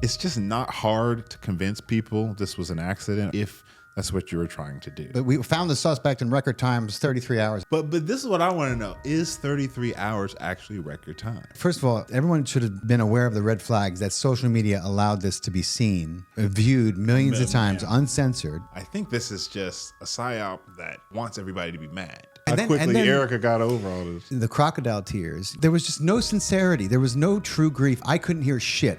It's just not hard to convince people this was an accident if that's what you were trying to do. But we found the suspect in record times, 33 hours. But this is what I want to know. Is 33 hours actually record time? First of all, everyone should have been aware of the red flags that social media allowed this to be seen, viewed millions of times, uncensored. I think this is just a psyop that wants everybody to be mad. And How then- quickly and then- Erica got over all this. The crocodile tears. There was just no sincerity. There was no true grief. I couldn't hear shit.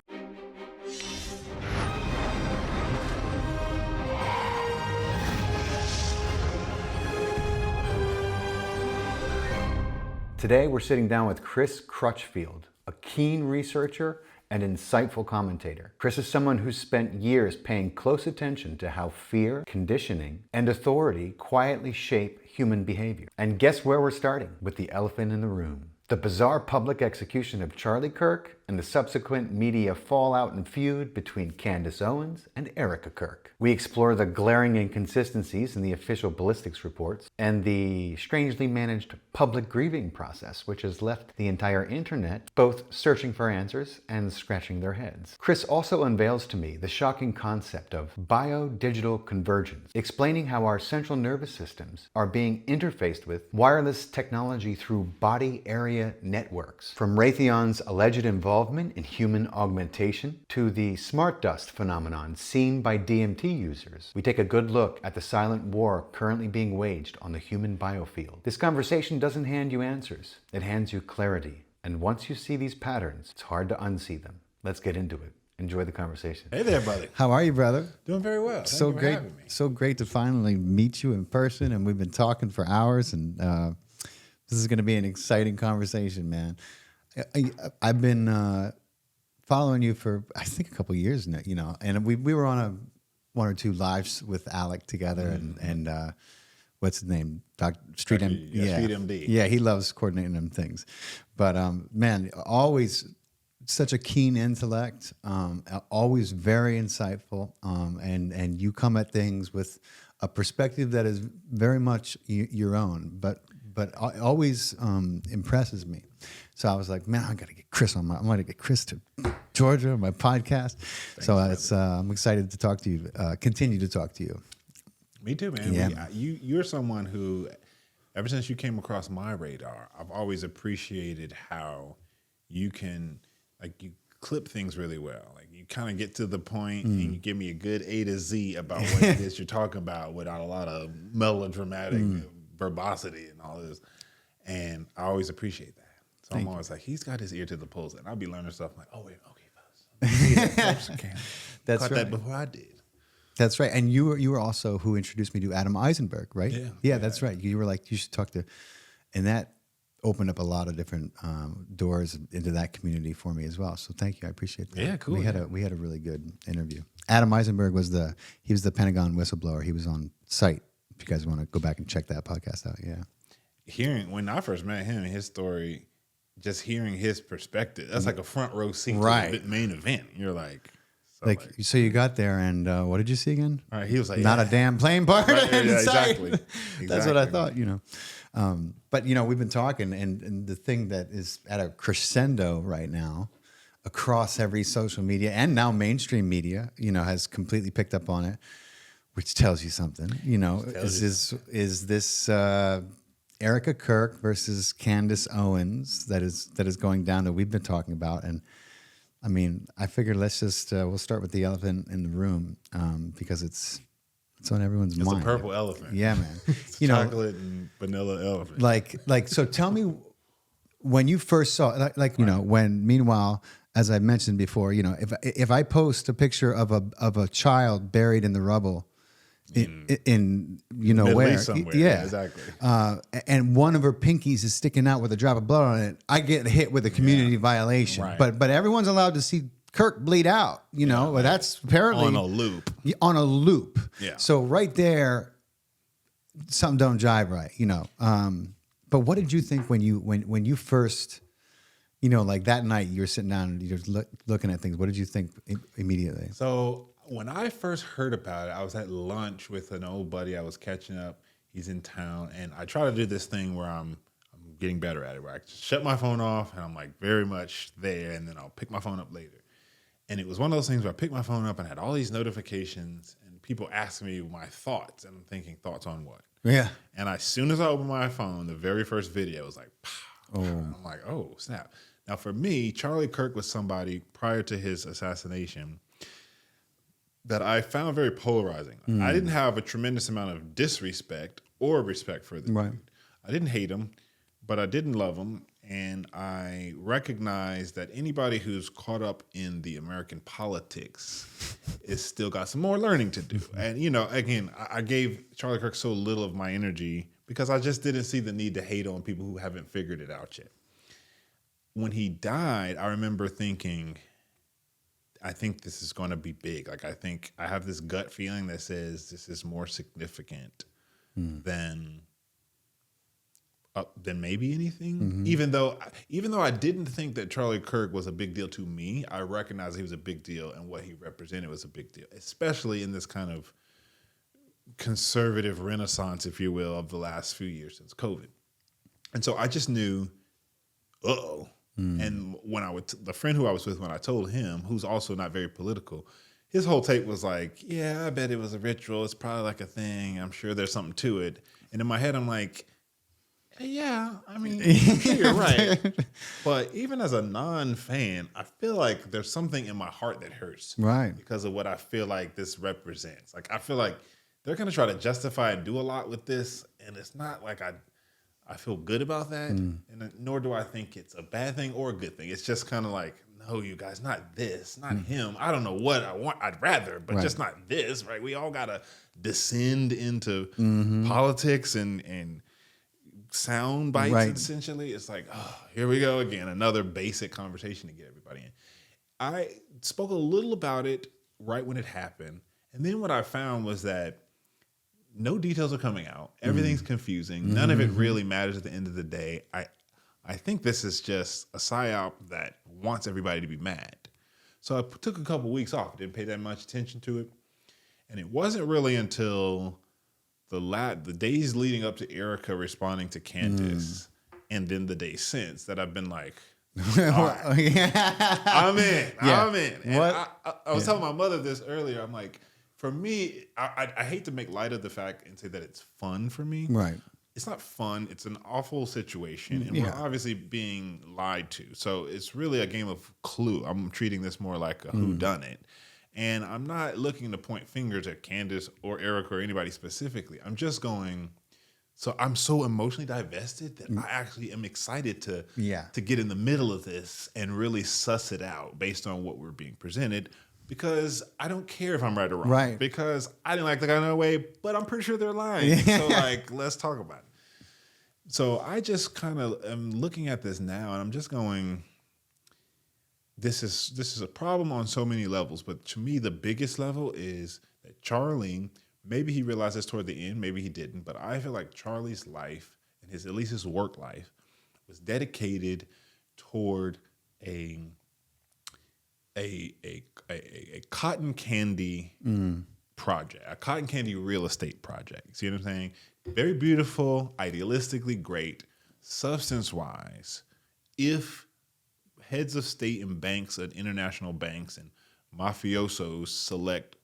Today, we're sitting down with Chris Crutchfield, a keen researcher and insightful commentator. Chris is someone who's spent years paying close attention to how fear, conditioning, and authority quietly shape human behavior. And guess where we're starting? With the elephant in the room. The bizarre public execution of Charlie Kirk and the subsequent media fallout and feud between Candace Owens and Erica Kirk. We explore the glaring inconsistencies in the official ballistics reports and the strangely managed public grieving process, which has left the entire internet both searching for answers and scratching their heads. Chris also unveils to me the shocking concept of bio-digital convergence, explaining how our central nervous systems are being interfaced with wireless technology through body area networks. From Raytheon's alleged involvement in human augmentation to the smart dust phenomenon seen by DMT users, we take a good look at the silent war currently being waged on the human biofield. This conversation doesn't hand you answers, it hands you clarity. And once you see these patterns, it's hard to unsee them. Let's get into it. Enjoy the conversation. Hey there, buddy. How are you, brother? Doing very well. Thank So you for great. having me. So great to finally meet you in person. And we've been talking for hours. And this is going to be an exciting conversation, man. I've been following you for, I think, a couple of years now, you know. And we were on one or two lives with Alec together. And what's his name? Street MD. Yeah, Street MD. Yeah, he loves coordinating them things. But, man, always such a keen intellect, always very insightful, and you come at things with a perspective that is very much your own, but always impresses me. So I was like, man, I got to get Chris I'm going to get Chris to Georgia on my podcast. Thanks, I'm excited to talk to you, continue to talk to you. Me too, man. Yeah. You're someone who, ever since you came across my radar, I've always appreciated how you can, like, you clip things really well. Like, you kind of get to the point and you give me a good A to Z about what it is you're talking about without a lot of melodramatic verbosity and all this. And I always appreciate that. So I'm always like, he's got his ear to the pulse. And I'll be learning stuff like, oh, wait, okay, fellas. That's Caught right. that before I did. That's right. And you were also who introduced me to Adam Eisenberg, right? Yeah. That's right. You were like, you should talk to, and that opened up a lot of different doors into that community for me as well. So thank you. I appreciate that. Yeah, cool. We had a really good interview. Adam Eisenberg was the Pentagon whistleblower. He was on site. If you guys want to go back and check that podcast out. Yeah. When I first met him, his story, just hearing his perspective, that's like a front row seat to the main event. You're like, so you got there, and what did you see again? all right, he was like, Not a damn plane part in sight. exactly. That's what I thought, you know. But, you know, we've been talking, and the thing that is at a crescendo right now across every social media and now mainstream media, you know, has completely picked up on it, which tells you something, you know, is this Erica Kirk versus Candace Owens that is going down that we've been talking about. And I mean, I figured let's just we'll start with the elephant in the room because it's on everyone's mind. It's a purple elephant. Yeah, man. It's you chocolate and vanilla elephant. Like. So tell me, when you first saw, like you know, when meanwhile, as I mentioned before, you know, if I post a picture of a child buried in the rubble. In you know Middle where, East somewhere. Yeah, exactly. And one of her pinkies is sticking out with a drop of blood on it. I get hit with a community violation, right. but everyone's allowed to see Kirk bleed out. You know, but that's apparently on a loop. On a loop. Yeah. So right there, something don't jive right. You know. But what did you think when you first, you know, like that night you were sitting down and you're looking at things? What did you think immediately? So when I first heard about it, I was at lunch with an old buddy. I was catching up. He's in town, and I try to do this thing where I'm getting better at it, where I just shut my phone off and I'm like very much there, and then I'll pick my phone up later. And it was one of those things where I picked my phone up and had all these notifications and people asking me my thoughts. And I'm thinking, thoughts on what? Yeah. And as soon as I opened my phone, the very first video was like, pow. I'm like, oh, snap. Now, for me, Charlie Kirk was somebody prior to his assassination that I found very polarizing. I didn't have a tremendous amount of disrespect or respect for the dude. I didn't hate him, but I didn't love him. And I recognize that anybody who's caught up in the American politics is still got some more learning to do. And, you know, again, I gave Charlie Kirk so little of my energy because I just didn't see the need to hate on people who haven't figured it out yet. When he died, I remember thinking, I think this is going to be big. Like, I think I have this gut feeling that says this is more significant than maybe anything. Even though I didn't think that Charlie Kirk was a big deal to me, I recognized he was a big deal, and what he represented was a big deal, especially in this kind of conservative renaissance, if you will, of the last few years since COVID. And so I just knew, uh-oh. And when the friend who I was with, when I told him, who's also not very political, his whole take was like, yeah, I bet it was a ritual. It's probably like a thing. I'm sure there's something to it. And in my head, I'm like, yeah, I mean, I'm sure you're right. But even as a non-fan, I feel like there's something in my heart that hurts. Right. Because of what I feel like this represents. Like, I feel like they're going to try to justify and do a lot with this. And it's not like I feel good about that. And nor do I think it's a bad thing or a good thing. It's just kind of like, no, you guys, not this, not him. I don't know what I want. I'd rather, but just not this, right? We all got to descend into politics and sound bites, essentially. It's like, oh, here we go again. Another basic conversation to get everybody in. I spoke a little about it right when it happened. And then what I found was that no details are coming out. Everything's confusing. None of it really matters at the end of the day. I think this is just a psyop that wants everybody to be mad. So I took a couple weeks off. Didn't pay that much attention to it. And it wasn't really until the days leading up to Erica responding to Candace and then the days since that I've been like, I'm in. And I was telling my mother this earlier. I'm like, for me, I hate to make light of the fact and say that it's fun for me. Right. It's not fun. It's an awful situation. And we're obviously being lied to. So it's really a game of Clue. I'm treating this more like a whodunit. And I'm not looking to point fingers at Candace or Erica or anybody specifically. I'm just going, so I'm so emotionally divested that I actually am excited to get in the middle of this and really suss it out based on what we're being presented. Because I don't care if I'm right or wrong. Right. Because I didn't like the guy no way, but I'm pretty sure they're lying. So, like, let's talk about it. So I just kind of am looking at this now, and I'm just going, this is a problem on so many levels. But to me, the biggest level is that Charlie, maybe he realized this toward the end, maybe he didn't, but I feel like Charlie's life, and at least his work life, was dedicated toward a cotton candy project, a cotton candy real estate project. See what I'm saying? Very beautiful, idealistically great, substance-wise. If heads of state and banks and international banks and mafiosos select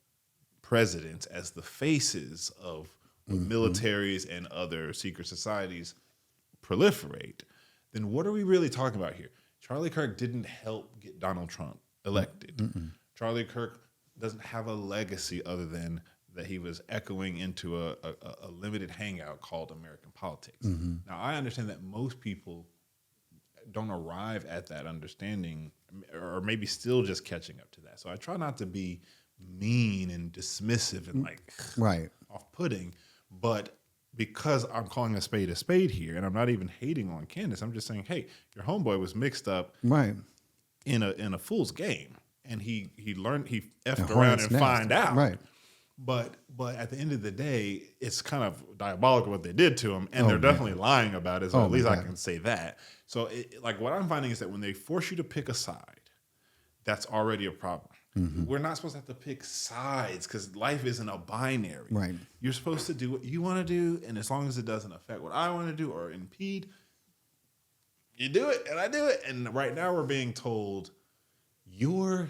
presidents as the faces of militaries and other secret societies proliferate, then what are we really talking about here? Charlie Kirk didn't help get Donald Trump elected. Charlie Kirk doesn't have a legacy other than that he was echoing into a limited hangout called American politics. Now, I understand that most people don't arrive at that understanding or maybe still just catching up to that. So I try not to be mean and dismissive and off-putting, but because I'm calling a spade here, and I'm not even hating on Candace, I'm just saying, hey, your homeboy was mixed up in a fool's game, and he effed around and find out. Right. But at the end of the day, it's kind of diabolical what they did to him, and they're definitely lying about it. So at least I can say that. So like what I'm finding is that when they force you to pick a side, that's already a problem. We're not supposed to have to pick sides because life isn't a binary. Right. You're supposed to do what you want to do, and as long as it doesn't affect what I want to do or impede, you do it and I do it. And right now we're being told your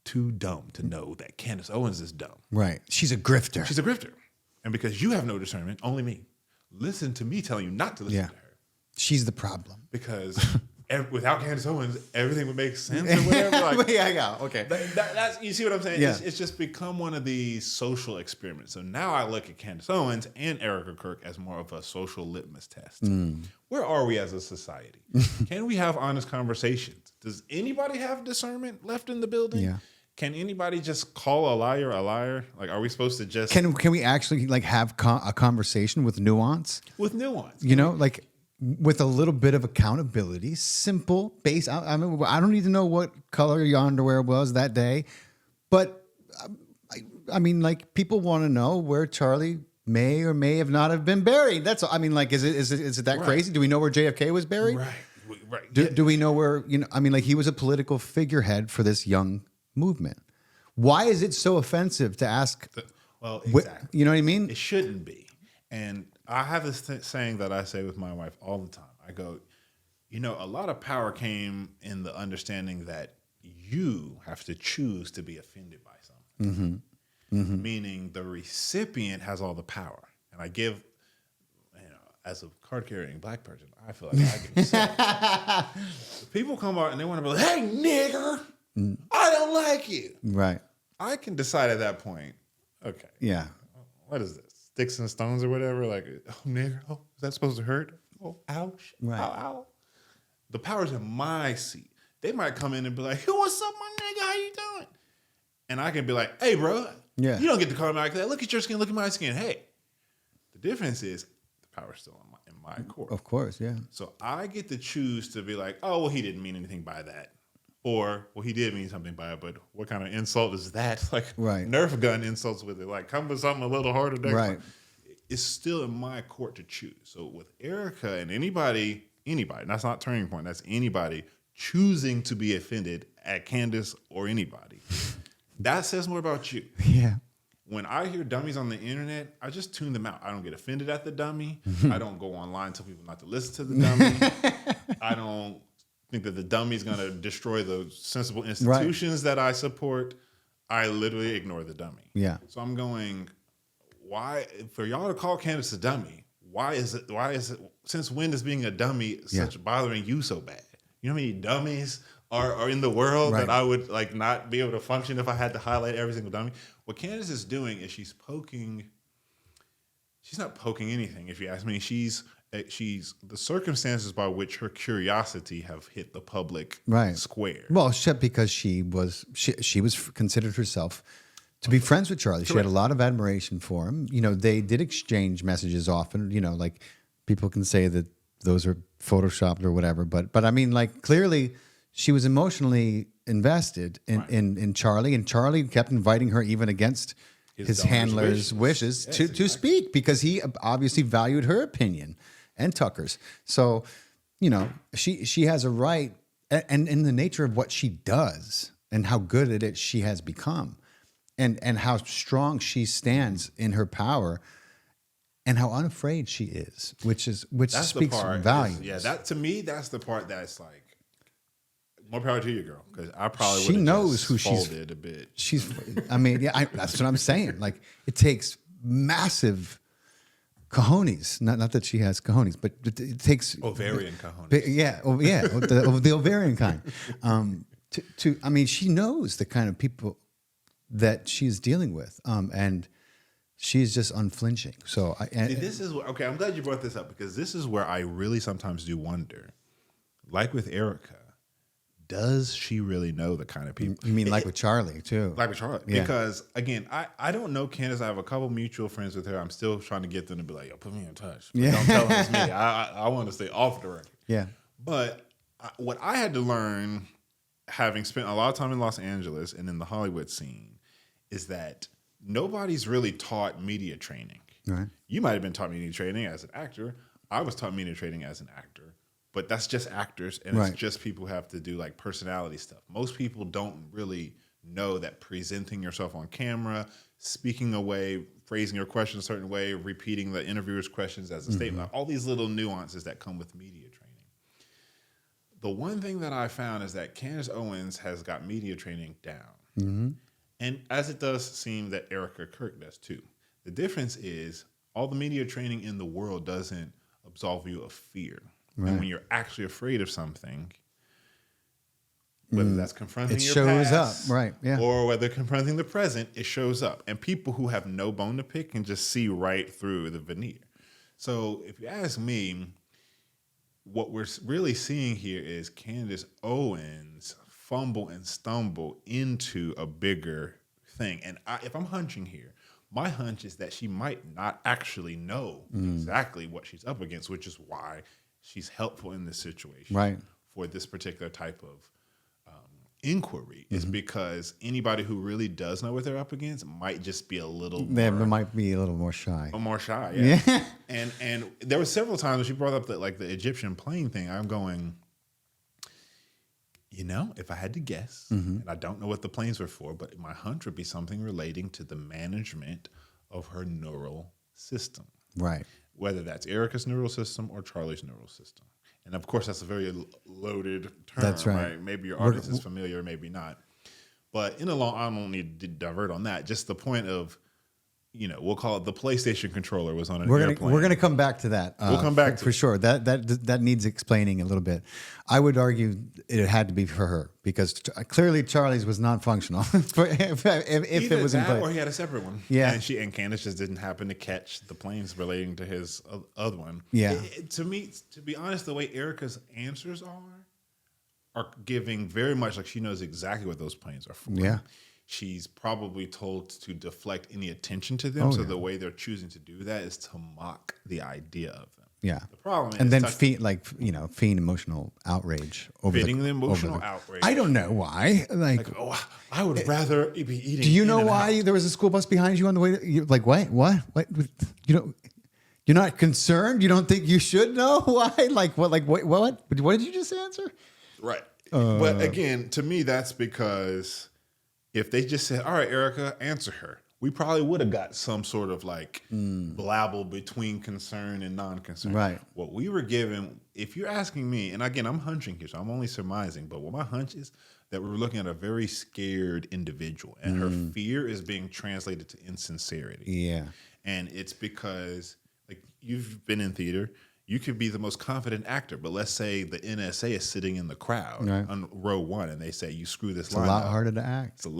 too dumb to know that Candace Owens is dumb. Right. She's a grifter. She's a grifter. And because you have no discernment, only me. Listen to me telling you not to listen to her. She's the problem. Because without Candace Owens, everything would make sense or whatever. Like, yeah. Okay. That's, you see what I'm saying? Yeah. It's just become one of these social experiments. So now I look at Candace Owens and Erica Kirk as more of a social litmus test. Where are we as a society? Can we have honest conversations? Does anybody have discernment left in the building? Yeah. Can anybody just call a liar a liar? Like, are we supposed to just Can we actually like have a conversation with nuance? with nuance? You know, like with a little bit of accountability, simple, base. I mean, I don't need to know what color your underwear was that day, but I mean, like people want to know where Charlie may or may have not have been buried. That's, I mean, like, is it that crazy? Do we know where JFK was buried? Right. Do we know where, you know, I mean, like he was a political figurehead for this young movement. Why is it so offensive to ask? Well, exactly. You know what I mean? It shouldn't be. And I have this saying that I say with my wife all the time. I go, you know, a lot of power came in the understanding that you have to choose to be offended by something. Meaning the recipient has all the power. And I give, you know, as a card-carrying black person, I feel like I can say, people come out and they want to be like, hey, nigger, I don't like you. Right. I can decide at that point, okay. Yeah. What is this? Sticks and stones or whatever? Like, oh, nigger, oh, is that supposed to hurt? Oh, ouch. Right. Ow, ow. The power's in my seat. They might come in and be like, hey, what's up, my nigga? How you doing? And I can be like, hey, bro, Yeah. you don't get to call me like that. Look at your skin, look at my skin. Hey, the difference is the power's still in my court. Of course, yeah. So I get to choose to be like, oh, well, he didn't mean anything by that. Or, well, he did mean something by it, but what kind of insult is that? Like, Right. Nerf gun insults with it. Like, come with something a little harder next Right. time. It's still in my court to choose. So with Erica and anybody, that's not Turning Point, that's anybody choosing to be offended at Candace or anybody, that says more about you. Yeah. When I hear dummies on the internet, I just tune them out. I don't get offended at the dummy. I don't go online and tell people not to listen to the dummy. I don't think that the dummy's going to destroy the sensible institutions that I support. I literally ignore the dummy. Yeah. So I'm going, why, for y'all to call Candace a dummy, why is it, since when is being a dummy such bothering you so bad? You know how many dummies are in the world that I would like not be able to function if I had to highlight every single dummy? What Candace is doing is she's not poking anything, if you ask me. She's the circumstances by which her curiosity have hit the public square. Well, because she was considered herself to be friends with Charlie. She had a lot of admiration for him. You know, they did exchange messages often. You know, like people can say that those are photoshopped or whatever, but I mean, like clearly she was emotionally invested in Charlie, and Charlie kept inviting her even against his handler's wishes to speak, because he obviously valued her opinion and Tucker's. So, you know, she has a right, and in the nature of what she does and how good at it she has become, and how strong she stands in her power, and how unafraid she is, which speaks volumes. That to me, that's the part that's like, more power to you, girl, because I probably she knows who she's a bit. I mean, that's what I'm saying. Like, it takes massive cojones. Not that she has cojones, but it takes ovarian cojones. The ovarian kind. I mean, she knows the kind of people that she's dealing with, and she's just unflinching. So, this is okay. I'm glad you brought this up, because this is where I really sometimes do wonder, like with Erica. Does she really know the kind of people? You mean like with Charlie, too? Like with Charlie. Yeah. Because, again, I don't know Candace. I have a couple mutual friends with her. I'm still trying to get them to be like, yo, put me in touch. But don't tell them it's me. I want to stay off the record. Yeah. But what I had to learn, having spent a lot of time in Los Angeles and in the Hollywood scene, is that nobody's really taught media training. Right. You might have been taught media training as an actor. I was taught media training as an actor. But that's just actors, and it's just people who have to do like personality stuff. Most people don't really know that presenting yourself on camera, speaking a way, phrasing your question a certain way, repeating the interviewer's questions as a statement, all these little nuances that come with media training. The one thing that I found is that Candace Owens has got media training down. And as it does seem that Erica Kirk does too. The difference is all the media training in the world doesn't absolve you of fear. Right. And when you're actually afraid of something, whether that's confronting It your shows past, up, right, yeah. or whether confronting the present, it shows up. And people who have no bone to pick can just see right through the veneer. So if you ask me, what we're really seeing here is Candace Owens fumble and stumble into a bigger thing. And if I'm hunching here, my hunch is that she might not actually know exactly what she's up against, which is why she's helpful in this situation Right. for this particular type of inquiry, is because anybody who really does know what they're up against might just be a little They more, might be a little more shy. more shy. Yeah. Yeah. And there were several times when she brought up the Egyptian plane thing. I'm going, if I had to guess, and I don't know what the planes were for, but my hunch would be something relating to the management of her neural system. Right. Whether that's Erica's neural system or Charlie's neural system. And of course, that's a very loaded term. That's right. Maybe your audience is familiar, maybe not. But I don't need to divert on that. Just the point of, we'll call it the PlayStation controller was on an airplane. We're gonna come back to that. We'll come back to for it. sure. That needs explaining a little bit. I would argue it had to be for her because clearly Charlie's was not functional. if Either it was in that place, or he had a separate one. Yeah. And Candace just didn't happen to catch the planes relating to his other one. Yeah. To me, to be honest, the way Erica's answers are giving very much like she knows exactly what those planes are for. Yeah. She's probably told to deflect any attention to them. The way they're choosing to do that is to mock the idea of them. Yeah. The problem is and then feign emotional outrage over feeding the emotional outrage. I don't know why. Like I would rather be eating. do you know In-N-Out. why there was a school bus behind you on the way? You're like, what? You're not concerned? You don't think you should know why? Like what? What did you just answer? Right. But again, to me, that's because if they just said, all right, Erica, answer her, we probably would have got some sort of blabble between concern and non-concern. Right. What we were given, if you're asking me, and again, I'm hunching here, so I'm only surmising, but what my hunch is that we're looking at a very scared individual, and her fear is being translated to insincerity. Yeah. And it's because, you've been in theater, you could be the most confident actor, but let's say the NSA is sitting in the crowd on row one, and they say, you screw this line up. It's a lot harder to act. It's a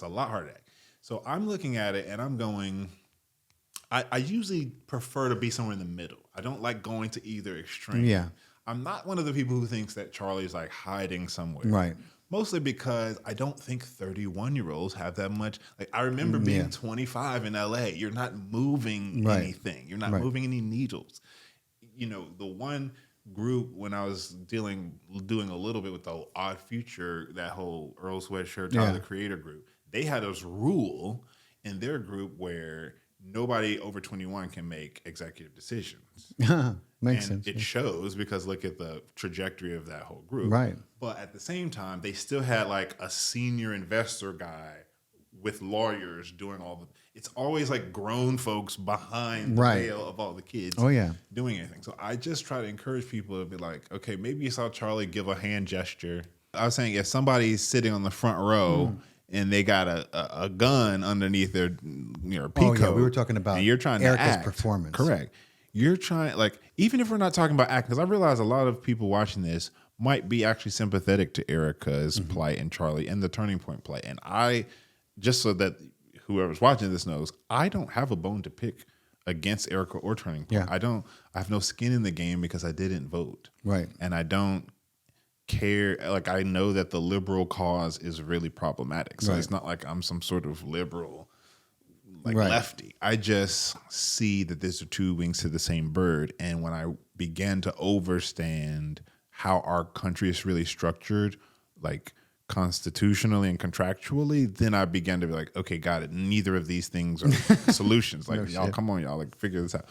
lot harder to act. So I'm looking at it, and I'm going, I usually prefer to be somewhere in the middle. I don't like going to either extreme. Yeah. I'm not one of the people who thinks that Charlie's hiding somewhere. Right. Mostly because I don't think 31-year-olds have that much. I remember being 25 in LA. You're not moving anything. You're not moving any needles. The one group when I was doing a little bit with the Odd Future, that whole Earl Sweatshirt, Tyler the Creator group, they had this rule in their group where nobody over 21 can make executive decisions. Makes And sense. it shows because look at the trajectory of that whole group. Right. But at the same time, they still had a senior investor guy with lawyers doing all the. It's always grown folks behind the veil of all the kids. Oh, yeah. Doing anything. So I just try to encourage people to be like, okay, maybe you saw Charlie give a hand gesture. I was saying if somebody's sitting on the front row and they got a gun underneath their peacoat. Oh, yeah, we were talking about and you're trying to Erica's act. performance. Correct. You're trying, even if we're not talking about acting, because I realize a lot of people watching this might be actually sympathetic to Erica's plight and Charlie and the Turning Point plight. And I, just so that whoever's watching this knows, I don't have a bone to pick against Erica or Turning Point. Yeah. I have no skin in the game because I didn't vote. Right. And I don't care. I know that the liberal cause is really problematic. So it's not like I'm some sort of liberal lefty. I just see that these are two wings to the same bird. And when I began to understand how our country is really structured, constitutionally and contractually, then I began to be like, okay, got it. Neither of these things are solutions. Y'all, come on, y'all, figure this out.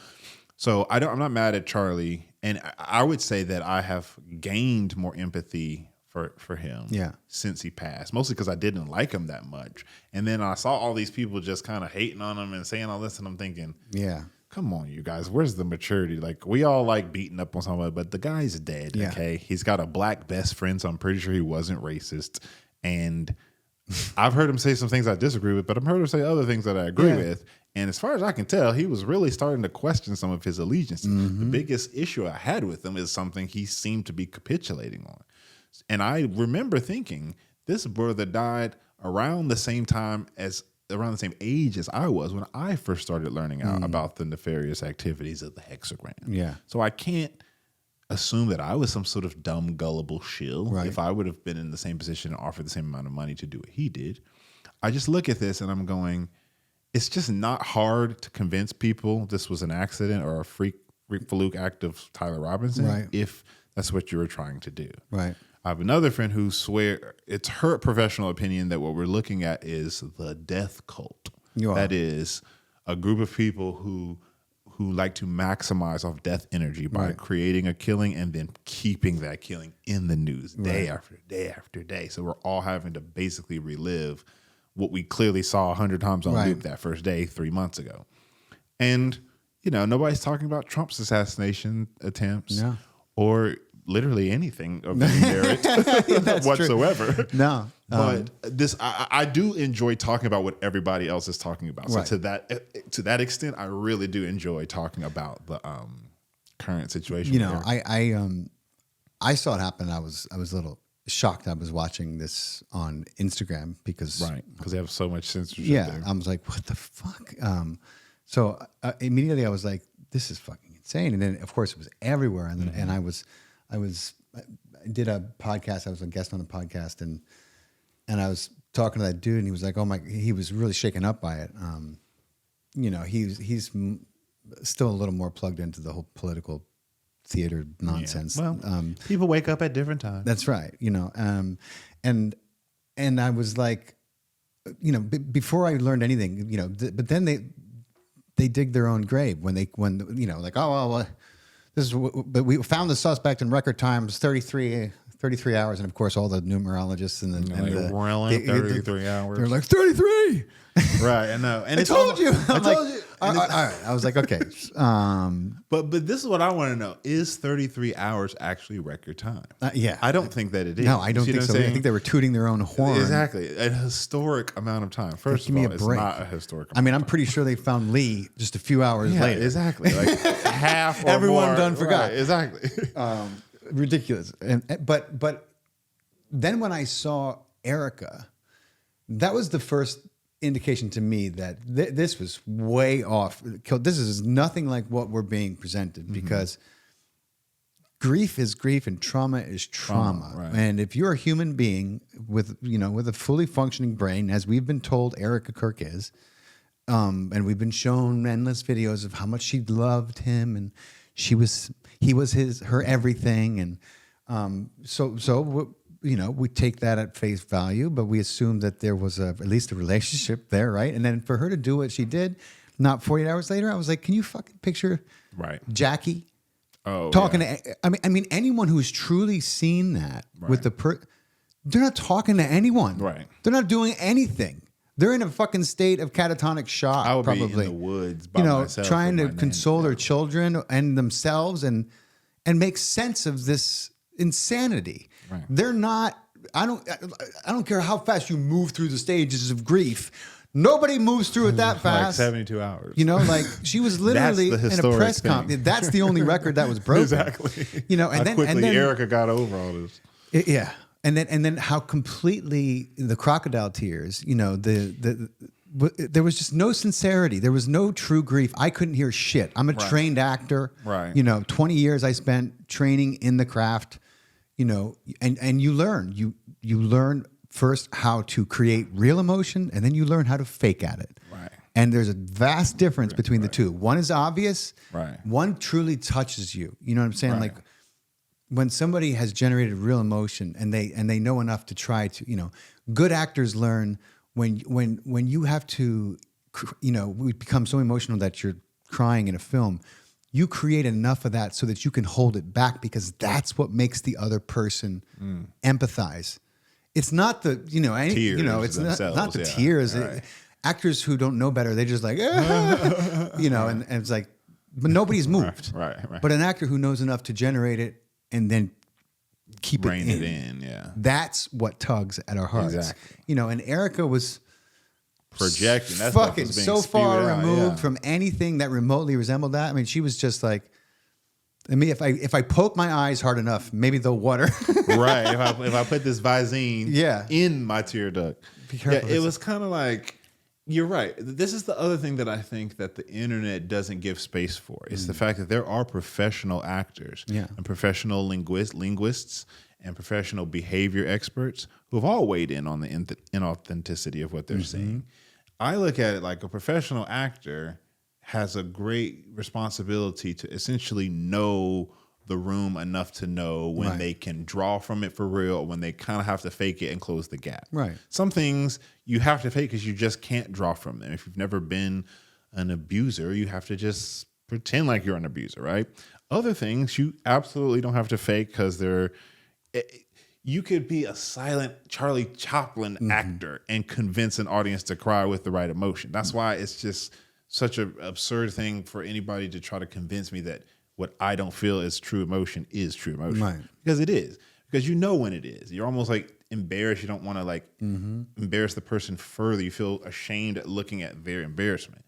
So I'm not mad at Charlie. And I would say that I have gained more empathy for him since he passed, mostly because I didn't like him that much. And then I saw all these people just kind of hating on him and saying all this, and I'm thinking, come on, you guys, where's the maturity? We all beating up on somebody, but the guy's dead, okay? He's got a black best friend, so I'm pretty sure he wasn't racist. And I've heard him say some things I disagree with, but I've heard him say other things that I agree with. And as far as I can tell, he was really starting to question some of his allegiances. The biggest issue I had with him is something he seemed to be capitulating on. And I remember thinking, this brother died around the same age as I was when I first started learning out about the nefarious activities of the hexagram. Yeah. So I can't assume that I was some sort of dumb, gullible shill Right. if I would have been in the same position and offered the same amount of money to do what he did. I just look at this and I'm going, it's just not hard to convince people this was an accident or a freak fluke act of Tyler Robinson Right. if that's what you were trying to do. Right. I have another friend who swear it's her professional opinion that what we're looking at is the death cult. That is a group of people who like to maximize off death energy by creating a killing and then keeping that killing in the news day after day after day. So we're all having to basically relive what we clearly saw 100 times on loop that first day 3 months ago. And, nobody's talking about Trump's assassination attempts or literally anything of any merit whatsoever. No. But I do enjoy talking about what everybody else is talking about. So to that extent, I really do enjoy talking about the current situation. I saw it happen. I was a little shocked. I was watching this on Instagram because they have so much censorship. Yeah, I was like, what the fuck? So immediately I was like, this is fucking insane. And then of course it was everywhere. And then, and I did a podcast. I was a guest on a podcast and I was talking to that dude and he was like, oh my, he was really shaken up by it. He's still a little more plugged into the whole political theater nonsense. Yeah. Well, people wake up at different times. That's right. And I was like, before I learned anything, but then they dig their own grave when like, oh, well, but we found the suspect in record times, 33 hours. And of course, all the numerologists and the 33 hours. They're like 33. Right. I know. And I told you. All right. I was like, okay. But this is what I want to know. Is 33 hours actually record time? Yeah. I don't think that it is. No, I don't think so. I think they were tooting their own horn. Exactly. A historic amount of time. First of all, it's not a historic amount. I mean, I'm pretty sure they found Lee just a few hours later. Exactly. Like half or Everyone more. done forgot. Right, exactly. Ridiculous. But then when I saw Erica, that was the first indication to me that this was way off. This is nothing like what we're being presented because grief is grief and trauma is trauma. Right. And if you're a human being with a fully functioning brain, as we've been told Erica Kirk is, and we've been shown endless videos of how much she loved him and he was her everything. And so we take that at face value, but we assume that there was at least a relationship there, right? And then for her to do what she did, not 48 hours later, I was like, can you fucking picture Jackie talking to? I mean, anyone who's truly seen that with they're not talking to anyone. Right. They're not doing anything. They're in a fucking state of catatonic shock. I would probably be in the woods by myself, trying to console their children and themselves and make sense of this insanity. Right. They're not. I don't care how fast you move through the stages of grief. Nobody moves through it that fast. Like 72 hours. Like she was literally in a press conference. That's the only record that was broken. Exactly. And how then quickly Erica got over all this. Yeah. And then how completely the crocodile tears, there was just no sincerity. There was no true grief. I couldn't hear shit. I'm a trained actor. Right. 20 years I spent training in the craft, and you learn. You learn first how to create real emotion, and then you learn how to fake at it. Right. And there's a vast difference between the two. One is obvious. Right. One truly touches you. You know what I'm saying? Right. Like when somebody has generated real emotion and they know enough to try to, good actors learn when you have to, we become so emotional that you're crying in a film, you create enough of that so that you can hold it back because that's what makes the other person empathize. It's not the, tears it's not the tears. Right. Actors who don't know better, they just like, and it's like, but nobody's moved. Right. But an actor who knows enough to generate it and then keep Rein it it in. in, yeah. That's what tugs at our hearts. Exactly. You know, and Erica was Projecting. That's what fucking was being so spewed far out, removed yeah. from anything that remotely resembled that. I mean, she was just like, I mean, if I poke my eyes hard enough, maybe they'll water. Right. If I put this Visine Yeah. in my tear duct. Be careful. Yeah, it was kind of like, you're right. This is the other thing that I think that the internet doesn't give space for. It's the fact that there are professional actors and professional linguists and professional behavior experts who have all weighed in on the inauthenticity of what they're saying. I look at it like a professional actor has a great responsibility to essentially know the room enough to know when they can draw from it for real, or when they kind of have to fake it and close the gap. Right. Some things you have to fake because you just can't draw from them. If you've never been an abuser, you have to just pretend like you're an abuser, right? Other things you absolutely don't have to fake because you could be a silent Charlie Chaplin actor and convince an audience to cry with the right emotion. That's why it's just such an absurd thing for anybody to try to convince me that what I don't feel is true emotion is true emotion. Right. Because it is. Because you know when it is. You're almost like embarrassed. You don't want to like embarrass the person further. You feel ashamed at looking at their embarrassment.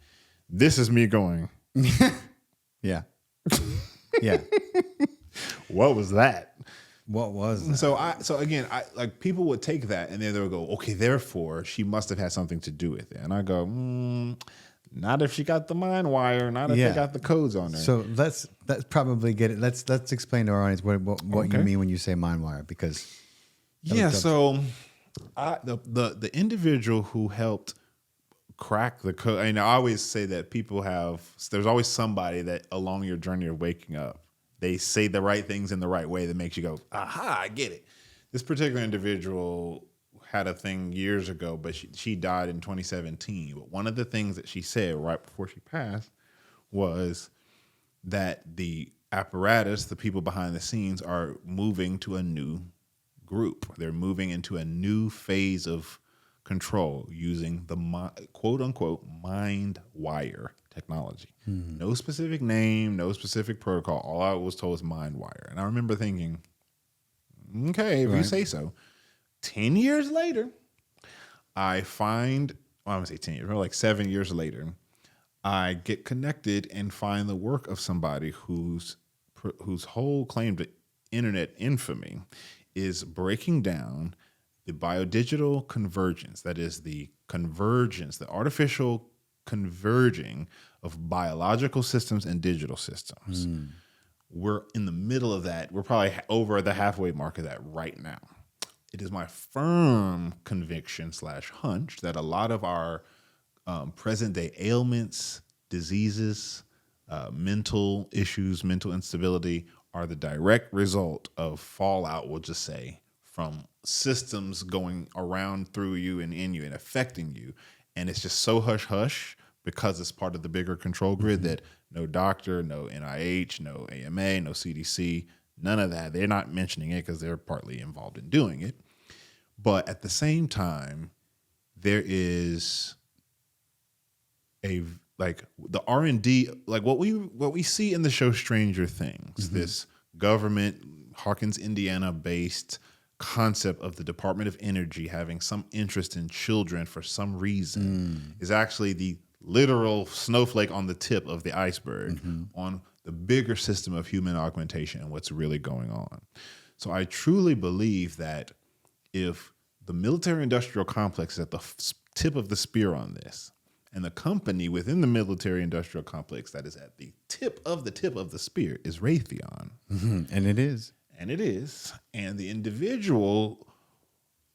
This is me going, Yeah. Yeah. what was that? What was that? So again, I like people would take that and then they'll go, okay, therefore she must have had something to do with it. And I go, not if she got the mind wire, not if they got the codes on her. So let's probably get it. Let's explain to our audience what you mean when you say mind wire, because so the individual who helped crack the code. I always say that there's always somebody that along your journey of waking up, they say the right things in the right way that makes you go, aha, I get it. This particular individual had a thing years ago, but she died in 2017. But one of the things that she said right before she passed was that the apparatus, the people behind the scenes, are moving to a new group. They're moving into a new phase of control using the quote unquote mind wire technology. No specific name, no specific protocol. All I was told is mind wire. And I remember thinking, okay, if you say so. 10 years later, I find, well, I'm going to say 10 years, like 7 years later, I get connected and find the work of somebody whose whole claim to internet infamy is breaking down the biodigital convergence, that is the convergence, the artificial converging of biological systems and digital systems. We're in the middle of that. We're probably over the halfway mark of that right now. It is my firm conviction / hunch that a lot of our present day ailments, diseases, mental issues, mental instability are the direct result of fallout, we'll just say, from systems going around through you and in you and affecting you. And it's just so hush hush because it's part of the bigger control grid that no doctor, no NIH, no AMA, no CDC, none of that. They're not mentioning it because they're partly involved in doing it. But at the same time, there is the R&D, like what we see in the show Stranger Things, this government, Hawkins, Indiana based concept of the Department of Energy having some interest in children for some reason is actually the literal snowflake on the tip of the iceberg on the bigger system of human augmentation and what's really going on. So I truly believe that if the military-industrial complex is at the tip of the spear on this, and the company within the military-industrial complex that is at the tip of the spear is Raytheon. And it is. And it is. And the individual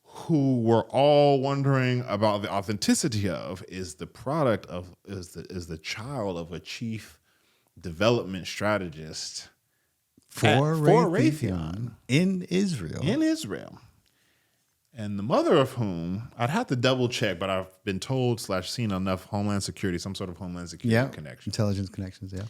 who we're all wondering about the authenticity of is the product of, is the child of a chief development strategist For Raytheon in Israel. In Israel. And the mother of whom, I'd have to double check, but I've been told / seen enough Homeland Security, some sort of Homeland Security connection. Intelligence connections, yeah.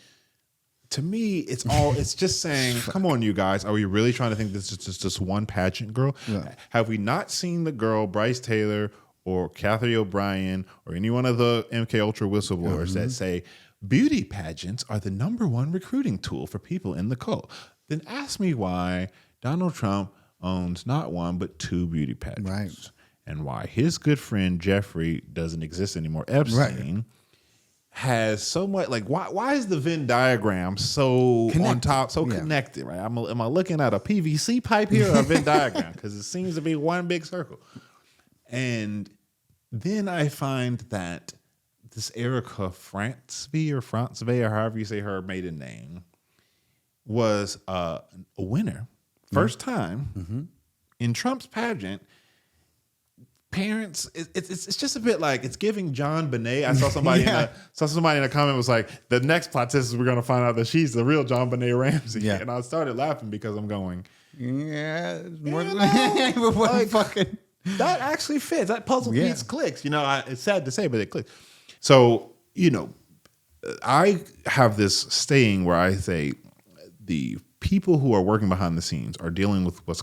To me, it's just saying, come on, you guys. Are we really trying to think this is just one pageant girl? Yeah. Have we not seen the girl, Bryce Taylor or Kathy O'Brien or any one of the MK Ultra whistleblowers that say beauty pageants are the #1 recruiting tool for people in the cult? Then ask me why Donald Trump owns not one, but 2 beauty pageants. Right. And why his good friend Jeffrey doesn't exist anymore, Epstein, has so much, like, why is the Venn diagram so Connected. on top, so connected, right? Am I looking at a PVC pipe here or a Venn diagram? Because it seems to be one big circle. And then I find that this Erica Francevey, or however you say her maiden name, was a winner. First time in Trump's pageant. Parents, it's just a bit like, it's giving John Bonet. I saw somebody in a comment was like, the next plot twist is we're gonna find out that she's the real John Bonet Ramsey. Yeah. And I started laughing because I'm going, more fucking that actually fits. That puzzle piece clicks. It's sad to say, but it clicks. So, I have this saying where I say the people who are working behind the scenes are dealing with what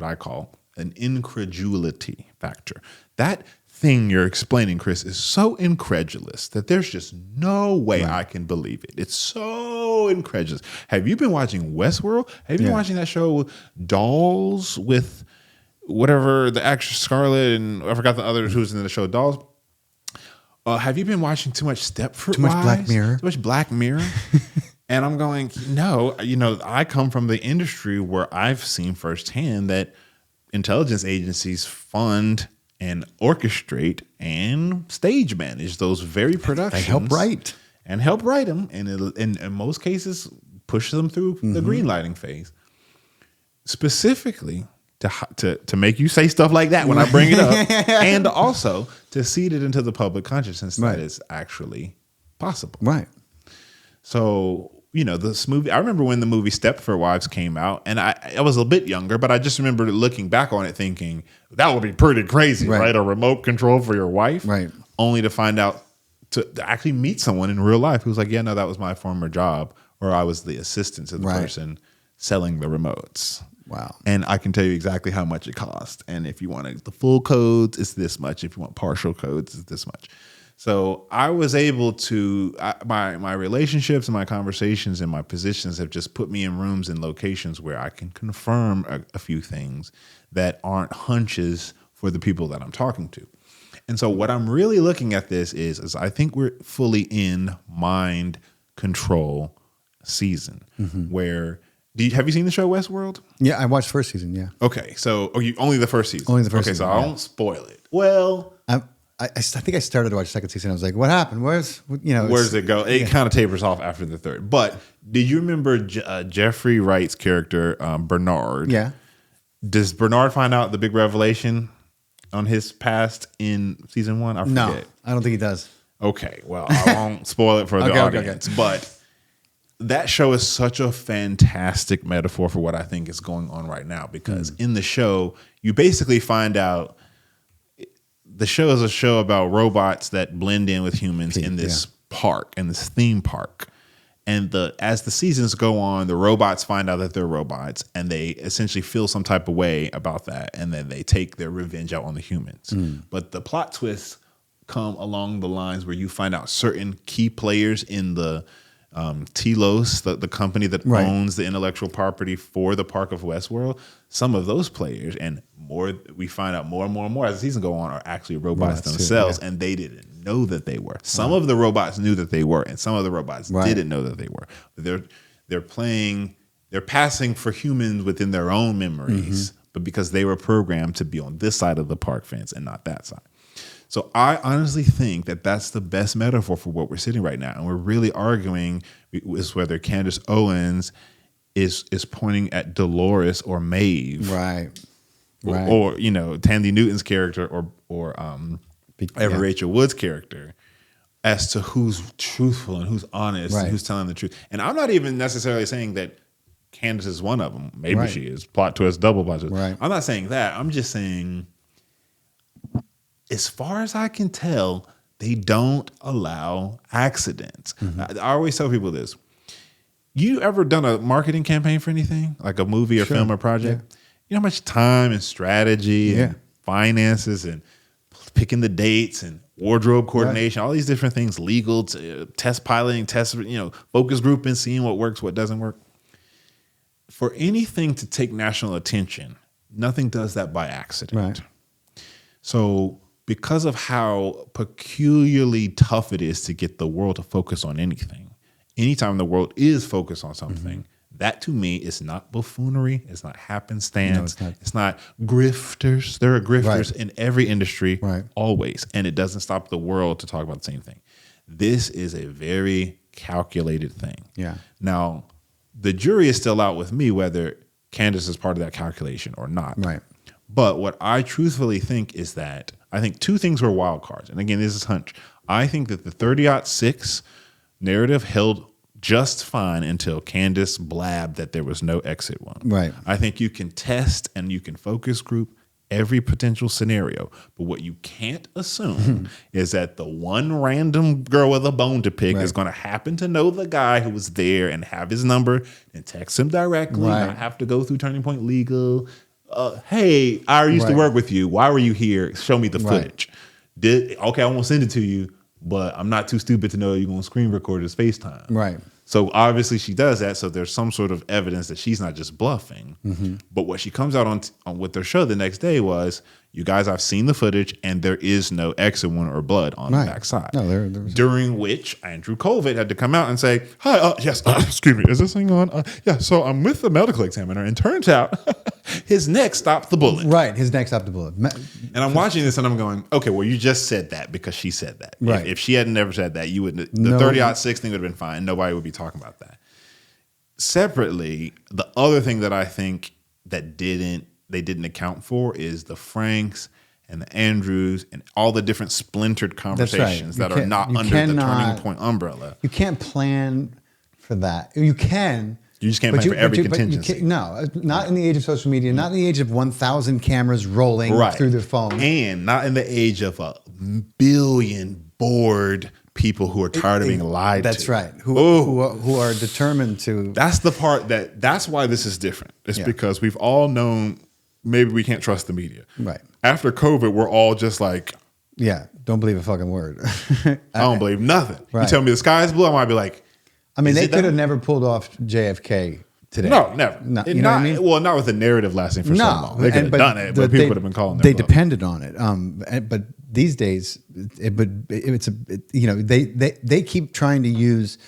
I call an incredulity factor. That thing you're explaining, Chris, is so incredulous that there's just no way I can believe it. It's so incredulous. Have you been watching Westworld? Have you been watching that show Dolls with whatever the actress Scarlett, and I forgot the others who's in the show Dolls? Have you been watching too much Stepford? Too much Black Mirror. Too much Black Mirror. And I'm going, no, I come from the industry where I've seen firsthand that intelligence agencies fund and orchestrate and stage manage those very productions. They help write. And help write them. And in most cases, push them through the green lighting phase. Specifically to make you say stuff like that when I bring it up. And also to seed it into the public consciousness that is actually possible. Right. So, this movie, I remember when the movie Stepford Wives came out, and I was a bit younger, but I just remember looking back on it thinking, that would be pretty crazy, right? A remote control for your wife. Right. Only to find out, to actually meet someone in real life who's like, yeah, no, that was my former job, or I was the assistant to the person selling the remotes. Wow. And I can tell you exactly how much it cost. And if you want the full codes, it's this much. If you want partial codes, it's this much. So I was able to, my relationships and my conversations and my positions have just put me in rooms and locations where I can confirm a few things that aren't hunches for the people that I'm talking to. And so what I'm really looking at this is I think we're fully in mind control season where, have you seen the show Westworld? Yeah, I watched first season, yeah. Okay, so only the first season? Only the first season. Okay, so I won't spoil it. Well, I think I started to watch the second season. I was like, what happened? Where's it go? It kind of tapers off after the third. But do you remember Jeffrey Wright's character, Bernard? Yeah. Does Bernard find out the big revelation on his past in season 1? I forget. No, I don't think he does. Okay, well, I won't spoil it for the audience. But that show is such a fantastic metaphor for what I think is going on right now. Because in the show, you basically find out the show is a show about robots that blend in with humans in this park, in this theme park. And as the seasons go on, the robots find out that they're robots, and they essentially feel some type of way about that, and then they take their revenge out on the humans. But the plot twists come along the lines where you find out certain key players in the Telos, the company that owns the intellectual property for the Park of Westworld, some of those players and more, we find out more and more and more as the season go on, are actually robots themselves, and they didn't know that they were. Some of the robots knew that they were, and some of the robots didn't know that they were. They're passing for humans within their own memories, but because they were programmed to be on this side of the park fence and not that side. So I honestly think that that's the best metaphor for what we're sitting right now. And we're really arguing is whether Candace Owens is pointing at Dolores or Maeve. Right. Or Tandy Newton's character or Ever Rachel Wood's character as to who's truthful and who's honest and who's telling the truth. And I'm not even necessarily saying that Candace is one of them. Maybe she is. Plot twist, double plot twist. Right. I'm not saying that. I'm just saying, as far as I can tell, they don't allow accidents. I always tell people this. You ever done a marketing campaign for anything? Like a movie or film or project? Yeah. You know how much time and strategy and finances and picking the dates and wardrobe coordination, all these different things, legal, test piloting, focus group and seeing what works, what doesn't work. For anything to take national attention, nothing does that by accident. Right. So because of how peculiarly tough it is to get the world to focus on anything, anytime the world is focused on something, that to me is not buffoonery. It's not happenstance. No, it's not. It's not grifters. There are grifters Right. in every industry, Right. always. And it doesn't stop the world to talk about the same thing. This is a very calculated thing. Yeah. Now, the jury is still out with me whether Candace is part of that calculation or not. Right. But what I truthfully think is that I think two things were wild cards. And again, this is hunch. I think that the 30-06 narrative held just fine until Candace blabbed that there was no exit wound. Right. I think you can test and you can focus group every potential scenario. But what you can't assume is that the one random girl with a bone to pick is going to happen to know the guy who was there and have his number and text him directly, Right. not have to go through Turning Point Legal. Hey, I used to work with you. Why were you here? Show me the footage. Okay, I won't send it to you, but I'm not too stupid to know you're going to screen record his FaceTime. Right. So obviously she does that. So there's some sort of evidence that she's not just bluffing. But what she comes out on with their show the next day was, you guys, I've seen the footage and there is no exit wound or blood on the backside. No, there was. During which Andrew Colvett had to come out and say, hi, yes, excuse me, is this thing on? Yeah, so I'm with the medical examiner and turns out his neck stopped the bullet. Right. His neck stopped the bullet. And I'm watching this and I'm going, okay, well, you just said that because she said that. Right. If she had never said that, you wouldn't. The No. 30-06 thing would have been fine. Nobody would be talking about that. Separately, the other thing that I think that they didn't account for is the Franks and the Andrews and all the different splintered conversations that are not under the Turning Point umbrella. You can't plan for that. You can. You just can't plan for every contingency. No, not in the age of social media, not in the age of 1,000 cameras rolling through their phone. And not in the age of a billion bored people who are tired of being lied to. That's right. Who are determined to. That's the part that's why this is different. It's because we've all known maybe we can't trust the media. Right. After COVID, we're all just like, Yeah, don't believe a fucking word. I don't believe nothing. Right. You tell me the sky is blue, I might be like, I mean, is they it could that? have never pulled off JFK today. No, never. No, And you know what I mean? Well, not with the narrative lasting for so long. They could have but done it, but people would have been calling They their bluff. depended on it. But these days, they keep trying to use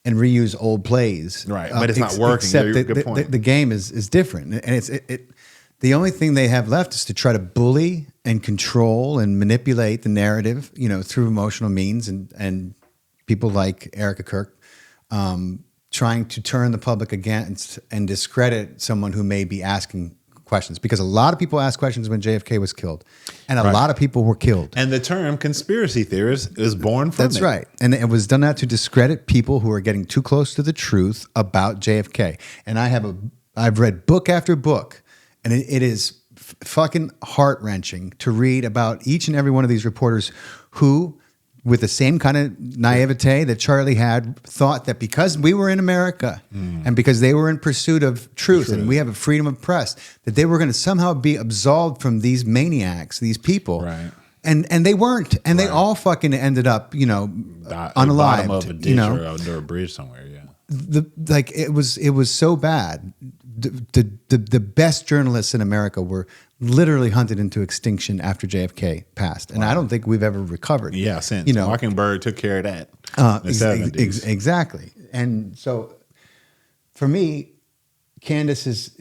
and reuse old plays, Right, but it's not working. Except Good that point. the game is different, and it's the only thing they have left is to try to bully and control and manipulate the narrative, through emotional means, and people like Erica Kirk trying to turn the public against and discredit someone who may be asking questions, because a lot of people asked questions when JFK was killed, and a lot of people were killed. And the term conspiracy theorist is born from That's it. right. And it was done that to discredit people who are getting too close to the truth about JFK. And I've read book after book, and it is fucking heart-wrenching to read about each and every one of these reporters who, with the same kind of naivete that Charlie had, thought that because we were in America and because they were in pursuit of truth and we have a freedom of press, that they were going to somehow be absolved from these maniacs, these people. Right. And they weren't. And they all fucking ended up, At the unalived. bottom of a ditch or under a bridge somewhere, yeah. It was so bad. The best journalists in America were literally hunted into extinction after JFK passed, and I don't think we've ever recovered. Yeah, since Mockingbird took care of that. In the 70s. Exactly. And so, for me, Candace is,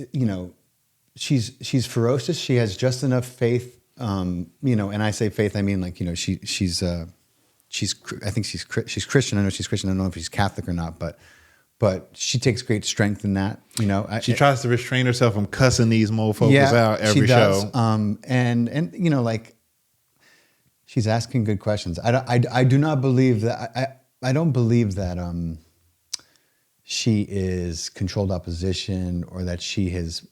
she's ferocious. She has just enough faith, and I say faith, I mean she's I think she's Christian. I know she's Christian. I don't know if she's Catholic or not, but she takes great strength in that. She tries to restrain herself from cussing these mofos out every she does. show. And she's asking good questions. I do not believe that. I don't believe that she is controlled opposition or that she is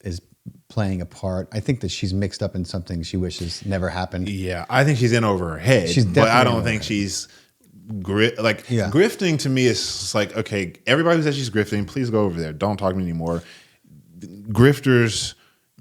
playing a part. I think that she's mixed up in something she wishes never happened. Yeah, I think she's in over her head. She's but I definitely in don't over think her she's grifting to me is just like, okay, everybody who says she's grifting, please go over there. Don't talk to me anymore. Grifters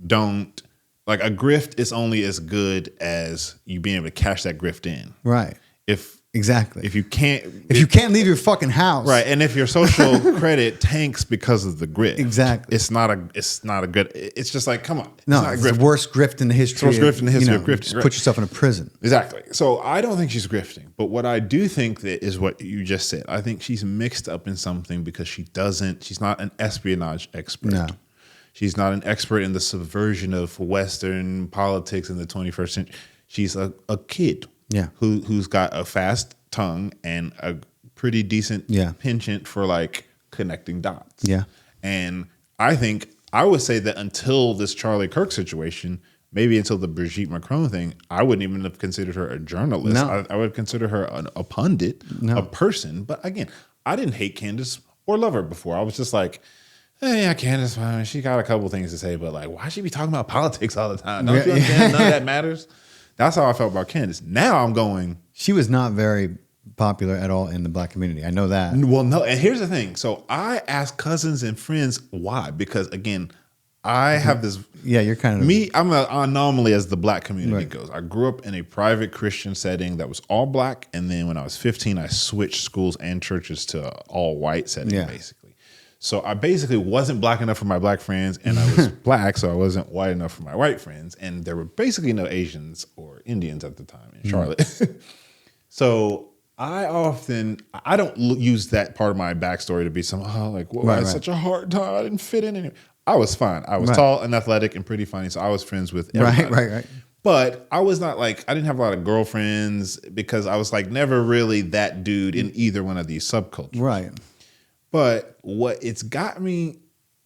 don't, a grift is only as good as you being able to cash that grift in. Right. If Exactly. If you can't leave your fucking house, right, and if your social credit tanks because of the grift, exactly, it's not a good. It's just like, come on, it's the worst grift in the history. It's the worst grift in the history of grifting. Just put yourself in a prison. Exactly. So I don't think she's grifting, but what I do think that is what you just said. I think she's mixed up in something because she's not an espionage expert. No. She's not an expert in the subversion of Western politics in the 21st century. She's a kid. Yeah. Who's got a fast tongue and a pretty decent penchant for like connecting dots. Yeah. And I would say that until this Charlie Kirk situation, maybe until the Brigitte Macron thing, I wouldn't even have considered her a journalist. No. I would consider her a pundit, a person. But again, I didn't hate Candace or love her before. I was just like, hey, yeah, Candace, she got a couple things to say, but like, why should she be talking about politics all the time? Don't you understand? None of that matters. That's how I felt about Candace. Now I'm going. She was not very popular at all in the black community. I know that. Well, no. And here's the thing. So I asked cousins and friends why, because again, I have this. Yeah, you're kind of I'm an anomaly as the black community goes. I grew up in a private Christian setting that was all black, and then when I was 15, I switched schools and churches to all white setting, basically. So I basically wasn't black enough for my black friends, and I was black, so I wasn't white enough for my white friends. And there were basically no Asians or Indians at the time in Charlotte. So I don't use that part of my backstory to be I had such a hard time. I didn't fit in anywhere. I was fine. I was tall and athletic and pretty funny, so I was friends with everybody. Right. But I was not like, I didn't have a lot of girlfriends because I was like never really that dude in either one of these subcultures. Right. But what it's got me,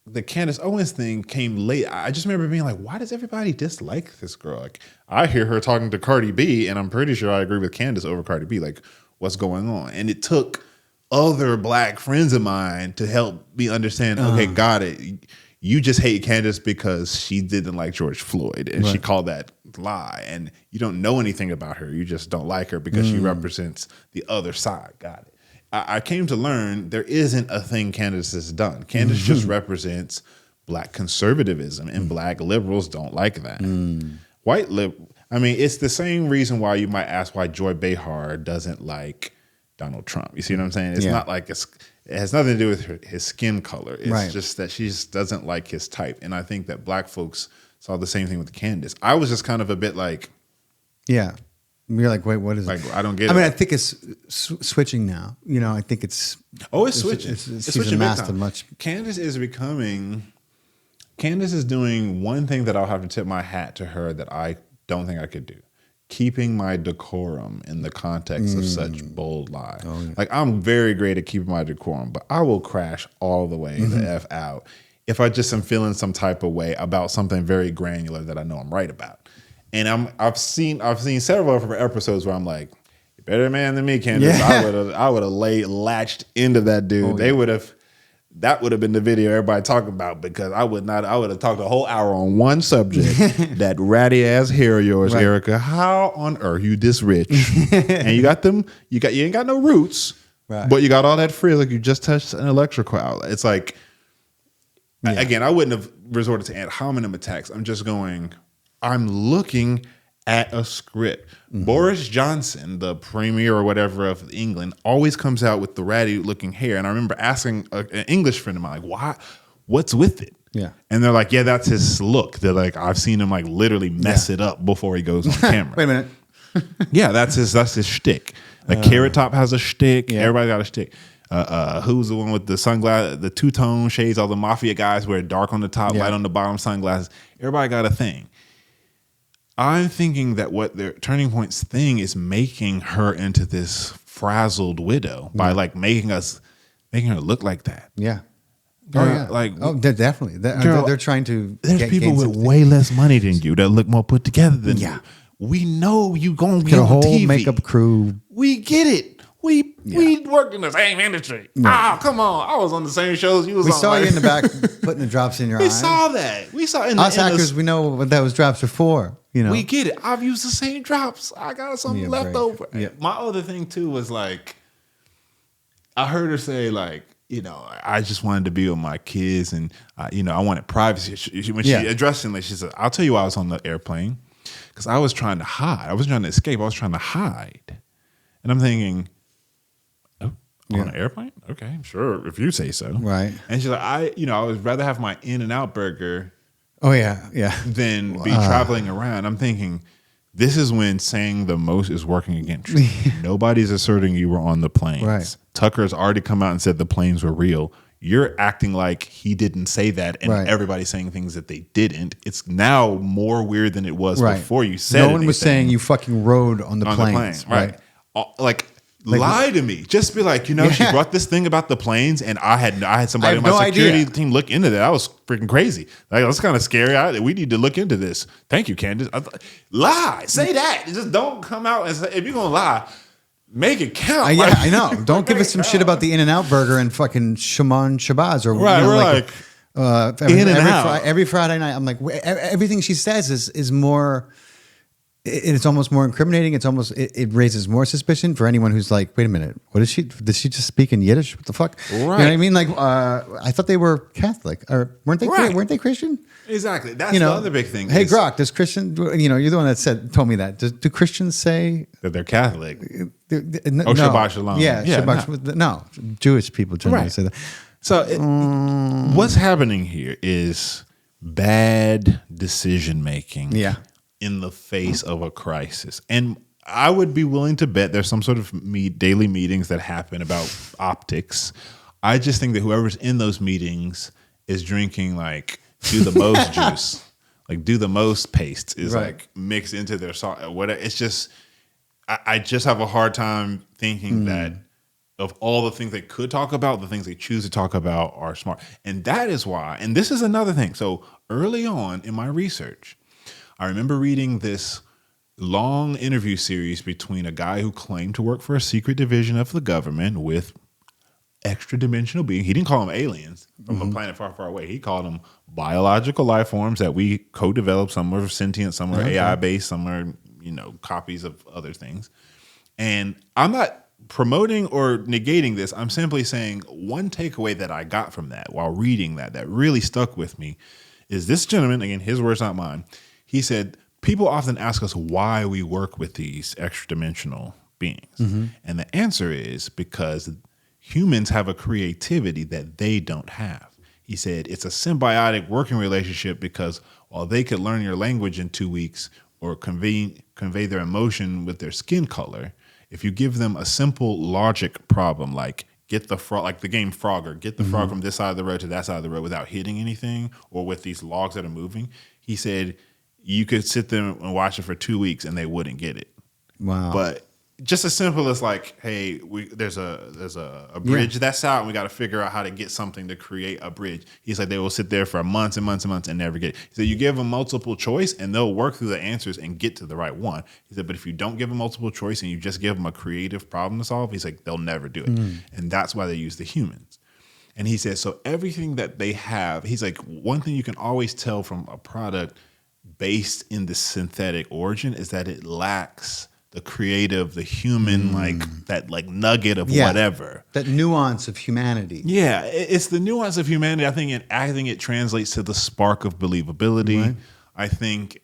the Candace Owens thing came late. I just remember being like, why does everybody dislike this girl? Like, I hear her talking to Cardi B, and I'm pretty sure I agree with Candace over Cardi B. Like, what's going on? And it took other black friends of mine to help me understand, okay, got it. You just hate Candace because she didn't like George Floyd, and she called that lie. And you don't know anything about her. You just don't like her because she represents the other side. Got it. I came to learn there isn't a thing Candace has done. Candace just represents black conservatism, and black liberals don't like that. It's the same reason why you might ask why Joy Behar doesn't like Donald Trump. You see what I'm saying? It's not like it has nothing to do with his skin color. It's just that she just doesn't like his type. And I think that black folks saw the same thing with Candace. I was just kind of a bit like, yeah. You're like, wait, what is like, it? I don't get it. I mean, I think it's switching now. I think it's... Oh, it's switching. It's switching master much. Candace is doing one thing that I'll have to tip my hat to her that I don't think I could do. Keeping my decorum in the context of such bold lie. Oh, yeah. Like, I'm very great at keeping my decorum, but I will crash all the way the F out if I just am feeling some type of way about something very granular that I know I'm right about. And I've seen several of her episodes where I'm like, you're better man than me, Candace. Yeah. I would have latched into that dude. That would have been the video everybody talking about, because I would have talked a whole hour on one subject. That ratty ass hair of yours, Erica. How on earth you this rich? And you ain't got no roots, but you got all that frizz like you just touched an electrical outlet. It's like, again, I wouldn't have resorted to ad hominem attacks. I'm looking at a script. Boris Johnson, the premier or whatever of England, always comes out with the ratty looking hair. And I remember asking an English friend of mine, like, why? What's with it? Yeah. And they're like, yeah, that's his look. They're like, I've seen him like literally mess it up before he goes on camera. Wait a minute. Yeah, that's his shtick. Like Carrot Top has a shtick. Yeah. Everybody got a shtick. Who's the one with the sunglasses, the two-tone shades? All the mafia guys wear dark on the top, light on the bottom sunglasses. Everybody got a thing. I'm thinking that what their Turning Point's thing is making her into this frazzled widow by like making her look like that. Yeah. They're definitely. They're trying to. There's people with way less money than you that look more put together than you. We know you gonna be on whole TV. Makeup crew. We get it. We worked in the same industry. Yeah. Come on. I was on the same shows you was on. We saw you in the back putting the drops in your eyes. We saw that. We saw us hackers. We know what those drops are for. We get it. I've used the same drops. I got something left over. Yeah. My other thing too was like, I heard her say like, I just wanted to be with my kids, and I wanted privacy. When she addressed him, she said, "I'll tell you why I was on the airplane, because I was trying to hide. I wasn't trying to escape. I was trying to hide." And I'm thinking, oh, on an airplane? Okay, sure, if you say so. Right. And she's like, I would rather have my In-N-Out burger Oh yeah, yeah. than be traveling around. I'm thinking, this is when saying the most is working against you. Nobody's asserting you were on the planes. Right. Tucker's already come out and said the planes were real. You're acting like he didn't say that, and everybody's saying things that they didn't. It's now more weird than it was before you said it. No one was saying you fucking rode on the planes. Right. Like, lie to me. Just be like, she brought this thing about the planes, and I had somebody on my security team look into that. That was freaking crazy. Like, that's kind of scary. We need to look into this. Thank you, Candace. Lie. Say that. Just don't come out and say, if you're gonna lie, make it count. Yeah, I know. Don't give us some shit about the In-N-Out burger and fucking Shimon Shabazz or every Friday night. I'm like, everything she says is more. It's almost more incriminating. It raises more suspicion for anyone who's like, wait a minute, what is she? Did she just speak in Yiddish? What the fuck? Right. You know what I mean? Like, I thought they were Catholic, or weren't they? Right. Weren't they Christian? Exactly. That's the other big thing. Hey, Grok, does Christian? You're the one that told me that. Do Christians say that they're Catholic? No. Shabbat Shalom. Yeah, Shabbat. No, Jewish people generally say that. So what's happening here is bad decision making. Yeah. In the face of a crisis. And I would be willing to bet there's some sort of daily meetings that happen about optics. I just think that whoever's in those meetings is drinking like do the most juice, like do the most paste is like mixed into their salt. Whatever. It's just, I just have a hard time thinking that of all the things they could talk about, the things they choose to talk about are smart. And that is why, and this is another thing. So early on in my research, I remember reading this long interview series between a guy who claimed to work for a secret division of the government with extra dimensional beings. He didn't call them aliens from a planet far, far away. He called them biological life forms that we co-developed. Some are sentient, some are AI based, some are, copies of other things. And I'm not promoting or negating this. I'm simply saying one takeaway that I got from that while reading that really stuck with me is this gentleman, again, his words, not mine. He said, people often ask us why we work with these extra-dimensional beings. Mm-hmm. And the answer is because humans have a creativity that they don't have. He said it's a symbiotic working relationship because while they could learn your language in 2 weeks or convey their emotion with their skin color, if you give them a simple logic problem like get the frog, like the game Frogger, get the frog from this side of the road to that side of the road without hitting anything or with these logs that are moving, he said, you could sit there and watch it for 2 weeks and they wouldn't get it. Wow. But just as simple as like, hey, there's a bridge that's out and we got to figure out how to get something to create a bridge. He's like, they will sit there for months and months and months and never get it. He said, you give them multiple choice and they'll work through the answers and get to the right one. He said, but if you don't give them multiple choice and you just give them a creative problem to solve, he's like, they'll never do it. And that's why they use the humans. And he said, so everything that they have, he's like, one thing you can always tell from a product based in the synthetic origin is that it lacks the creative, the human, like that like nugget of whatever. That nuance of humanity. Yeah, it's the nuance of humanity. I think it translates to the spark of believability. Right. I think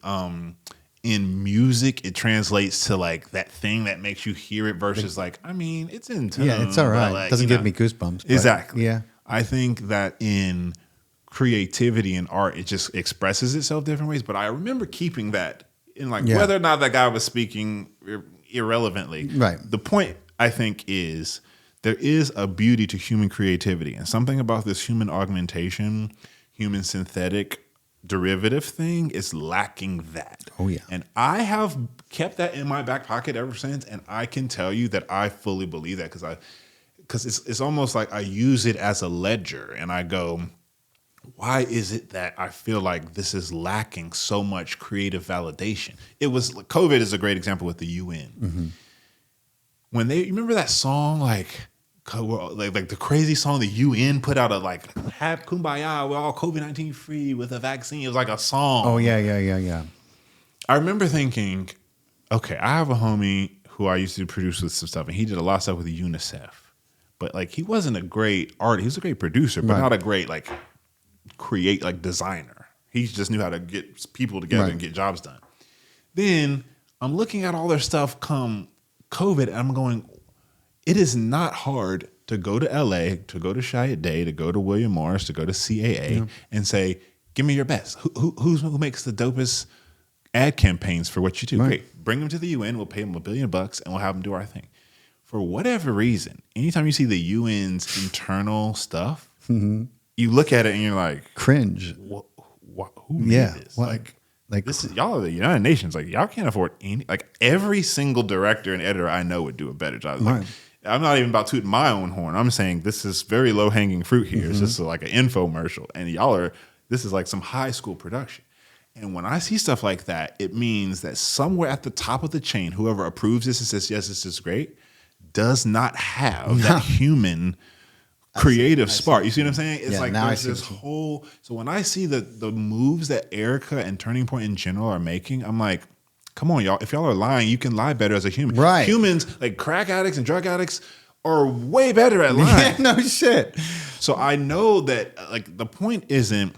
in music, it translates to like that thing that makes you hear it versus like, I mean, it's in tune. Yeah, it's all right. Like, doesn't give me goosebumps. Exactly. Yeah. I think that in creativity and art, it just expresses itself different ways. But I remember keeping that in like whether or not that guy was speaking irrelevantly. Right. The point, I think, is there is a beauty to human creativity and something about this human augmentation, human synthetic derivative thing is lacking that. Oh, yeah. And I have kept that in my back pocket ever since. And I can tell you that I fully believe that because it's almost like I use it as a ledger and I go, why is it that I feel like this is lacking so much creative validation? COVID is a great example with the UN. Mm-hmm. When you remember that song, like the crazy song the UN put out, have Kumbaya, we're all COVID-19 free with a vaccine. It was like a song. Oh yeah. I remember thinking, okay, I have a homie who I used to produce with some stuff, and he did a lot of stuff with UNICEF. But like he wasn't a great artist. He was a great producer, but not a great designer. He just knew how to get people together and get jobs done. Then I'm looking at all their stuff come COVID, and I'm going, it is not hard to go to LA, to go to Chiat Day, to go to William Morris, to go to CAA and say, give me your best. Who makes the dopest ad campaigns for what you do? Right. Great. Bring them to the UN. We'll pay them $1 billion and we'll have them do our thing. For whatever reason, anytime you see the UN's internal stuff, you look at it and you're like, Cringe. who made this? Well, like This is, y'all are the United Nations. Like, y'all can't afford any. Like, every single director and editor I know would do a better job. Like, Right. I'm not even about tooting my own horn. I'm saying this is very low hanging fruit here. It's just like an infomercial, and this is like some high school production. And when I see stuff like that, it means that somewhere at the top of the chain, whoever approves this and says yes, this is great, does not have that human creative spark. You see what I'm saying? It's like there's this whole. So when I see the moves that Erica and Turning Point in general are making, I'm like, come on, y'all. If y'all are lying, you can lie better as a human. Right. Humans, like crack addicts and drug addicts, are way better at lying. no shit. So I know that like the point isn't,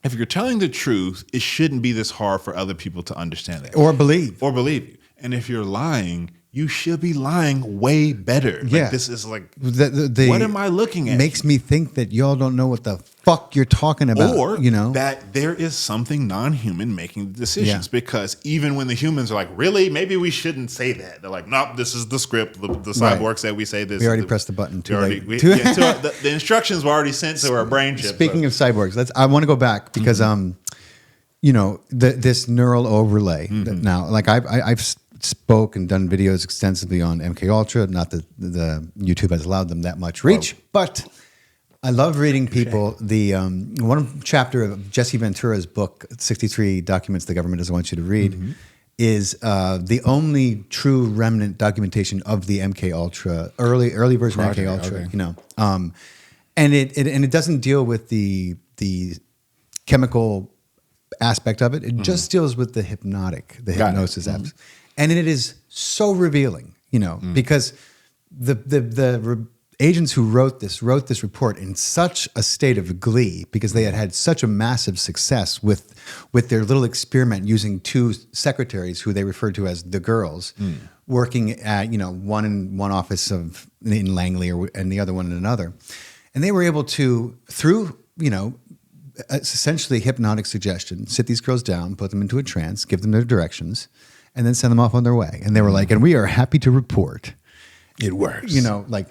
if you're telling the truth, it shouldn't be this hard for other people to understand that. Or believe. You. And if you're lying, you should be lying way better. Like, Yeah. this is like, The what am I looking at? Makes me think that y'all don't know what the fuck you're talking about. Or you know that there is something non-human making the decisions. Yeah. Because even when the humans are like, really, maybe we shouldn't say that. They're like, nope, this is the script. The cyborg said we say this. We already pressed the button too late. The instructions were already sent to our brain chip. Speaking of cyborgs, I want to go back because you know this neural overlay. That now, like I've spoke and done videos extensively on MK Ultra. Not that the YouTube has allowed them that much reach, but I love reading people. The one chapter of Jesse Ventura's book, 63 Documents the Government Doesn't Want You to Read, is the only true remnant documentation of the MK Ultra early version of MK Ultra. Okay. You know, and it doesn't deal with the chemical aspect of it. It just deals with the hypnosis apps. And it is so revealing, you know, because the agents who wrote this report in such a state of glee because they had such a massive success with their little experiment using two secretaries who they referred to as the girls, working at, you know, one in one office in Langley and the other one in another. And they were able to, through, you know, essentially hypnotic suggestion, sit these girls down, put them into a trance, give them their directions, and then send them off on their way. And they were like, and we are happy to report. It works. You know, like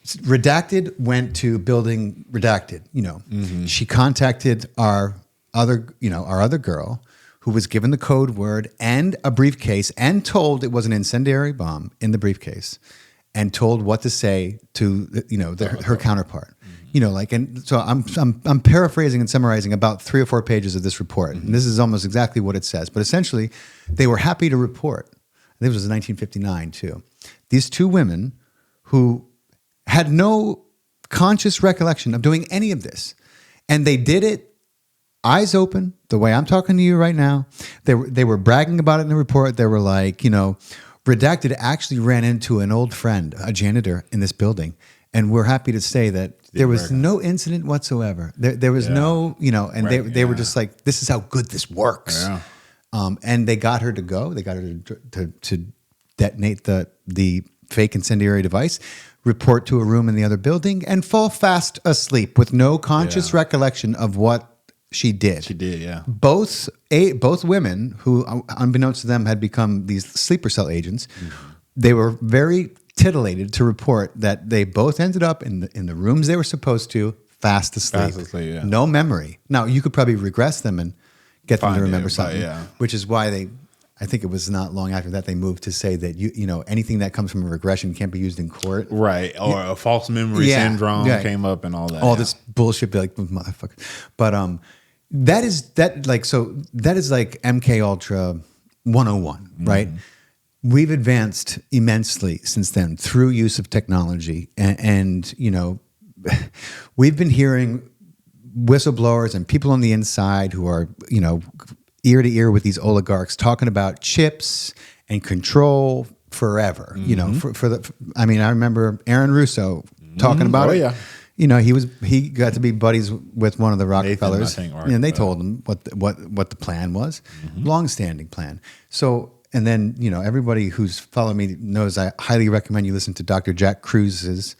Redacted went to building Redacted, you know. She contacted our other girl who was given the code word and a briefcase and told it was an incendiary bomb in the briefcase and told what to say to, you know, her counterpart. You know, like, and so I'm paraphrasing and summarizing about 3 or 4 pages of this report. And this is almost exactly what it says. But essentially, they were happy to report. I think it was in 1959 too. These 2 women who had no conscious recollection of doing any of this, and they did it eyes open, the way I'm talking to you right now. They were bragging about it in the report. They were like, you know, Redacted actually ran into an old friend, a janitor in this building. And we're happy to say that there was no incident whatsoever. There was no, you know, and they were just like, this is how good this works. Yeah. And they got her to go. They got her to detonate the fake incendiary device, report to a room in the other building, and fall fast asleep with no conscious recollection of what she did. She did, yeah. Both women who, unbeknownst to them, had become these sleeper cell agents, they were very titillated to report that they both ended up in the rooms they were supposed to, fast asleep. Yeah. No memory. Now, you could probably regress them and get them to remember something, which is why I think it was not long after that they moved to say that you know anything that comes from a regression can't be used in court, right? Or a false memory syndrome came up and all that. All this bullshit, be like motherfucker. But that is like MK Ultra 101, right? We've advanced immensely since then through use of technology, and you know, we've been hearing whistleblowers and people on the inside who are, you know, ear to ear with these oligarchs talking about chips and control forever. You know, I mean, I remember Aaron Russo talking about it. Yeah. You know, he got to be buddies with one of the Rockefellers, and they told him what the plan was, long-standing plan. So and then, everybody who's followed me knows I highly recommend you listen to Dr. Jack Cruz's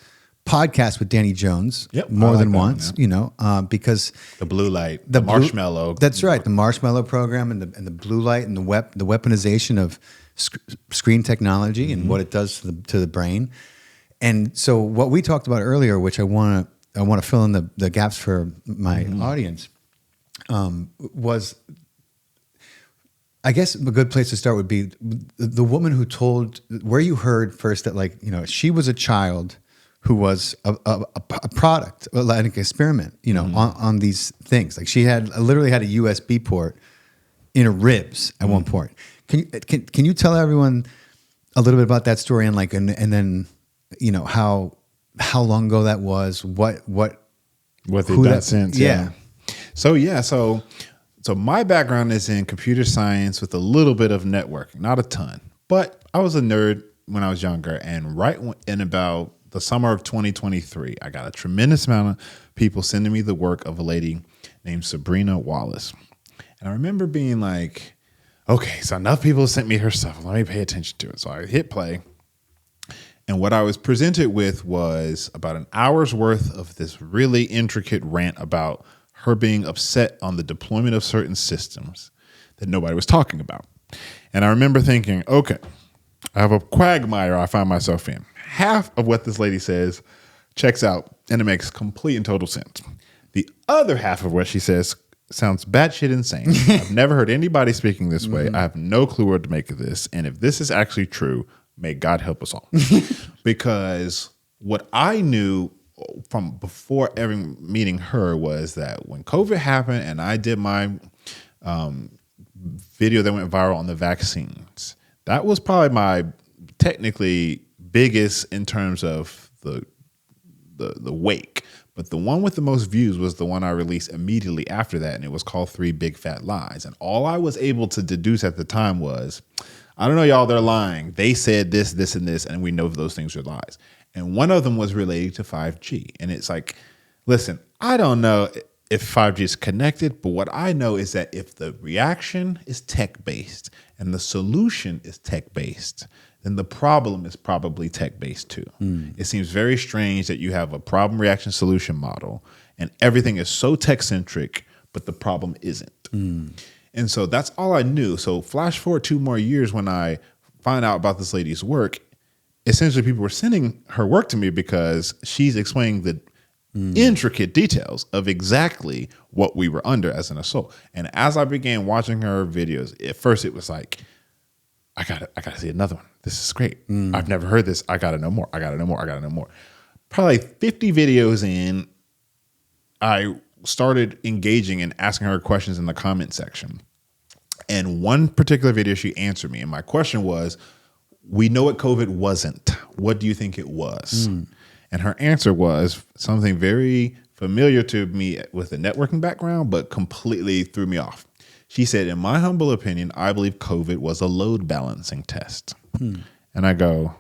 podcast with Danny Jones Yep, more I like than that one, once, because The blue light, the marshmallow. That's right. The marshmallow program and the blue light and the weaponization of screen technology and what it does to the brain. And so what we talked about earlier, which I want to fill in the gaps for my audience, was, I guess a good place to start would be the woman who told, where you heard first that she was a child who was a product, like an experiment, on these things. Like she literally had a USB port in her ribs at one point. Can you tell everyone a little bit about that story and then how long ago that was? What they've done since? Yeah. So my background is in computer science with a little bit of networking, not a ton, but I was a nerd when I was younger, and right in about the summer of 2023, I got a tremendous amount of people sending me the work of a lady named Sabrina Wallace. And I remember being like, okay, so enough people sent me her stuff. Let me pay attention to it. So I hit play. And what I was presented with was about an hour's worth of this really intricate rant about her being upset on the deployment of certain systems that nobody was talking about. And I remember thinking, okay, I have a quagmire I find myself in. Half of what this lady says checks out, and it makes complete and total sense. The other half of what she says sounds batshit insane. I've never heard anybody speaking this way. I have no clue what to make of this. And if this is actually true, may God help us all. Because what I knew from before ever meeting her was that when COVID happened and I did my video that went viral on the vaccines, that was probably my technically biggest in terms of the wake. But the one with the most views was the one I released immediately after that, and it was called 3 Big Fat Lies. And all I was able to deduce at the time was, I don't know, y'all, they're lying. They said this, this, and this, and we know those things are lies. And one of them was related to 5G. And it's like, listen, I don't know if 5G is connected, but what I know is that if the reaction is tech-based and the solution is tech-based, then the problem is probably tech-based too. It seems very strange that you have a problem reaction solution model and everything is so tech-centric, but the problem isn't. And so that's all I knew. So flash forward 2 more years when I find out about this lady's work, essentially people were sending her work to me because she's explaining the intricate details of exactly what we were under as an assault. And as I began watching her videos, at first it was like, I gotta see another one. This is great. I've never heard this. I gotta know more. I gotta know more. I gotta know more. Probably 50 videos in, I started engaging and asking her questions in the comment section. And one particular video, she answered me. And my question was, we know what COVID wasn't. What do you think it was? And her answer was something very familiar to me with a networking background, but completely threw me off. She said, in my humble opinion, I believe COVID was a load balancing test. And I go,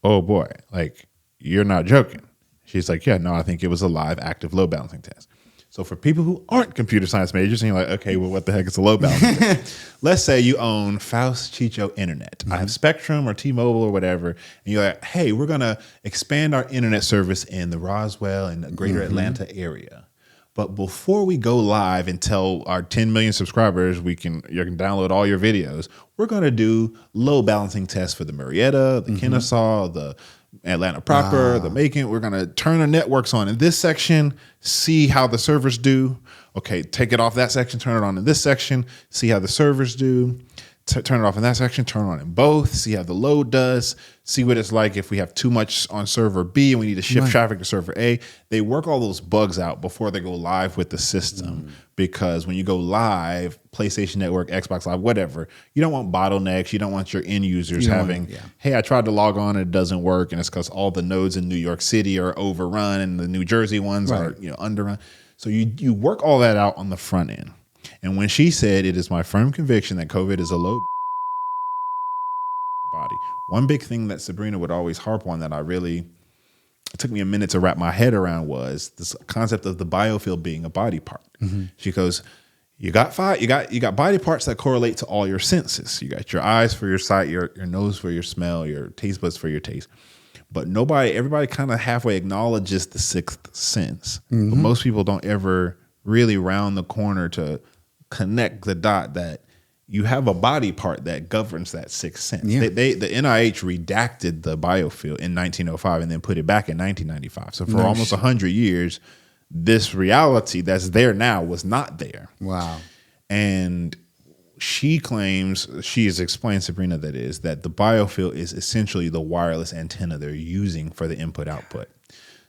oh boy, like, you're not joking. She's like, yeah, no, I think it was a live active load balancing test. So for people who aren't computer science majors, and you're like, okay, well, what the heck is a load balancing test? Let's say you own Faust Chicho Internet. I have Spectrum or T-Mobile or whatever. And you're like, hey, we're going to expand our internet service in the Roswell and the greater Atlanta area. But before we go live and tell our 10 million subscribers you can download all your videos, we're going to do load balancing tests for the Marietta, the Kennesaw, the Atlanta proper, the Macon. We're going to turn the networks on in this section, see how the servers do. Okay, take it off that section, turn it on in this section, see how the servers do. Turn it off in that section, turn it on in both, see how the load does, see what it's like if we have too much on server B and we need to shift traffic to server A. They work all those bugs out before they go live with the system, because when you go live, PlayStation Network, Xbox Live, whatever, you don't want bottlenecks. You don't want your end users having, hey, I tried to log on and it doesn't work, and it's because all the nodes in New York City are overrun and the New Jersey ones are underrun. So you work all that out on the front end. And when she said, it is my firm conviction that COVID is a load body, one big thing that Sabrina would always harp on that it took me a minute to wrap my head around was this concept of the biofield being a body part. She goes, You got five. You got body parts that correlate to all your senses. You got your eyes for your sight, your nose for your smell, your taste buds for your taste. But everybody kind of halfway acknowledges the sixth sense. But most people don't ever really round the corner to connect the dot that you have a body part that governs that sixth sense. Yeah. The NIH redacted the biofield in 1905 and then put it back in 1995. So for almost 100 years, this reality that's there now was not there. Wow. And she claims, she has explained, Sabrina, that the biofield is essentially the wireless antenna they're using for the input-output.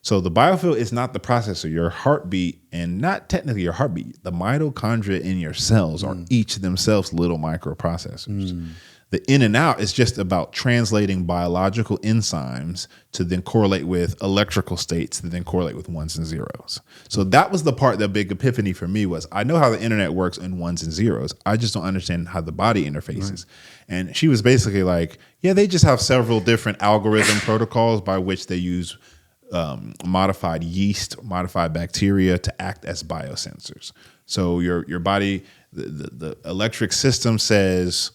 So the biofield is not the processor. Your heartbeat, and not technically your heartbeat, the mitochondria in your cells are each themselves little microprocessors. The in and out is just about translating biological enzymes to then correlate with electrical states that then correlate with ones and zeros. So that was the part, the big epiphany for me was, I know how the internet works in ones and zeros. I just don't understand how the body interfaces. And she was basically like, yeah, they just have several different algorithm protocols by which they use modified yeast, modified bacteria to act as biosensors. So your body, the electric system says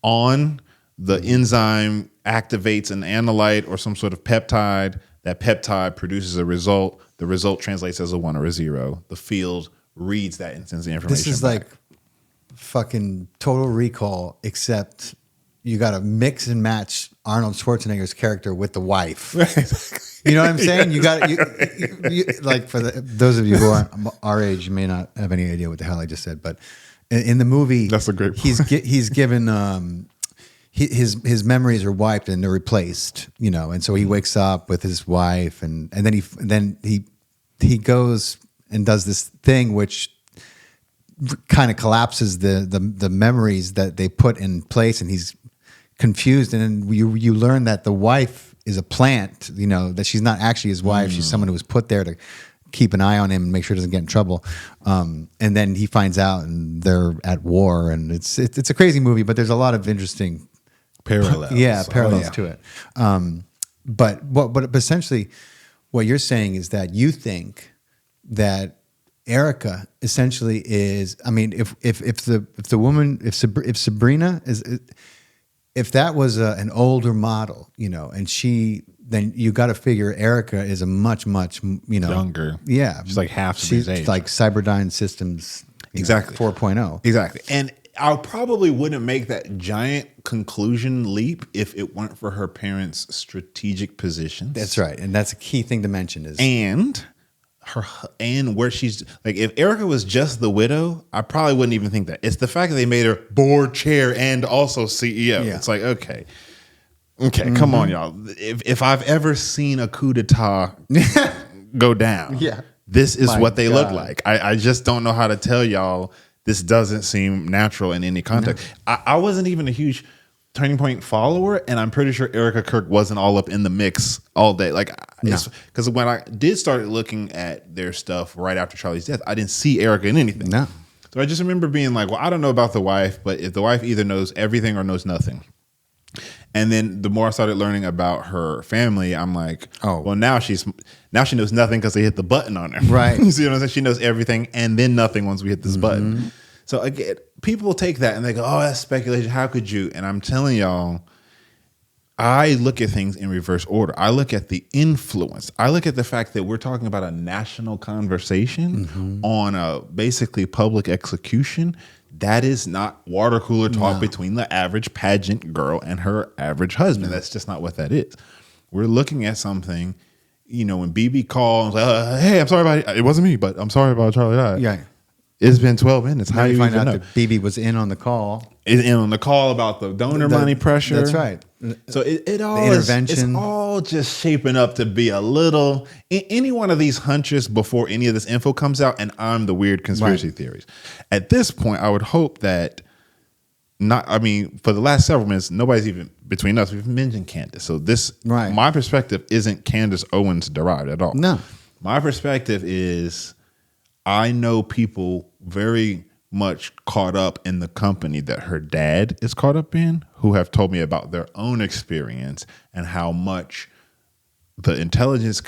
on, the enzyme activates an analyte or some sort of peptide. That peptide produces a result. The result translates as a 1 or a 0. The field reads that and sends the information This is back. like fucking Total Recall, except you got to mix and match Arnold Schwarzenegger's character with the wife. You know what I'm saying? You got you, like for those of you who are our age, you may not have any idea what the hell I just said, but in the movie, That's a great point. He's given his memories are wiped and they're replaced, you know, and so he wakes up with his wife, and then he goes and does this thing which kind of collapses the memories that they put in place, and he's confused, and then you learn that the wife is a plant, you know, that she's not actually his wife. She's someone who was put there to keep an eye on him and make sure he doesn't get in trouble. And then he finds out, and they're at war, and it's a crazy movie, but there's a lot of interesting parallels. parallels to it. But essentially, what you're saying is that you think that Erica essentially is. I mean, if the woman, if Sabrina is. If that was an older model, you know, and then you got to figure Erica is a much, you know, younger. Yeah. She's like half his age. She's like Cyberdyne Systems exactly 4.0. Exactly. And I probably wouldn't make that giant conclusion leap if it weren't for her parents' strategic positions. That's right. And that's a key thing to mention is and where she's like, if Erica was just the widow, I probably wouldn't even think that. It's the fact that they made her board chair and also CEO. Yeah. It's like, okay, come on, y'all. If I've ever seen a coup d'etat go down, this is what they look like. I just don't know how to tell y'all. This doesn't seem natural in any context. No. I wasn't even a huge Turning Point follower, and I'm pretty sure Erica Kirk wasn't all up in the mix all day. Like, because when I did start looking at their stuff right after Charlie's death, I didn't see Erica in anything. No. So I just remember being like, well, I don't know about the wife, but if the wife either knows everything or knows nothing. And then the more I started learning about her family, I'm like, oh, well, now she knows nothing because they hit the button on her. Right. You see what I'm saying? She knows everything and then nothing once we hit this button. So again, people take that and they go, oh, that's speculation. How could you? And I'm telling y'all, I look at things in reverse order. I look at the influence. I look at the fact that we're talking about a national conversation on a basically public execution. That is not water cooler talk between the average pageant girl and her average husband. That's just not what that is. We're looking at something, you know, when BB called, like, hey, I'm sorry about it. It wasn't me, but I'm sorry about Charlie died. Yeah. It's been 12 minutes. How Now do you find even out know? that BB was in on the call. Is in on the call about the donor money pressure. That's right. So it all the intervention. it's all just shaping up to be a little any one of these hunches before any of this info comes out, and I'm the weird conspiracy theories. At this point, I would hope that for the last several minutes, nobody's even between us. We've mentioned Candace, so my perspective isn't Candace Owens derived at all. No, my perspective is I know people very much caught up in the company that her dad is caught up in, who have told me about their own experience and how much the intelligence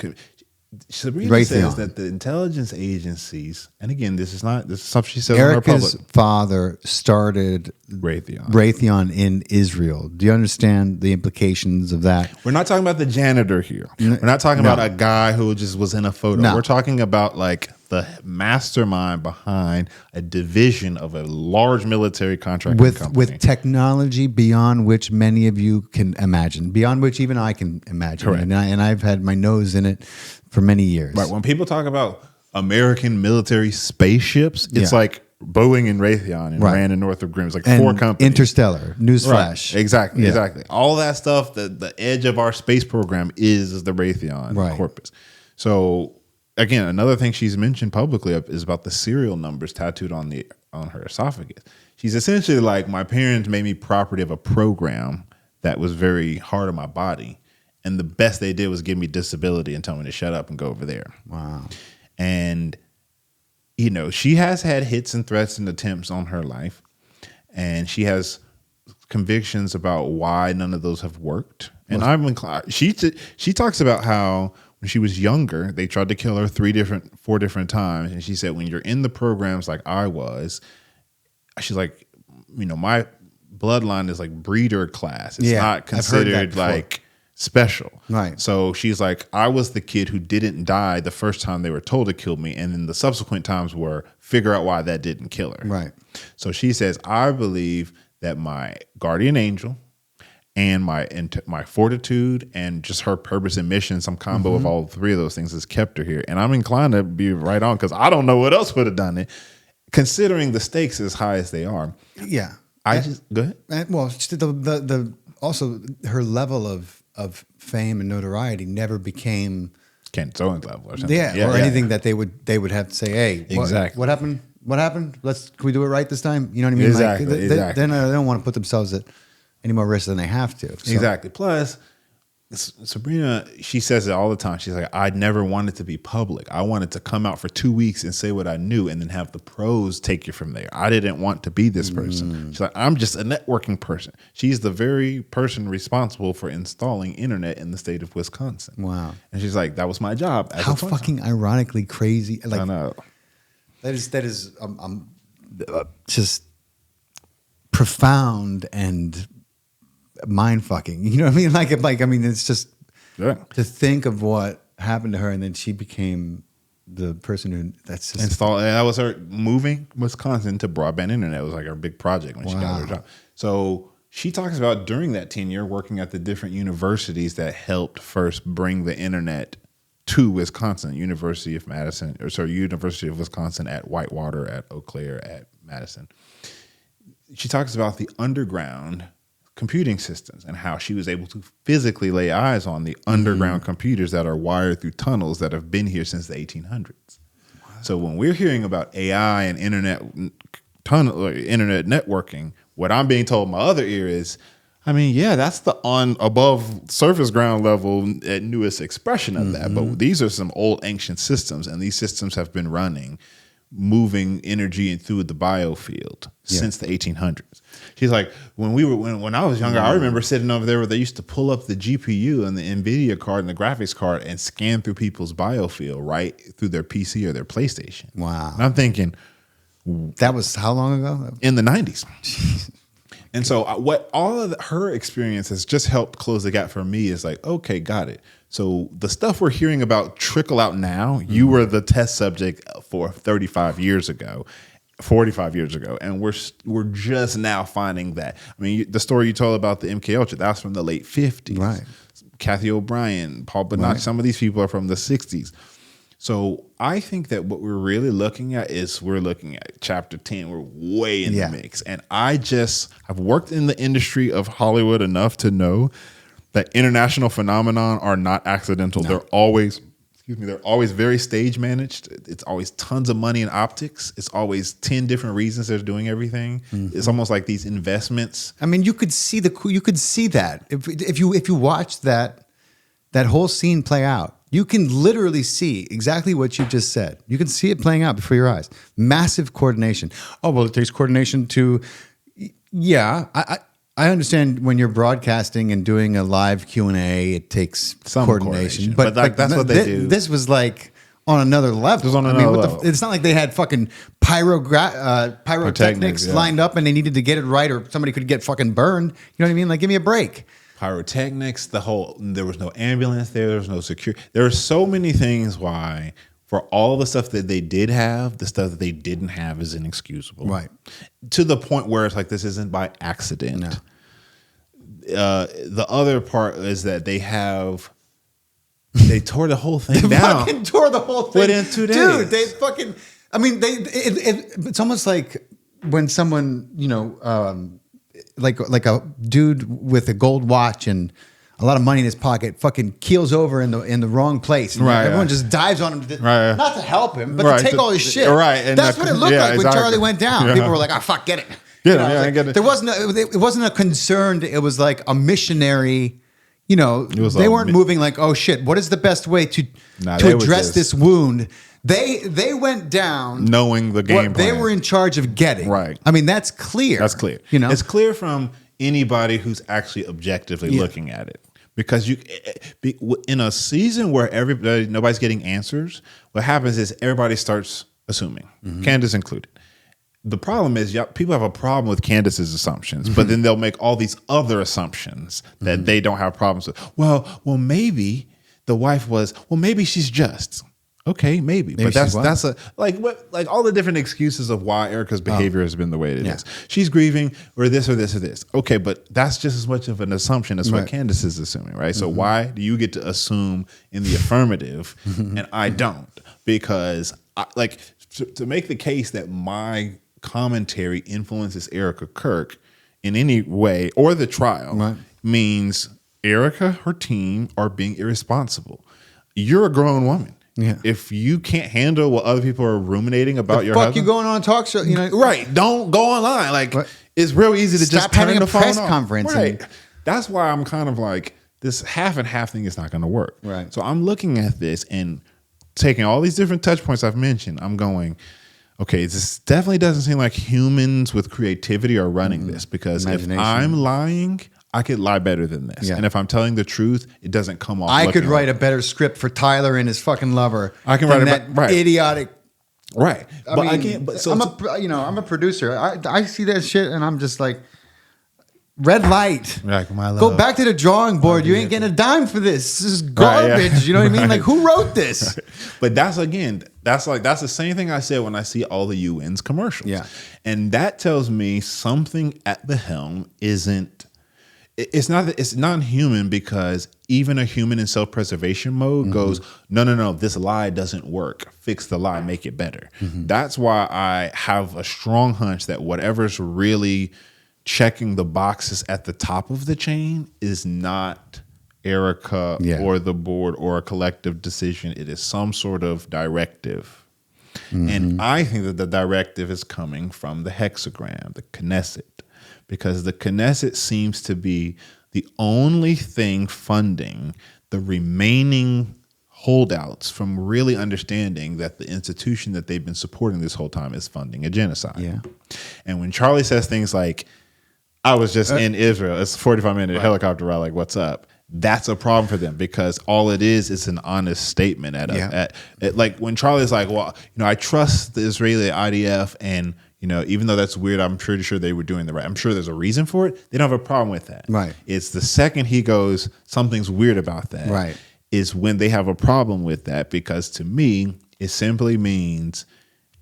Sabrina says Raytheon. that the intelligence agencies, and again, this is stuff she says in her Erica's public. father started Raytheon in Israel. Do you understand the implications of that? We're not talking about the janitor here. We're not talking about a guy who just was in a photo. No. We're talking about like the mastermind behind a division of a large military contracting company. With technology beyond which many of you can imagine, beyond which even I can imagine. Correct. And I've had my nose in it for many years. Right. When people talk about American military spaceships, it's Yeah. like Boeing and Raytheon and Right. Rand and Northrop Grumman. It's like And 4 companies. Interstellar, Newsflash. Right. Exactly. Yeah. Exactly. All that stuff, the edge of our space program is the Raytheon Right. corpus. So again, another thing she's mentioned publicly is about the serial numbers tattooed on her esophagus. She's essentially like, my parents made me property of a program that was very hard on my body. And the best they did was give me disability and tell me to shut up and go over there. Wow. And, you know, she has had hits and threats and attempts on her life. And she has convictions about why none of those have worked. And I'm inclined. She talks about how when she was younger, they tried to kill her 4 different times. And she said, when you're in the programs like I was, she's like, you know, my bloodline is like breeder class. It's Yeah, not I've heard that considered before. like special. Right. So she's like, I was the kid who didn't die the first time they were told to kill me. And then the subsequent times were figure out why that didn't kill her. Right. So she says, I believe that my guardian angel and my fortitude and just her purpose and mission, some combo of all 3 of those things has kept her here. And I'm inclined to be right on because I don't know what else would have done it, considering the stakes as high as they are. Yeah. Go ahead. Well, the also her level of fame and notoriety never became Candace Owens level or something. anything that they would have to say, hey, Exactly. what happened? What happened? Can we do it right this time? You know what I mean? Exactly, Like, exactly. They don't want to put themselves at any more risk than they have to. So- Exactly. Plus, Sabrina, she says it all the time. She's like, I never wanted to be public. I wanted to come out for 2 weeks and say what I knew and then have the pros take you from there. I didn't want to be this person. She's like, I'm just a networking person. She's the very person responsible for installing internet in the state of Wisconsin. Wow. And she's like, that was my job. As How a fun fucking ironically crazy. time. Like, I know. that is just profound and mind fucking. You know what I mean? I mean, it's just Yeah. to think of what happened to her, and then she became the person who. That's just And that was her moving Wisconsin to broadband internet. It was like her big project when she got her job. So she talks about during that tenure working at the different universities that helped first bring the internet to Wisconsin. University of Wisconsin at Whitewater, at Eau Claire, at Madison. She talks about the underground computing systems and how she was able to physically lay eyes on the underground computers that are wired through tunnels that have been here since the 1800s. Wow. So when we're hearing about AI and internet networking, what I'm being told in my other ear is, I mean, yeah, that's the above surface ground level newest expression of that. But these are some old ancient systems, and these systems have been running, moving energy through the biofield since the 1800s. She's like, when I was younger, I remember sitting over there where they used to pull up the GPU and the NVIDIA card and the graphics card and scan through people's biofield right through their PC or their PlayStation. wow. And I'm thinking, That was how long ago? in the 90s. And so what all of her experience has just helped close the gap for me is like, okay, got it. So the stuff we're hearing about trickle out now, you were the test subject for 35 years ago, 45 years ago, and we're just now finding that. I mean, the story you told about the MK Ultra, that's from the late 50s. Right. Kathy O'Brien, Paul Bonacci, some of these people are from the 60s. So I think that what we're really looking at is we're looking at chapter 10. We're way in the mix. And I've worked in the industry of Hollywood enough to know that international phenomenon are not accidental. No. They're always very stage managed. It's always tons of money in optics. It's always 10 different reasons they're doing everything. Mm-hmm. It's almost like these investments. I mean, you could see that if you watch that whole scene play out. You can literally see exactly what you just said. You can see it playing out before your eyes. Massive coordination. Oh, well, it takes coordination to, yeah. I understand when you're broadcasting and doing a live Q&A, it takes Some coordination. coordination, but that's what they do. This was like on another level. It was on another level. It's not like they had fucking pyrotechnics yeah. lined up and they needed to get it right, or somebody could get fucking burned. You know what I mean? Like, give me a break. Pyrotechnics, there was no ambulance there was no security. There are so many things why, for all the stuff that they did have, the stuff that they didn't have is inexcusable. Right. To the point where it's like, this isn't by accident. No. The other part is that they tore the whole thing They down. fucking tore the whole thing. Within 2 days. Dude, they fucking, I mean, it's almost like when someone, like a dude with a gold watch and a lot of money in his pocket fucking keels over in the wrong place. And Right, everyone right. just dives on him, Right. not to help him, but Right, to take all his shit. right, and That's what it looked like when exactly. Charlie went down. Yeah. People were like, "Oh fuck, get it." Get You know, it, yeah, like, I get it. There wasn't. It wasn't a concerned. It was like a missionary. was They a weren't moving like, "Oh shit, what is the best way to Nah, to they were address just- this wound?" They went down Knowing the game what they plan. were in charge of getting. Right. I mean, that's clear. That's clear. It's clear from anybody who's actually objectively looking at it. Because in a season where nobody's getting answers, what happens is everybody starts assuming, Candace included. The problem is people have a problem with Candace's assumptions, but then they'll make all these other assumptions that they don't have problems with. Well, maybe the wife was. Well, maybe she's just. Okay, maybe, but that's like all the different excuses of why Erica's behavior has been the way it is. She's grieving, or this, or this, or this. Okay, but that's just as much of an assumption as what Candace is assuming, right? So why do you get to assume in the affirmative and I don't? Because to make the case that my commentary influences Erica Kirk in any way or the trial means Erica, her team are being irresponsible. You're a grown woman. Yeah. If you can't handle what other people are ruminating about your husband, you going on a talk show? Right? Don't go online. Like it's real easy to just having turn a the phone press off. conference. Right. That's why I'm kind of like this half and half thing is not going to work. Right. So I'm looking at this and taking all these different touch points I've mentioned. I'm going, okay, this definitely doesn't seem like humans with creativity are running this, because if I'm lying, I could lie better than this. Yeah. And if I'm telling the truth, it doesn't come off. I could looking write like, a better script for Tyler and his fucking lover. I can than write that idiotic. Right. I mean, I can't. But so I'm a producer. I see that shit and I'm just like, red light. Like, my love. Go back to the drawing board. You ain't getting a dime for this. This is garbage. Right, yeah. You know what I mean? Like, who wrote this? But that's the same thing I said when I see all the UN's commercials. Yeah. And that tells me something at the helm isn't. It's non-human, because even a human in self-preservation mode goes, no, this lie doesn't work. Fix the lie, make it better. That's why I have a strong hunch that whatever's really checking the boxes at the top of the chain is not Erica or the board or a collective decision. It is some sort of directive. And I think that the directive is coming from the hexagram, the Knesset. Because the Knesset seems to be the only thing funding the remaining holdouts from really understanding that the institution that they've been supporting this whole time is funding a genocide. Yeah. And when Charlie says things like, I was just in Israel, it's a 45-minute helicopter ride, like, what's up? That's a problem for them, because all it is an honest statement at like when Charlie's like, well, I trust the Israeli IDF, and even though that's weird, I'm pretty sure they were doing the right. I'm sure there's a reason for it. They don't have a problem with that. Right. It's the second he goes, something's weird about that. Right. Is when they have a problem with that, because to me, it simply means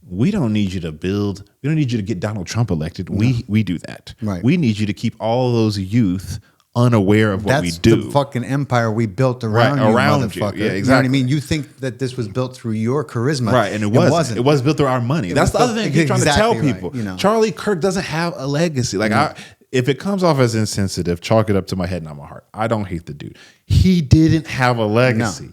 we don't need you to build. We don't need you to get Donald Trump elected. No. We do that. Right. We need you to keep all those youth unaware of what we do. That's the fucking empire we built around you, motherfucker. Yeah, exactly. You know what I mean? You think that this was built through your charisma. Right, and it wasn't. It was built through our money. That's the other thing I keep trying to tell people. Right, Charlie Kirk doesn't have a legacy. Like, if it comes off as insensitive, chalk it up to my head, not my heart. I don't hate the dude. He didn't have a legacy. No.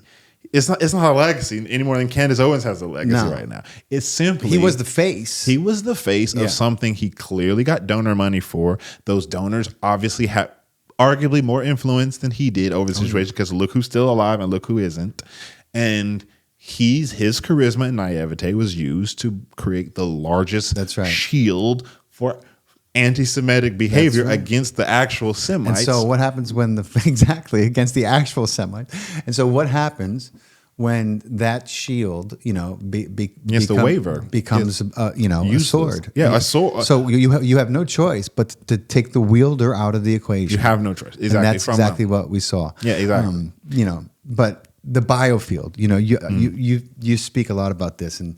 It's not a legacy any more than Candace Owens has a legacy right now. It's simply he was the face. He was the face of something he clearly got donor money for. Those donors obviously have arguably more influence than he did over the situation, because look who's still alive and look who isn't. And his charisma and naivete was used to create the largest shield for anti-Semitic behavior against the actual Semites. And so what happens when exactly against the actual Semites? And so what happens when that shield, the waiver becomes, a sword? Yeah, a sword. So you have no choice but to take the wielder out of the equation. You have no choice. Exactly. And that's exactly what we saw. Yeah, exactly. But the biofield, you speak a lot about this, and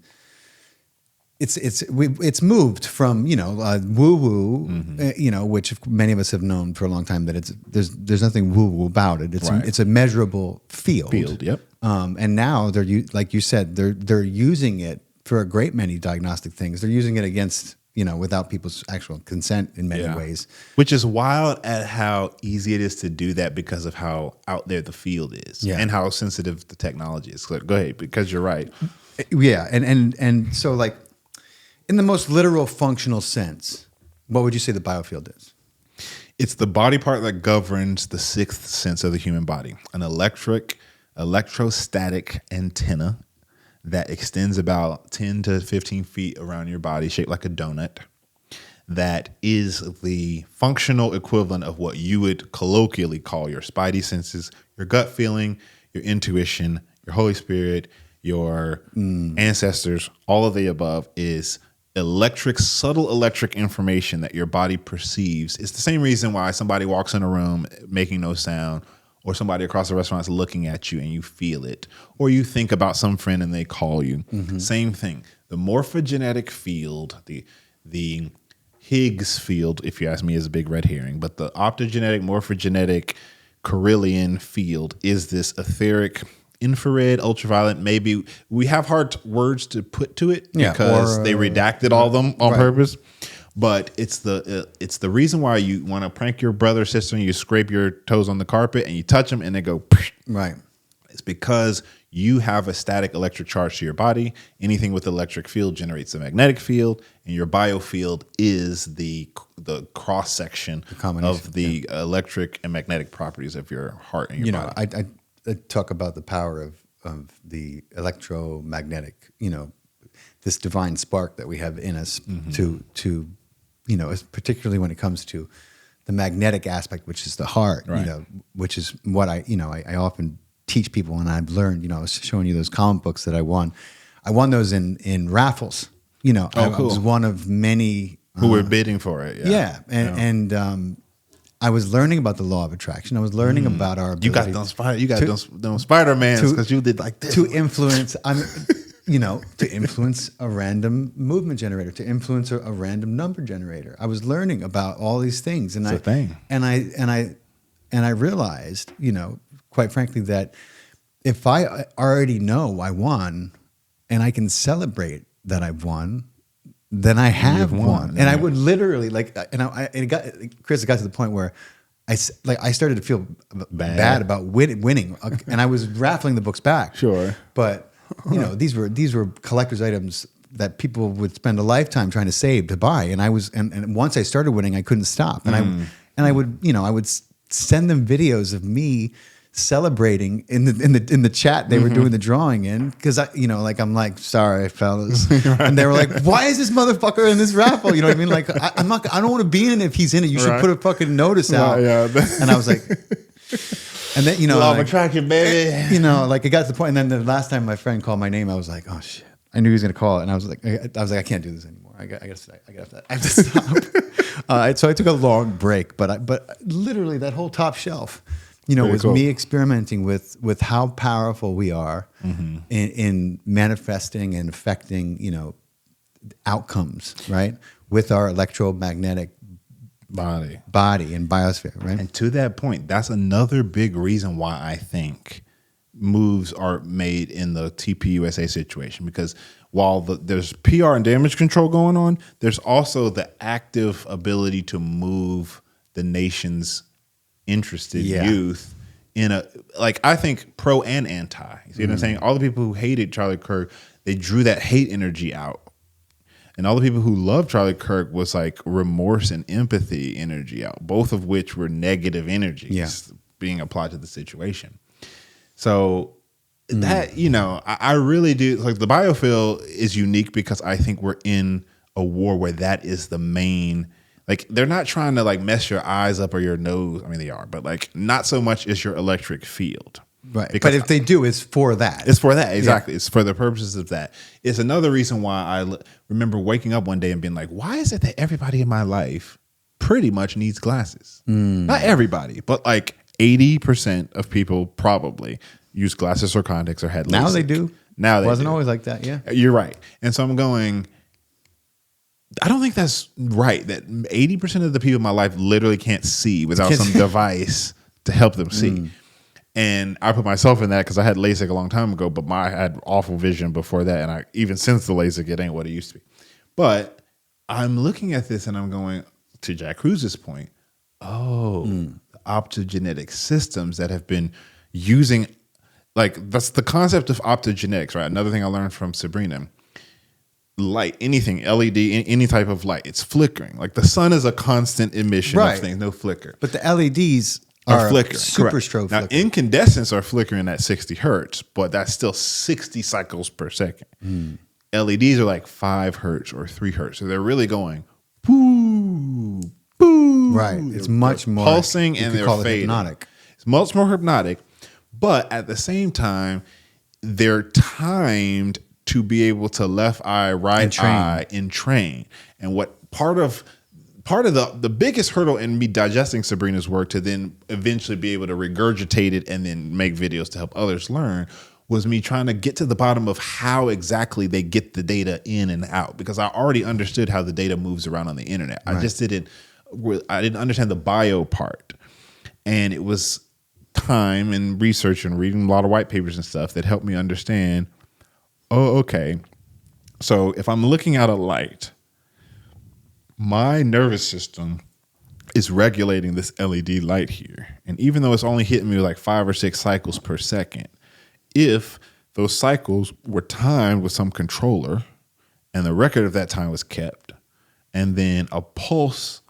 it's moved from woo woo, which many of us have known for a long time that there's nothing woo woo about it. It's a measurable field. Yep. And now like you said, they're using it for a great many diagnostic things. They're using it against without people's actual consent in many ways. Which is wild at how easy it is to do that because of how out there the field is and how sensitive the technology is. So go ahead, because you're right. Yeah, and so like in the most literal functional sense, what would you say the biofield is? It's the body part that governs the sixth sense of the human body, an electrostatic antenna that extends about 10 to 15 feet around your body, shaped like a donut, that is the functional equivalent of what you would colloquially call your spidey senses, your gut feeling, your intuition, your Holy Spirit, your ancestors, all of the above is subtle electric information that your body perceives. It's the same reason why somebody walks in a room making no sound, or somebody across the restaurant is looking at you and you feel it, or you think about some friend and they call you. Same thing. The morphogenetic field, the Higgs field, if you ask me, is a big red herring, but the optogenetic, morphogenetic, Correllian field is this etheric, infrared, ultraviolet. Maybe we have hard words to put to it because they redacted all of them on purpose. But it's the reason why you want to prank your brother or sister and you scrape your toes on the carpet and you touch them and they go right. It's because you have a static electric charge to your body. Anything with electric field generates a magnetic field, and your biofield is the cross section of the electric and magnetic properties of your heart and your body. I talk about the power of the electromagnetic, this divine spark that we have in us to particularly when it comes to the magnetic aspect, which is the heart, which is what I often teach people, and I've learned, I was showing you those comic books that I won. I won those in raffles, I was one of many who were bidding for it. And I was learning about the law of attraction. I was learning about our ability. You got those Spider-Mans because you did like this. To influence, to influence a random movement generator, to influence a random number generator. I was learning about all these things, and I realized, quite frankly, that if I already know I won, and I can celebrate that I've won, then I have won. And I would literally Chris, it got to the point where I started to feel bad about winning, and I was raffling the books back. Sure, but these were collector's items that people would spend a lifetime trying to save to buy, and and once I started winning, I couldn't stop, and I would send them videos of me celebrating in the chat they were doing the drawing in, because I'm like, sorry fellas, and they were like, why is this motherfucker in this raffle? You know what I mean? Like I don't want to be in it if he's in it. You should put a fucking notice out. And I was like, and then law of attraction, baby. It got to the point, and then the last time my friend called my name, I was like, oh shit, I knew he was gonna call it, and I was like, I can't do this anymore. I have to stop. So I took a long break, but literally that whole top shelf, was cool. Me experimenting with how powerful we are in manifesting and affecting, outcomes, right? With our electromagnetic body and biosphere, right? And to that point, that's another big reason why I think moves are made in the TPUSA situation, because while there's PR and damage control going on, there's also the active ability to move the nation's interested youth in I think pro and anti. You see what I'm saying? All the people who hated Charlie Kirk, they drew that hate energy out. And all the people who loved Charlie Kirk was like remorse and empathy energy out, both of which were negative energies being applied to the situation. So that, I really do, like, the biofield is unique because I think we're in a war where that is the main, Like they're not trying to like mess your eyes up or your nose. I mean, they are, but like not so much as your electric field. Right. Because But if they do, it's for that. it's for that. Exactly. It's for the purposes of that. It's another reason why remember waking up one day and being like, why is it that everybody in my life pretty much needs glasses? Not everybody, but like 80% of people probably use glasses or contacts or had LASIK. Now they do. Now they Wasn't do. always like that. Yeah. You're right. And so I'm going, I don't think that's right. That 80% of the people in my life literally can't see without some device to help them see. And I put myself in that because I had LASIK a long time ago, but I had awful vision before that. And even since the LASIK, it ain't what it used to be. But I'm looking at this and I'm going, to Jack Cruz's point, the optogenetic systems that have been using, like that's the concept of optogenetics, right? Another thing I learned from Sabrina. Light, anything, LED, any type of light, it's flickering. Like the sun is a constant emission of things, no flicker. But the LEDs are flickering. super Correct. strobe Now, flickering. incandescents are flickering at 60 hertz, but that's still 60 cycles per second. LEDs are like 5 hertz or 3 hertz. So they're really going, boo, boo. Right. It's much more pulsing you and could they're call it fading. hypnotic. It's much more hypnotic, but at the same time, they're timed to be able to left eye, right eye, and train. And what part of the biggest hurdle in me digesting Sabrina's work to then eventually be able to regurgitate it and then make videos to help others learn was me trying to get to the bottom of how exactly they get the data in and out, because I already understood how the data moves around on the internet. I just didn't understand the bio part. And it was time and research and reading a lot of white papers and stuff that helped me understand, okay, so if I'm looking at a light, my nervous system is regulating this LED light here. And even though it's only hitting me with like 5 or 6 cycles per second, if those cycles were timed with some controller and the record of that time was kept, and then a pulse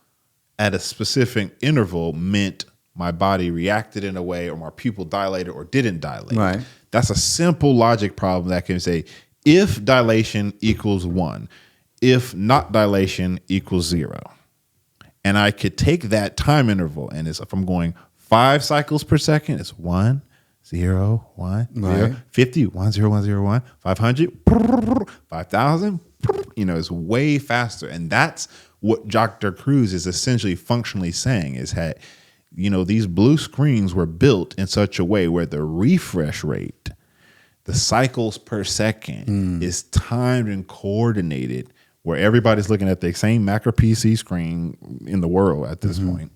at a specific interval meant my body reacted in a way or my pupil dilated or didn't dilate. Right. That's a simple logic problem that can say if dilation equals 1, if not dilation equals 0. And I could take that time interval, and if I'm going 5 cycles per second, it's 1, 0, 1, 0, 50, 1, 0, 1, 0, 1, 500, 5,000, it's way faster. And that's what Dr. Cruz is essentially functionally saying is that, these blue screens were built in such a way where the refresh rate, the cycles per second is timed and coordinated where everybody's looking at the same macro PC screen in the world at this point.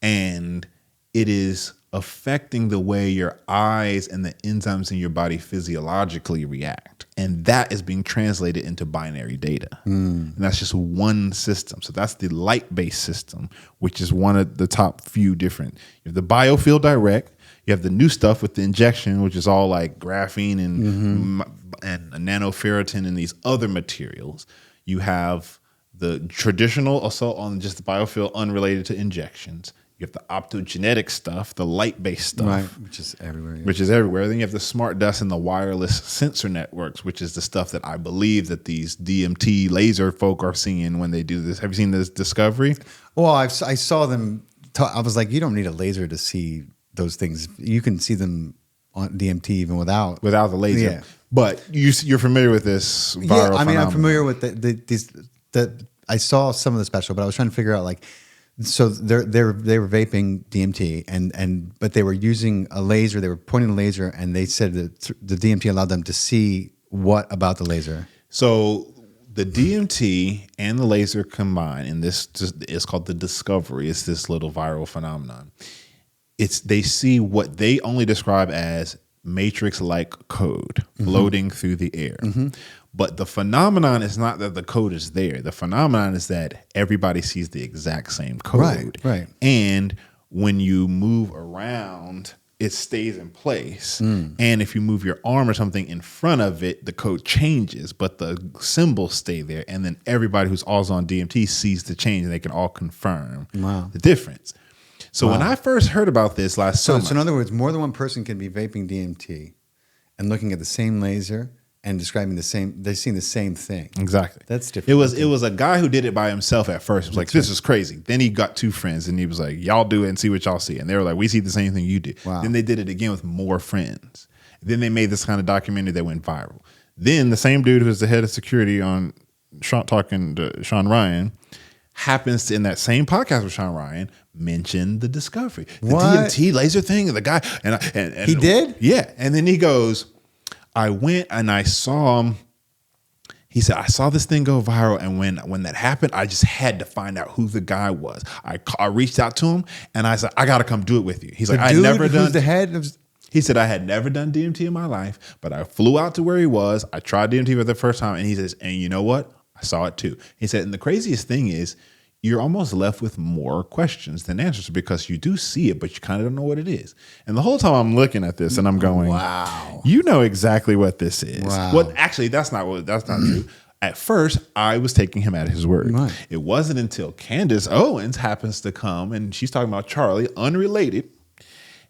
And it is affecting the way your eyes and the enzymes in your body physiologically react. And that is being translated into binary data. And that's just one system. So that's the light-based system, which is one of the top few different. You have the biofield direct. You have the new stuff with the injection, which is all like graphene and nanoferritin and these other materials. You have the traditional assault on just the biofield unrelated to injections. You have the optogenetic stuff, the light-based stuff. Which is everywhere. Yeah. Which is everywhere. Then you have the smart dust and the wireless sensor networks, which is the stuff that I believe that these DMT laser folk are seeing when they do this. Have you seen this Discovery? Well, I saw them. I was like, you don't need a laser to see those things. You can see them on DMT even without the laser. Yeah. But you're familiar with this viral I mean, phenomenon. I'm familiar with these. I saw some of the special, but I was trying to figure out like, so they were vaping DMT but they were using a laser. They were pointing a laser, and they said that the DMT allowed them to see what about the laser. So the DMT and the laser combine, and this is called the Discovery. It's this little viral phenomenon. They see what they only describe as matrix-like code floating through the air. But the phenomenon is not that the code is there. The phenomenon is that everybody sees the exact same code. Right. And when you move around, it stays in place. And if you move your arm or something in front of it, the code changes, but the symbols stay there. And then everybody who's also on DMT sees the change, and they can all confirm the difference. So when I first heard about this last summer. So in other words, more than one person can be vaping DMT and looking at the same laser and describing they've seen the same thing. Exactly. That's different. It was a guy who did it by himself at first. It was like, this is crazy. Then he got two friends and he was like, y'all do it and see what y'all see. And they were like, we see the same thing you do. Wow. Then they did it again with more friends. Then they made this kind of documentary that went viral. Then the same dude who's the head of security on talking to Sean Ryan happens to, in that same podcast with Sean Ryan, mention the discovery. The DMT laser thing, the guy. And he did? Yeah. And then he goes, I went and I saw him. He said, I saw this thing go viral. And when that happened, I just had to find out who the guy was. I reached out to him and I said, I got to come do it with you. He's like, I never done. Who's the head of... He said, I had never done DMT in my life, but I flew out to where he was. I tried DMT for the first time. And he says, and you know what? I saw it too. He said, and the craziest thing is, you're almost left with more questions than answers because you do see it, but you kind of don't know what it is. And the whole time I'm looking at this and I'm going, wow, you know exactly what this is. Wow. Well, actually, that's not true. At first, I was taking him at his word. Right. It wasn't until Candace Owens happens to come and she's talking about Charlie, unrelated.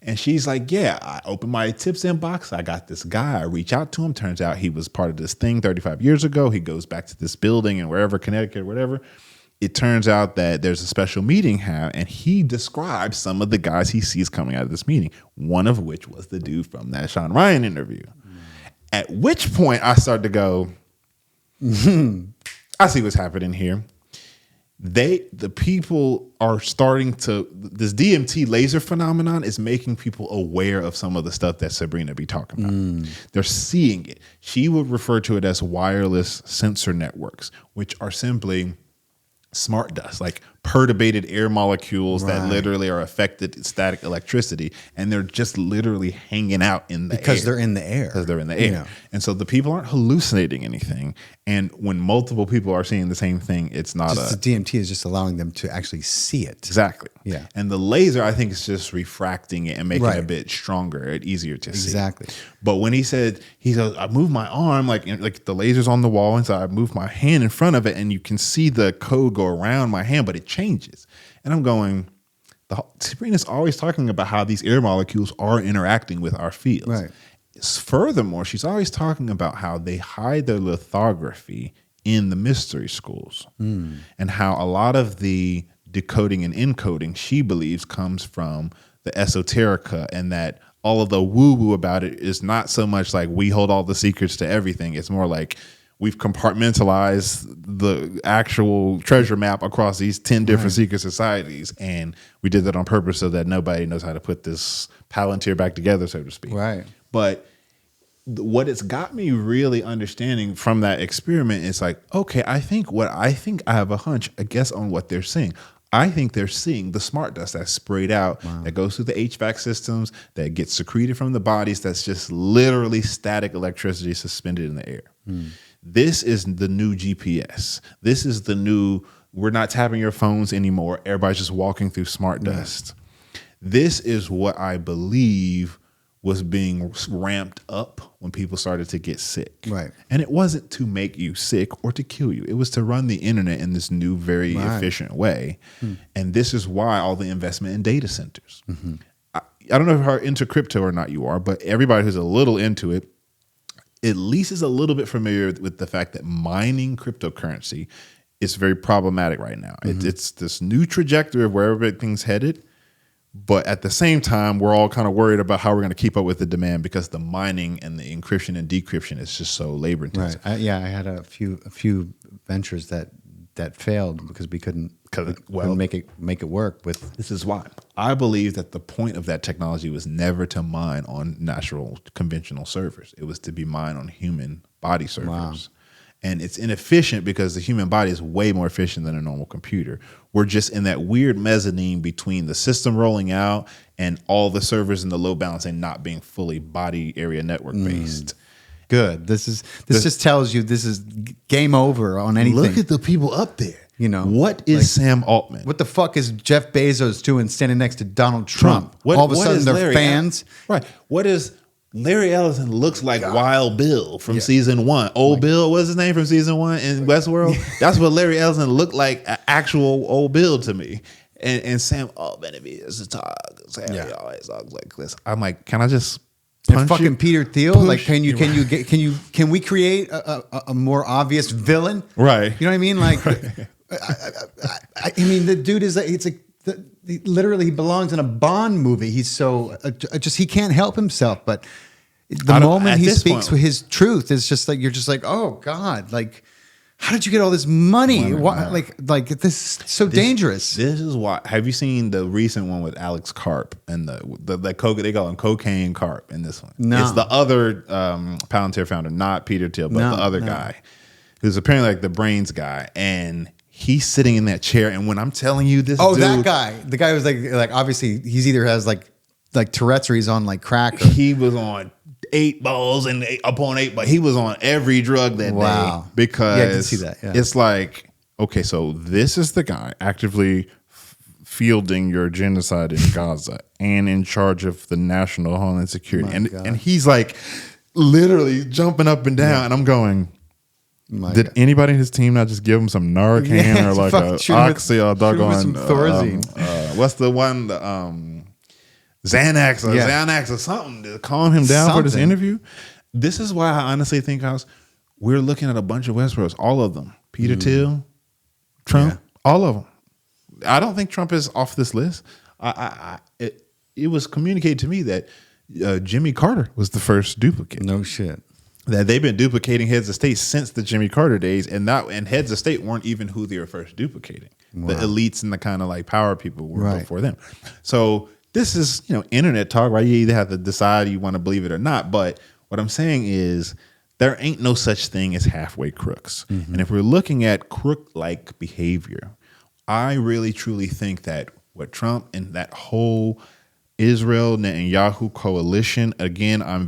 And she's like, yeah, I opened my tips inbox. I got this guy. I reach out to him. Turns out he was part of this thing 35 years ago. He goes back to this building in wherever, Connecticut, whatever. It turns out that there's a special meeting and he describes some of the guys he sees coming out of this meeting, one of which was the dude from that Sean Ryan interview. At which point I started to go, I see what's happening here. The people are starting to, this DMT laser phenomenon is making people aware of some of the stuff that Sabrina be talking about. They're seeing it. She would refer to it as wireless sensor networks, which are simply smart dust, like perturbated air molecules that literally are affected static electricity, and they're just literally hanging out in the air. Because they're in the air. Because they're in the air. Yeah. And so the people aren't hallucinating anything. And when multiple people are seeing the same thing, it's not The DMT is just allowing them to actually see it. Exactly. Yeah. And the laser, I think, is just refracting it and making it a Right. bit stronger and easier to see. Exactly. But when he said, I moved my arm, like the laser's on the wall, and so I moved my hand in front of it, and you can see the code go around my hand, but it changes. And I'm going, Sabrina's always talking about how these air molecules are interacting with our fields. Right. Furthermore, she's always talking about how they hide their lithography in the mystery schools and how a lot of the decoding and encoding, she believes, comes from the esoterica, and that all of the woo-woo about it is not so much like we hold all the secrets to everything. It's more like we've compartmentalized the actual treasure map across these 10 different secret societies. And we did that on purpose so that nobody knows how to put this Palantir back together, so to speak. Right. But what it's got me really understanding from that experiment is like, okay, I think I have a hunch, I guess, on what they're seeing. I think they're seeing the smart dust that's sprayed out, that goes through the HVAC systems, that gets secreted from the bodies, that's just literally static electricity suspended in the air. This is the new GPS. This is the new, we're not tapping your phones anymore. Everybody's just walking through smart dust. This is what I believe was being ramped up when people started to get sick. Right. And it wasn't to make you sick or to kill you. It was to run the internet in this new, very efficient way. And this is why all the investment in data centers. I don't know how into crypto or not you are, but everybody who's a little into it at least is a little bit familiar with the fact that mining cryptocurrency is very problematic right now. It's this new trajectory of where everything's headed. But at the same time, we're all kind of worried about how we're going to keep up with the demand because the mining and the encryption and decryption is just so labor intensive. Right. I had a few ventures that failed because we couldn't make it work with. This is why I believe that the point of that technology was never to mine on natural conventional servers. It was to be mined on human body servers. Wow. And it's inefficient because the human body is way more efficient than a normal computer. We're just in that weird mezzanine between the system rolling out and all the servers in the load balancing not being fully body area network based. Good. This just tells you this is game over on anything. Look at the people up there. You know, what is Sam Altman? What the fuck is Jeff Bezos doing standing next to Donald Trump? All of a sudden they're fans. Right. What is Larry Ellison looks like Wild Bill from season 1. Old Bill, what's his name from season 1 in Westworld? That's what Larry Ellison looked like, actual Old Bill to me. And Sam Altman, if he is to talk, Sam he always talks like this. I'm like, can I just And punch fucking you, Peter Thiel, push like can we create a more obvious villain? Right. You know what I mean? Like, I mean, the dude is it's like literally he belongs in a Bond movie. He's so he can't help himself. But the moment he speaks with his truth, is just like you're just like, oh God, like. How did you get all this money? Why, like this is so dangerous. This is why. Have you seen the recent one with Alex Karp and the they call him Cocaine Karp in this one? No, it's the other Palantir founder, not Peter Thiel, but the other guy who's apparently like the brains guy, and he's sitting in that chair. And when I'm telling you this, dude, that guy, the guy was like obviously he's either has like Tourette's or he's on like crack. He was on 8 balls and upon 8, but he was on every drug that day because I can see that. Yeah. It's like, okay, so this is the guy actively fielding your genocide in Gaza and in charge of the national homeland security, and he's like literally jumping up and down, and I'm going. Did anybody in his team not just give him some Narcan or like a Oxy or doggone Thorazine? What's the one? Xanax or something to calm him down for this interview. This is why I honestly think we're looking at a bunch of Westeros, all of them. Peter Thiel, Trump, all of them. I don't think Trump is off this list. It was communicated to me that Jimmy Carter was the first duplicate. No shit. That they've been duplicating heads of state since the Jimmy Carter days, and heads of state weren't even who they were first duplicating. Wow. The elites and the kind of like power people were before them. So this is, internet talk, right? You either have to decide you want to believe it or not. But what I'm saying is there ain't no such thing as halfway crooks. Mm-hmm. And if we're looking at crook-like behavior, I really, truly think that what Trump and that whole Israel Netanyahu coalition, again, I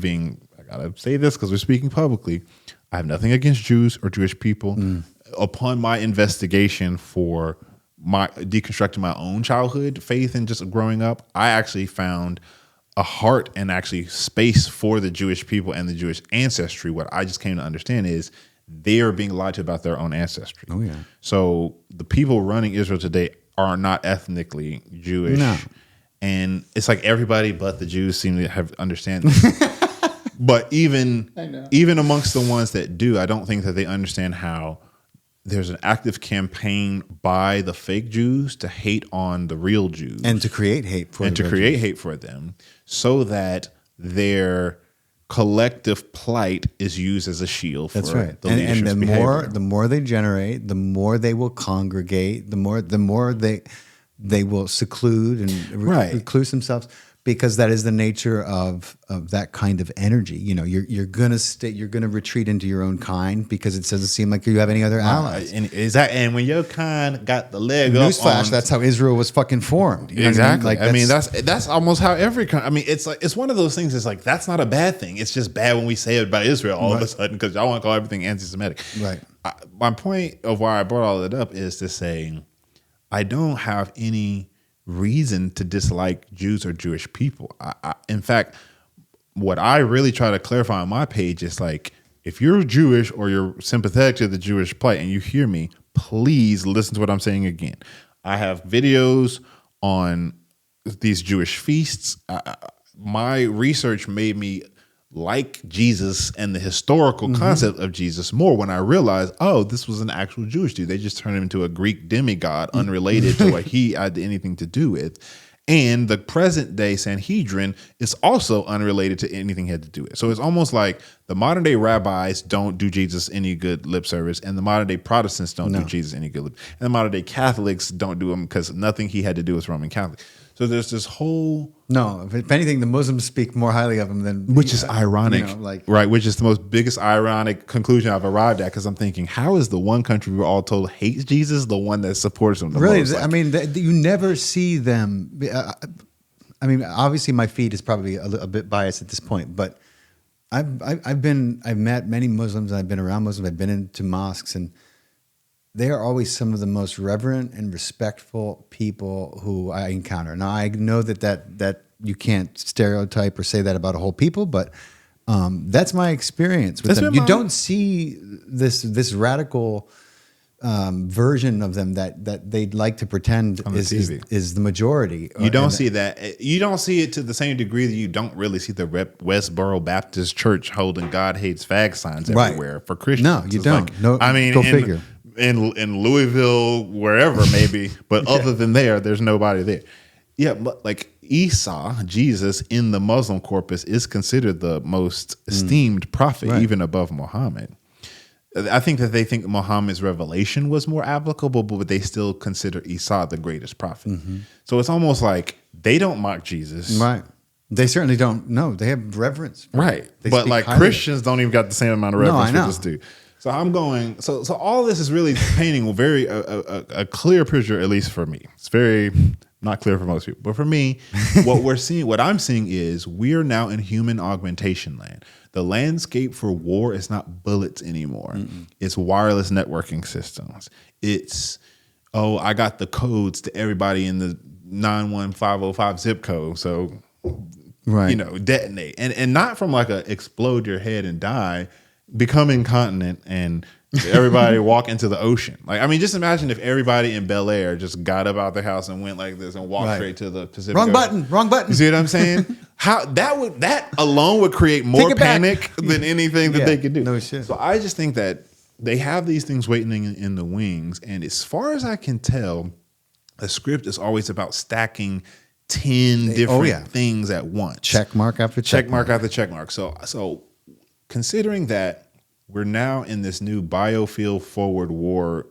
got to say this because we're speaking publicly. I have nothing against Jews or Jewish people. Upon my investigation for deconstructing my own childhood faith and just growing up, I actually found a heart and actually space for the Jewish people and the Jewish ancestry. What I just came to understand is they are being lied to about their own ancestry. Oh yeah. So the people running Israel today are not ethnically Jewish. No. And it's like everybody but the Jews seem to have understand this. But even amongst the ones that do, I don't think that they understand how there's an active campaign by the fake Jews to hate on the real Jews and to create hate for them, so that their collective plight is used as a shield. That's for right. The and the more they generate, the more they will congregate, the more they will seclude and recluse themselves. Because that is the nature of that kind of energy. You're gonna retreat into your own kind because it doesn't seem like you have any other allies. And when your kind got the leg up, newsflash, that's how Israel was fucking formed. You know exactly. I mean, that's almost how every country. I mean, it's one of those things. It's like that's not a bad thing. It's just bad when we say it about Israel all of a sudden because y'all want to call everything anti-Semitic. Right. My point of why I brought all that up is to say I don't have any reason to dislike Jews or Jewish people. In fact, what I really try to clarify on my page is like, if you're Jewish or you're sympathetic to the Jewish plight and you hear me, please listen to what I'm saying again. I have videos on these Jewish feasts. My research made me like Jesus and the historical concept of Jesus more when I realized, this was an actual Jewish dude. They just turned him into a Greek demigod unrelated to what he had anything to do with. And the present day Sanhedrin is also unrelated to anything he had to do with. So it's almost like the modern day rabbis don't do Jesus any good lip service, and the modern day Protestants don't do Jesus any good lip, and the modern day Catholics don't do him because nothing he had to do with Roman Catholic. So there's this whole... No, if anything, the Muslims speak more highly of him than... Which is ironic, right? Which is the biggest ironic conclusion I've arrived at, because I'm thinking, how is the one country we're all told hates Jesus the one that supports him the most? I mean, you never see them... I mean, obviously my feed is probably a bit biased at this point, but I've met many Muslims, and I've been around Muslims, I've been into mosques, and they are always some of the most reverent and respectful people who I encounter. Now, I know that you can't stereotype or say that about a whole people, but that's my experience with them. You don't see this radical version of them that they'd like to pretend On the TV. is the majority. You don't see that. You don't see it to the same degree that you don't really see the Westboro Baptist Church holding "God hates fag" signs everywhere for Christians. No, you It's don't. like, No, I mean, go figure. In Louisville, wherever maybe, but other than there's nobody there. Yeah, but like Isa, Jesus in the Muslim corpus is considered the most esteemed prophet, even above Muhammad. I think that they think Muhammad's revelation was more applicable, but they still consider Isa the greatest prophet. So it's almost like they don't mock Jesus. Right. They certainly don't. No, they have reverence. Right. They But speak like highly of Christians don't even got the same amount of reverence I know. for this dude. So I'm going, so all this is really painting a clear picture, at least for me. It's very not clear for most people. But for me, what I'm seeing is we are now in human augmentation land. The landscape for war is not bullets anymore. It's wireless networking systems. It's, I got the codes to everybody in the 91505 zip code. So, detonate. And not from like a explode your head and die, become incontinent and everybody walk into the ocean. Like, I mean, just imagine if everybody in Bel Air just got up out their house and went like this and walked straight to the Pacific Ocean. Wrong button. You see what I'm saying? How that alone would create more panic than anything that they could do. No shit. So I just think that they have these things waiting in the wings, and as far as I can tell, the script is always about stacking 10 different things at once. Check mark after check mark after check mark. So considering that we're now in this new biofield forward war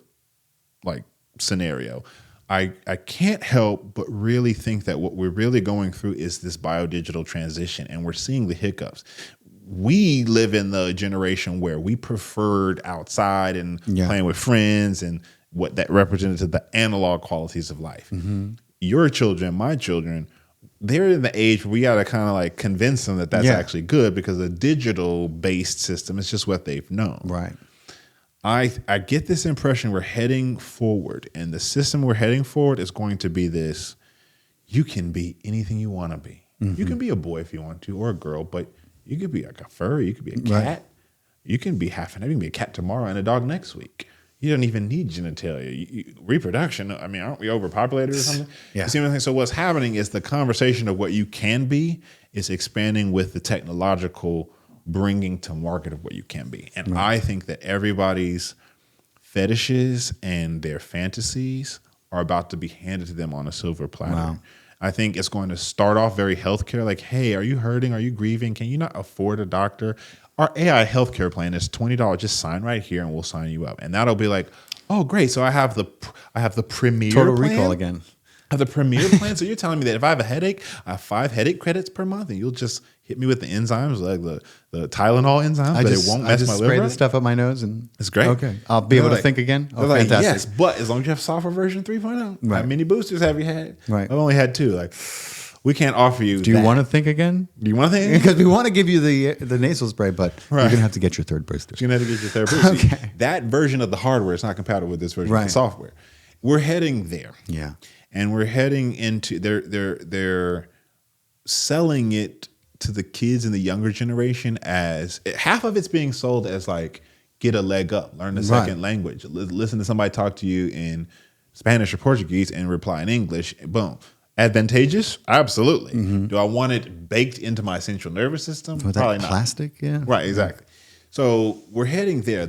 like scenario, I can't help but really think that what we're really going through is this biodigital transition, and we're seeing the hiccups. We live in the generation where we preferred outside and playing with friends and what that represented to the analog qualities of life. Your children, my children, they're in the age where we got to kind of like convince them that that's actually good, because a digital based system is just what they've known. Right. I get this impression we're heading forward, and the system we're heading forward is going to be this: you can be anything you want to be. You can be a boy if you want to, or a girl, but you could be like a furry, you could be a cat. Right. You can be half an, you can be a cat tomorrow and a dog next week. You don't even need genitalia. Reproduction, I mean, aren't we overpopulated or something? Yeah. You see what I'm saying? So what's happening is the conversation of what you can be is expanding with the technological bringing to market of what you can be. And I think that everybody's fetishes and their fantasies are about to be handed to them on a silver platter. Wow. I think it's going to start off very healthcare, like, hey, are you hurting? Are you grieving? Can you not afford a doctor? Our AI healthcare plan is $20. Just sign right here and we'll sign you up. And that'll be like, oh, great. So I have the premier Total plan. recall again. I have the premier plan. So you're telling me that if I have a headache, I have 5 headache credits per month, and you'll just hit me with the enzymes, like the Tylenol enzymes, but it won't mess my liver. Spray up? the stuff up my nose and It's great. Okay, I'll be able to like- think again. Oh, they're like, fantastic. yes, but as long as you have software version 3.0, Right. how many boosters have you had? Right. I've only had 2. Like, we can't offer you. Do you want to think again? Do you want to think? Because we want to give you the nasal spray, but you're gonna have to get your third booster. You're gonna have to get your therapist. Okay. That version of the hardware is not compatible with this version of the Right. software. We're heading there. Yeah. And we're heading into they're selling it to the kids in the younger generation as half of it's being sold as like, get a leg up, learn a second language, listen to somebody talk to you in Spanish or Portuguese and reply in English. Boom. Advantageous? Absolutely. Do I want it baked into my central nervous system? With Probably that not. plastic, yeah. Right, exactly. So we're heading there.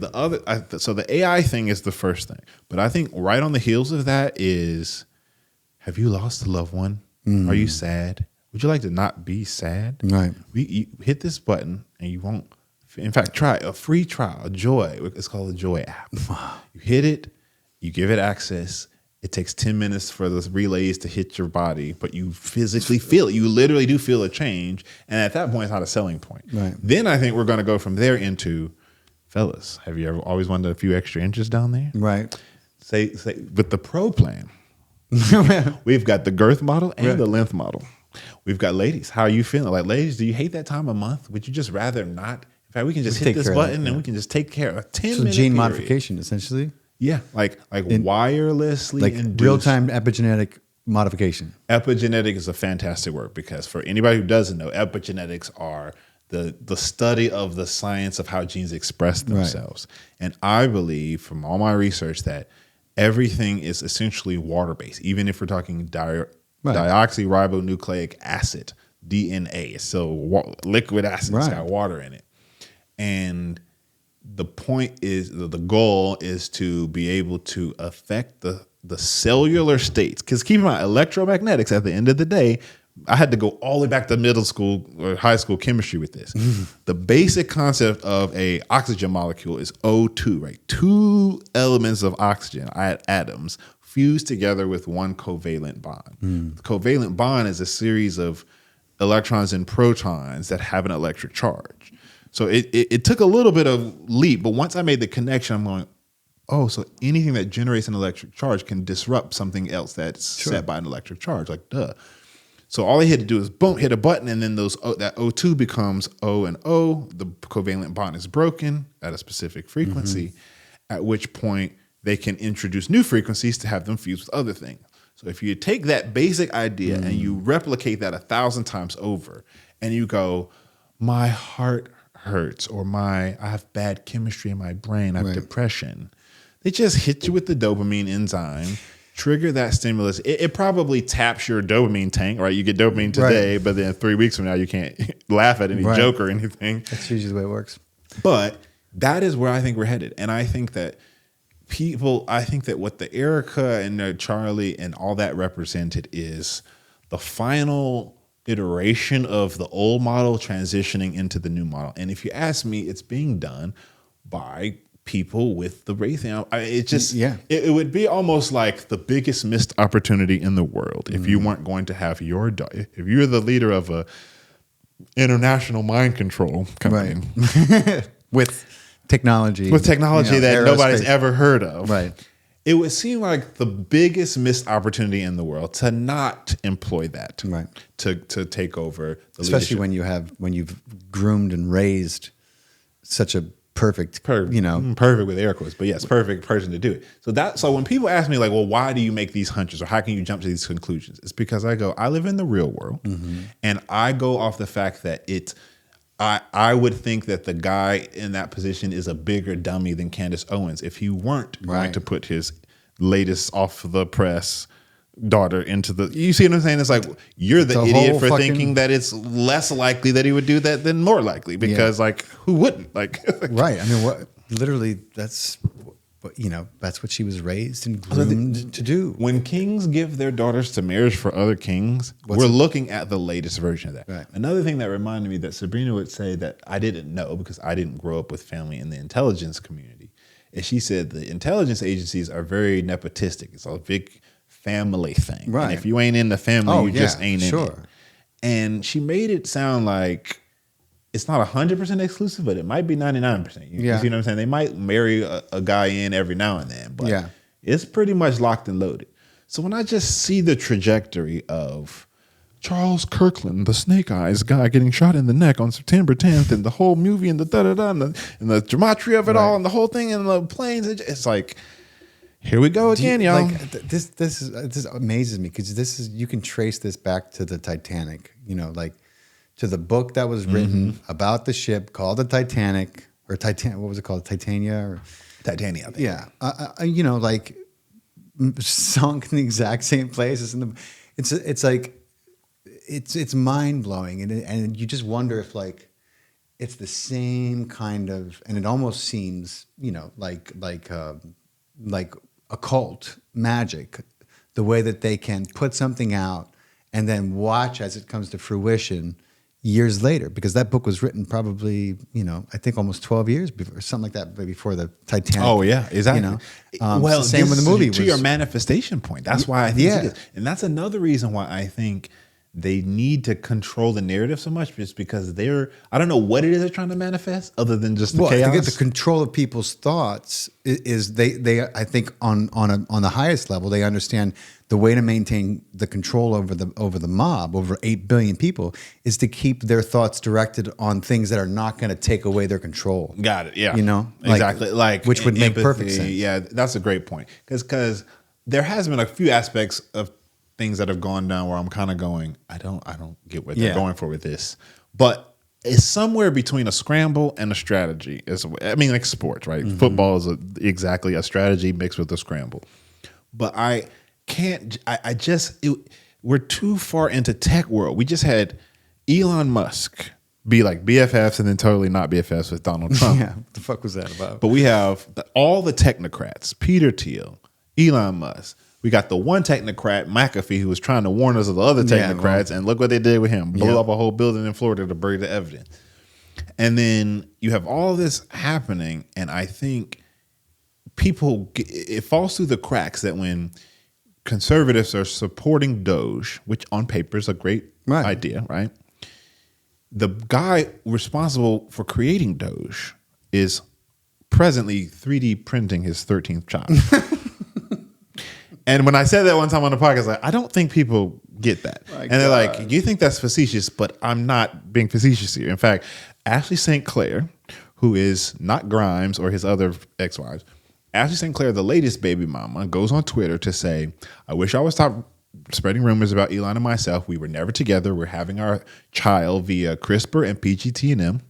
So the AI thing is the first thing, but I think right on the heels of that is, have you lost a loved one? Are you sad? Would you like to not be sad? Right. You hit this button and you won't. In fact, try a free trial, a Joy. It's called a Joy app. You hit it, you give it access. It takes 10 minutes for the relays to hit your body, but you physically feel it. You literally do feel a change. And at that point, it's not a selling point. Right. Then I think we're going to go from there into, fellas, have you ever always wanted a few extra inches down there? Right. Say with the Pro plan, we've got the girth model and the length model. We've got ladies. How are you feeling? Like, ladies, do you hate that time of month? Would you just rather not? In fact, we can just hit this button and we can just take care of a 10-minute Gene period. modification, essentially. Yeah, like wirelessly Like induced. real-time epigenetic modification. Epigenetic is a fantastic word, because for anybody who doesn't know, epigenetics are the study of the science of how genes express themselves. And I believe from all my research that everything is essentially water-based. Even if we're talking deoxyribonucleic acid, DNA, it's still liquid acid. It's got water in it. And the point is, the goal is to be able to affect the cellular states. Because keep in mind, electromagnetics, at the end of the day, I had to go all the way back to middle school or high school chemistry with this. The basic concept of a oxygen molecule is O2, right? Two elements of oxygen, atoms, fused together with one covalent bond. The covalent bond is a series of electrons and protons that have an electric charge. So it took a little bit of leap, but once I made the connection, I'm going, oh, so anything that generates an electric charge can disrupt something else that's set by an electric charge, like duh. So all they had to do is boom, hit a button, and then that O2 becomes O and O. The covalent bond is broken at a specific frequency, at which point they can introduce new frequencies to have them fuse with other things. So if you take that basic idea and you replicate that 1,000 times over, and you go, my heart hurts, or I have bad chemistry in my brain, I have depression. They just hit you with the dopamine enzyme, trigger that stimulus. It probably taps your dopamine tank, right? You get dopamine today, but then 3 weeks from now, you can't laugh at any joke or anything. That's usually the way it works. But that is where I think we're headed. And I think that what the Erica and Charlie and all that represented is the final iteration of the old model transitioning into the new model. And if you ask me, it's being done by people with the race. It would be almost like the biggest missed opportunity in the world if you weren't going to have if you're the leader of a international mind control company with technology that nobody's ever heard of, right? It would seem like the biggest missed opportunity in the world to not employ that, to take over the especially leadership. when you've groomed and raised such a perfect with air quotes, but yes, perfect person to do it. So when people ask me like, well, why do you make these hunches or how can you jump to these conclusions? It's because I live in the real world, and I go off the fact that I would think that the guy in that position is a bigger dummy than Candace Owens if he weren't going to put his latest off the press daughter into the. You see what I'm saying? It's like you're the idiot for thinking that it's less likely that he would do that than more likely because like who wouldn't right? I mean, what literally that's what she was raised and groomed to do. When kings give their daughters to marriage for other kings, we're looking at the latest version of that. Right. Another thing that reminded me that Sabrina would say that I didn't know because I didn't grow up with family in the intelligence community is she said the intelligence agencies are very nepotistic. It's a big family thing. Right. And if you ain't in the family, you just ain't in it. And she made it sound like it's not 100% exclusive, but it might be 99%. You see what I'm saying? They might marry a guy in every now and then, but it's pretty much locked and loaded. So when I just see the trajectory of Charles Kirkland, the Snake Eyes guy getting shot in the neck on September 10th, and the whole movie and the da-da-da, and the gematria of it all, and the whole thing, and the planes, it's like, here we go again, y'all. Like, this amazes me because you can trace this back to the Titanic, to the book that was written about the ship called the Titanic or what was it called? Titania. I think. Yeah. Sunk in the exact same place. It's like, it's mind blowing. And you just wonder if like, it's the same kind of, and it almost seems, like occult magic, the way that they can put something out and then watch as it comes to fruition years later, because that book was written probably, I think almost 12 years before, or something like that, before the Titanic. Oh yeah, exactly. Well, same with the movie. To your manifestation point. That's why I think it is. And that's another reason why I think they need to control the narrative so much, just because I don't know what it is they're trying to manifest other than just the chaos. To get the control of people's thoughts is they I think on the highest level, they understand the way to maintain the control over the mob, over 8 billion people, is to keep their thoughts directed on things that are not going to take away their control. Got it. Yeah. Exactly. Like which would make empathy, perfect sense. Yeah, that's a great point. Because there has been a few aspects of things that have gone down where I'm kind of going, I don't get what they're going for with this. But it's somewhere between a scramble and a strategy. I mean, like sports, right? Football is exactly a strategy mixed with a scramble. But I can't. We're too far into tech world. We just had Elon Musk be like BFFs and then totally not BFFs with Donald Trump. Yeah, what the fuck was that about? But we have all the technocrats: Peter Thiel, Elon Musk. We got the one technocrat, McAfee, who was trying to warn us of the other technocrats, and look what they did with him. Blew up a whole building in Florida to bury the evidence. And then you have all this happening, and I think it falls through the cracks that when conservatives are supporting Doge, which on paper is a great idea, right? The guy responsible for creating Doge is presently 3D printing his 13th child. And when I said that one time on the podcast, like, I don't think people get that. And they're like, you think that's facetious, but I'm not being facetious here. In fact, Ashley St. Clair, who is not Grimes or his other ex-wives, Ashley St. Clair, the latest baby mama, goes on Twitter to say, I wish I would stop spreading rumors about Elon and myself. We were never together. We're having our child via CRISPR and PGT&M.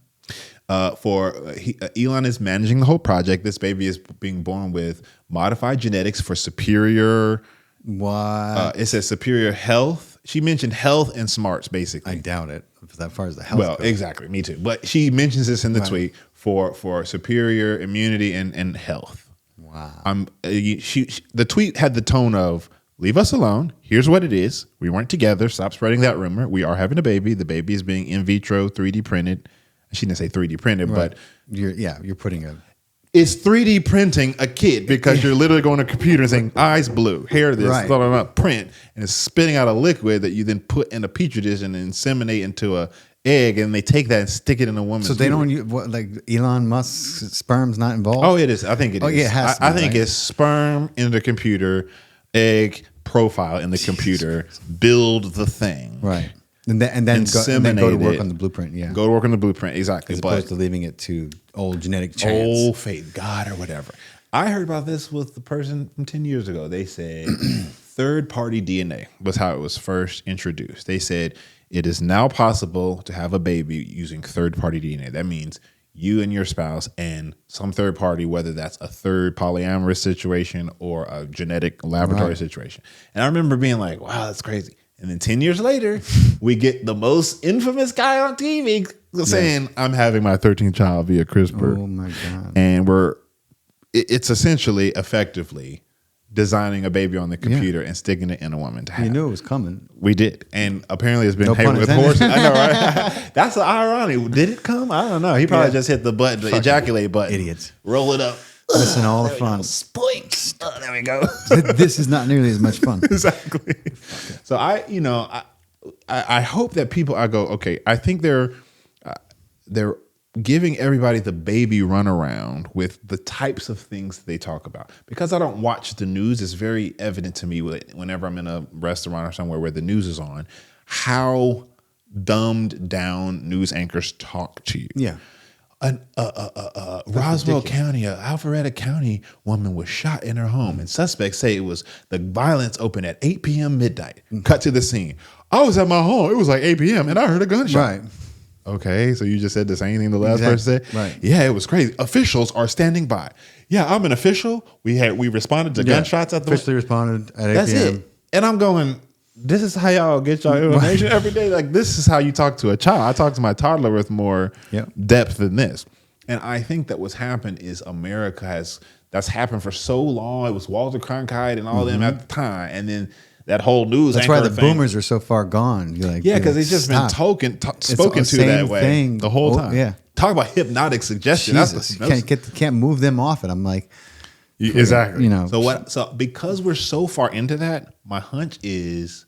Elon is managing the whole project. This baby is being born with modified genetics for superior. What? It says superior health. She mentioned health and smarts, basically. I doubt it. As far as the health. Well, goes. Exactly. Me too. But she mentions this in the tweet for superior immunity and health. Wow. The tweet had the tone of, leave us alone. Here's what it is. We weren't together. Stop spreading that rumor. We are having a baby. The baby is being in vitro 3D printed. She didn't say 3D printed, but you're putting it's 3D printing a kid because you're literally going to a computer and saying eyes blue, hair this, blah, blah, blah, print, and it's spitting out a liquid that you then put in a petri dish and inseminate into a egg, and they take that and stick it in a woman's. So they don't use like Elon Musk's sperm's not involved. Oh, it is. I think it is. Oh, yeah, it has to be, I think it's sperm in the computer, egg profile in the computer, build the thing, right. And then go to work on the blueprint. Yeah, go to work on the blueprint exactly. As opposed to leaving it to old genetic chance, old fate, God or whatever. I heard about this with the person from 10 years ago. They said third-party DNA was how it was first introduced. They said it is now possible to have a baby using third-party DNA. That means you and your spouse and some third party, whether that's a third polyamorous situation or a genetic laboratory situation. And I remember being like, wow, that's crazy. And then 10 years later, we get the most infamous guy on TV saying, I'm having my 13th child via CRISPR. Oh, my God. And it's essentially effectively designing a baby on the computer and sticking it in a woman to have. You knew it was coming. We did. And apparently it's been No pun with intended. horses. I know, right? That's the irony. Did it come? I don't know. He probably just hit the button, the ejaculate button. Idiots. Roll it up. Missing all the fun. Spoink. Oh, there we go. This is not nearly as much fun. Exactly. So I hope that people, I go, okay, I think they're giving everybody the baby runaround with the types of things that they talk about. Because I don't watch the news, it's very evident to me whenever I'm in a restaurant or somewhere where the news is on, how dumbed down news anchors talk to you. Yeah. Roswell County, Alpharetta County woman was shot in her home, and suspects say it was the violence opened at 8 p.m. midnight. Cut to the scene. I was at my home. It was like 8 p.m. and I heard a gunshot. Right. Okay, so you just said the same thing the last person said? Right. Yeah, it was crazy. Officials are standing by. Yeah, I'm an official. We responded to gunshots at the officially responded at 8 That's p.m. it. And I'm going, this is how y'all get y'all information every day. Like, this is how you talk to a child. I talk to my toddler with more depth than this. And I think that what's happened is that's happened for so long. It was Walter Cronkite and all them at the time. And then that whole news That's why the boomers are so far gone. You're like, because it's just been spoken to that way the whole time. Yeah. Talk about hypnotic suggestion. Jesus, you can't move them off it. I'm like, exactly. You know. So because we're so far into that, my hunch is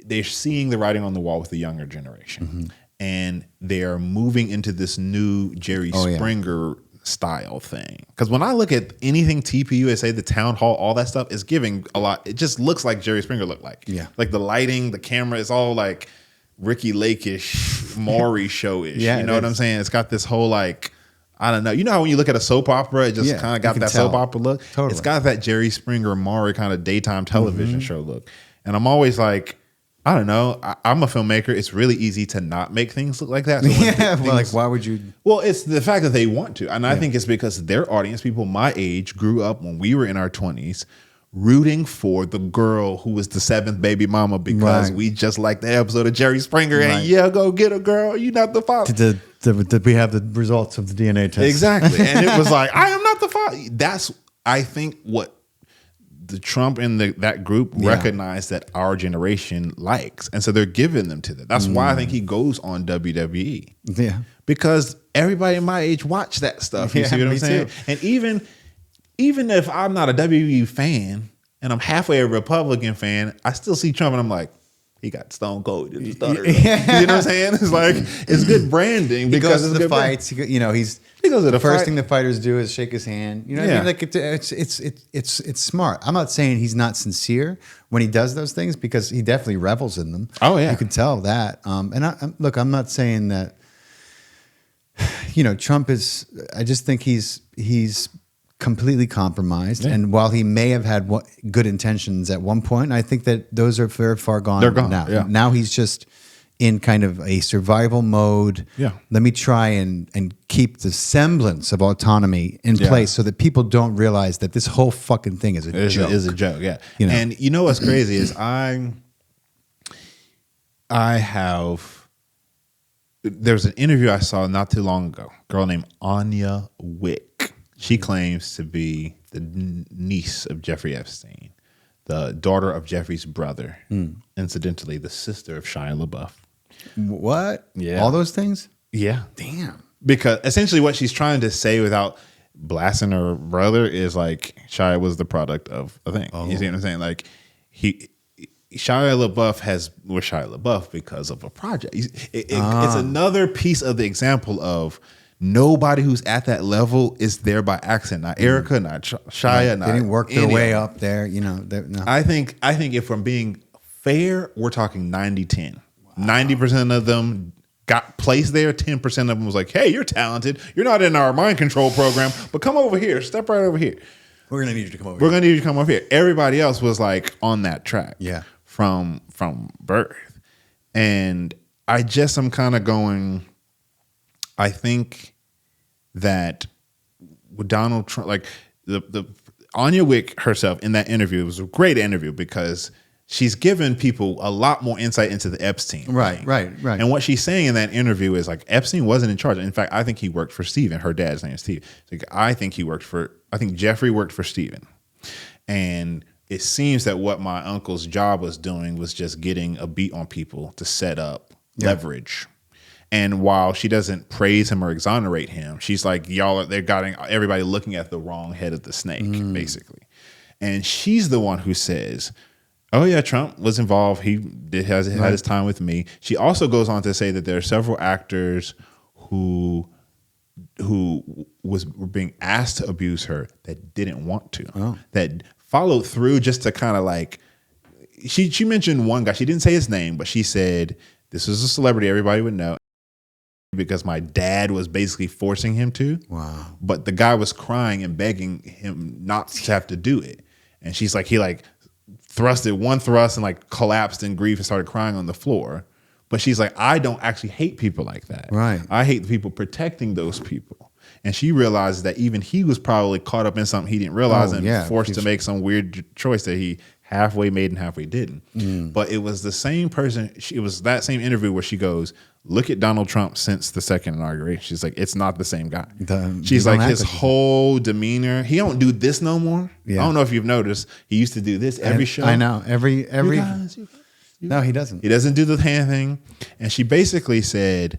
they're seeing the writing on the wall with the younger generation, and they're moving into this new Jerry Springer style thing. Because when I look at anything TPUSA, the town hall, all that stuff is giving a lot. It just looks like Jerry Springer looked like. Yeah, like the lighting, the camera, it's all like Ricky Lake-ish, Maury show-ish. You know what I'm saying? It's got this whole like, I don't know. You know how when you look at a soap opera, it just kind of got that soap opera look? Totally. It's got that Jerry Springer, Maury kind of daytime television show look. And I'm always like, I don't know. I'm a filmmaker. It's really easy to not make things look like that. So Yeah, well, like why would you? Well, it's the fact that they want to. And I think it's because their audience, people my age, grew up when we were in our 20s rooting for the girl who was the 7th baby mama because we just like the episode of Jerry Springer and go get a girl. You're not the father. Did we have the results of the DNA test? Exactly. And it was like, I am not the father. That's, I think, what the Trump and that group recognize that our generation likes. And so they're giving them to them. That's why I think he goes on WWE. Yeah. Because everybody in my age watched that stuff. You see what I'm saying? Too. And even if I'm not a WWE fan and I'm halfway a Republican fan, I still see Trump and I'm like, he got Stone Cold. You know what I'm saying? It's like, it's good branding because he goes to the fights. He goes to the first thing the fighters do is shake his hand. You know what I mean? Like it's smart. I'm not saying he's not sincere when he does those things because he definitely revels in them. Oh yeah, you can tell that. And look, I'm not saying that. Trump is. I just think he's completely compromised. And while he may have had good intentions at one point, I think that those are very far gone. They're gone now. Yeah. Now he's just in kind of a survival mode. Yeah. Let me try and keep the semblance of autonomy in place so that people don't realize that this whole fucking thing is a joke. It is a joke, yeah. And you know what's crazy is there's an interview I saw not too long ago. A girl named Anya Wick. She claims to be the niece of Jeffrey Epstein, the daughter of Jeffrey's brother, incidentally, the sister of Shia LaBeouf. What? Yeah. All those things? Yeah. Damn. Because essentially what she's trying to say without blasting her brother is like Shia was the product of a thing. You see what I'm saying? Like Shia LaBeouf was Shia LaBeouf because of a project. It's another piece of the example of nobody who's at that level is there by accident. Not Erica, not Shia, not they didn't work their way up there. No. I think if I'm being fair, we're talking 90-10. 90% of them got placed there. 10% of them was like, hey, you're talented. You're not in our mind control program, but come over here. Step right over here. We're going to need you to come over We're going to need you to come over here. Everybody else was like on that track from birth. And I'm kind of going, I think that with Donald Trump, like the Anya Wick herself in that interview, it was a great interview because she's given people a lot more insight into the Epstein thing. Right. And what she's saying in that interview is like Epstein wasn't in charge. In fact, I think he worked for Steven. Her dad's name is Steven. Like, I think Jeffrey worked for Steven. And it seems that what my uncle's job was doing was just getting a beat on people to set up leverage. And while she doesn't praise him or exonerate him, she's like, they're got everybody looking at the wrong head of the snake, basically. And she's the one who says, oh yeah, Trump was involved. He had his time with me. She also goes on to say that there are several actors who were being asked to abuse her that didn't want to, that followed through just to kind of like, she mentioned one guy. She didn't say his name, but she said, this is a celebrity everybody would know because my dad was basically forcing him to. Wow. But the guy was crying and begging him not to have to do it. And she's like, he like thrusted one thrust and like collapsed in grief and started crying on the floor. But she's like, I don't actually hate people like that. Right. I hate the people protecting those people. And she realizes that even he was probably caught up in something he didn't realize forced to make some weird choice that he halfway made and halfway didn't. But it was the same person. It was that same interview where she goes, look at Donald Trump since the second inauguration. She's like, it's not the same guy. She's like, his whole demeanor, he don't do this no more. Yeah. I don't know if you've noticed. He used to do this every show. I know. Every you guys. No, he doesn't. He doesn't do the hand thing. And she basically said,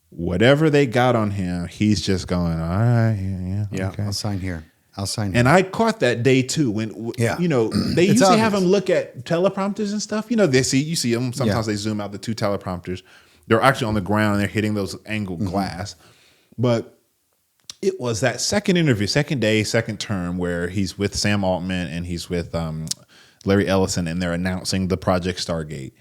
whatever they got on him, he's just going, all right, okay. I'll sign here. And I caught that day too when they usually have him look at teleprompters and stuff. You see them sometimes they zoom out the two teleprompters. They're actually on the ground and they're hitting those angled glass. But it was that second interview, second day, second term, where he's with Sam Altman and he's with Larry Ellison, and they're announcing the Project Stargate.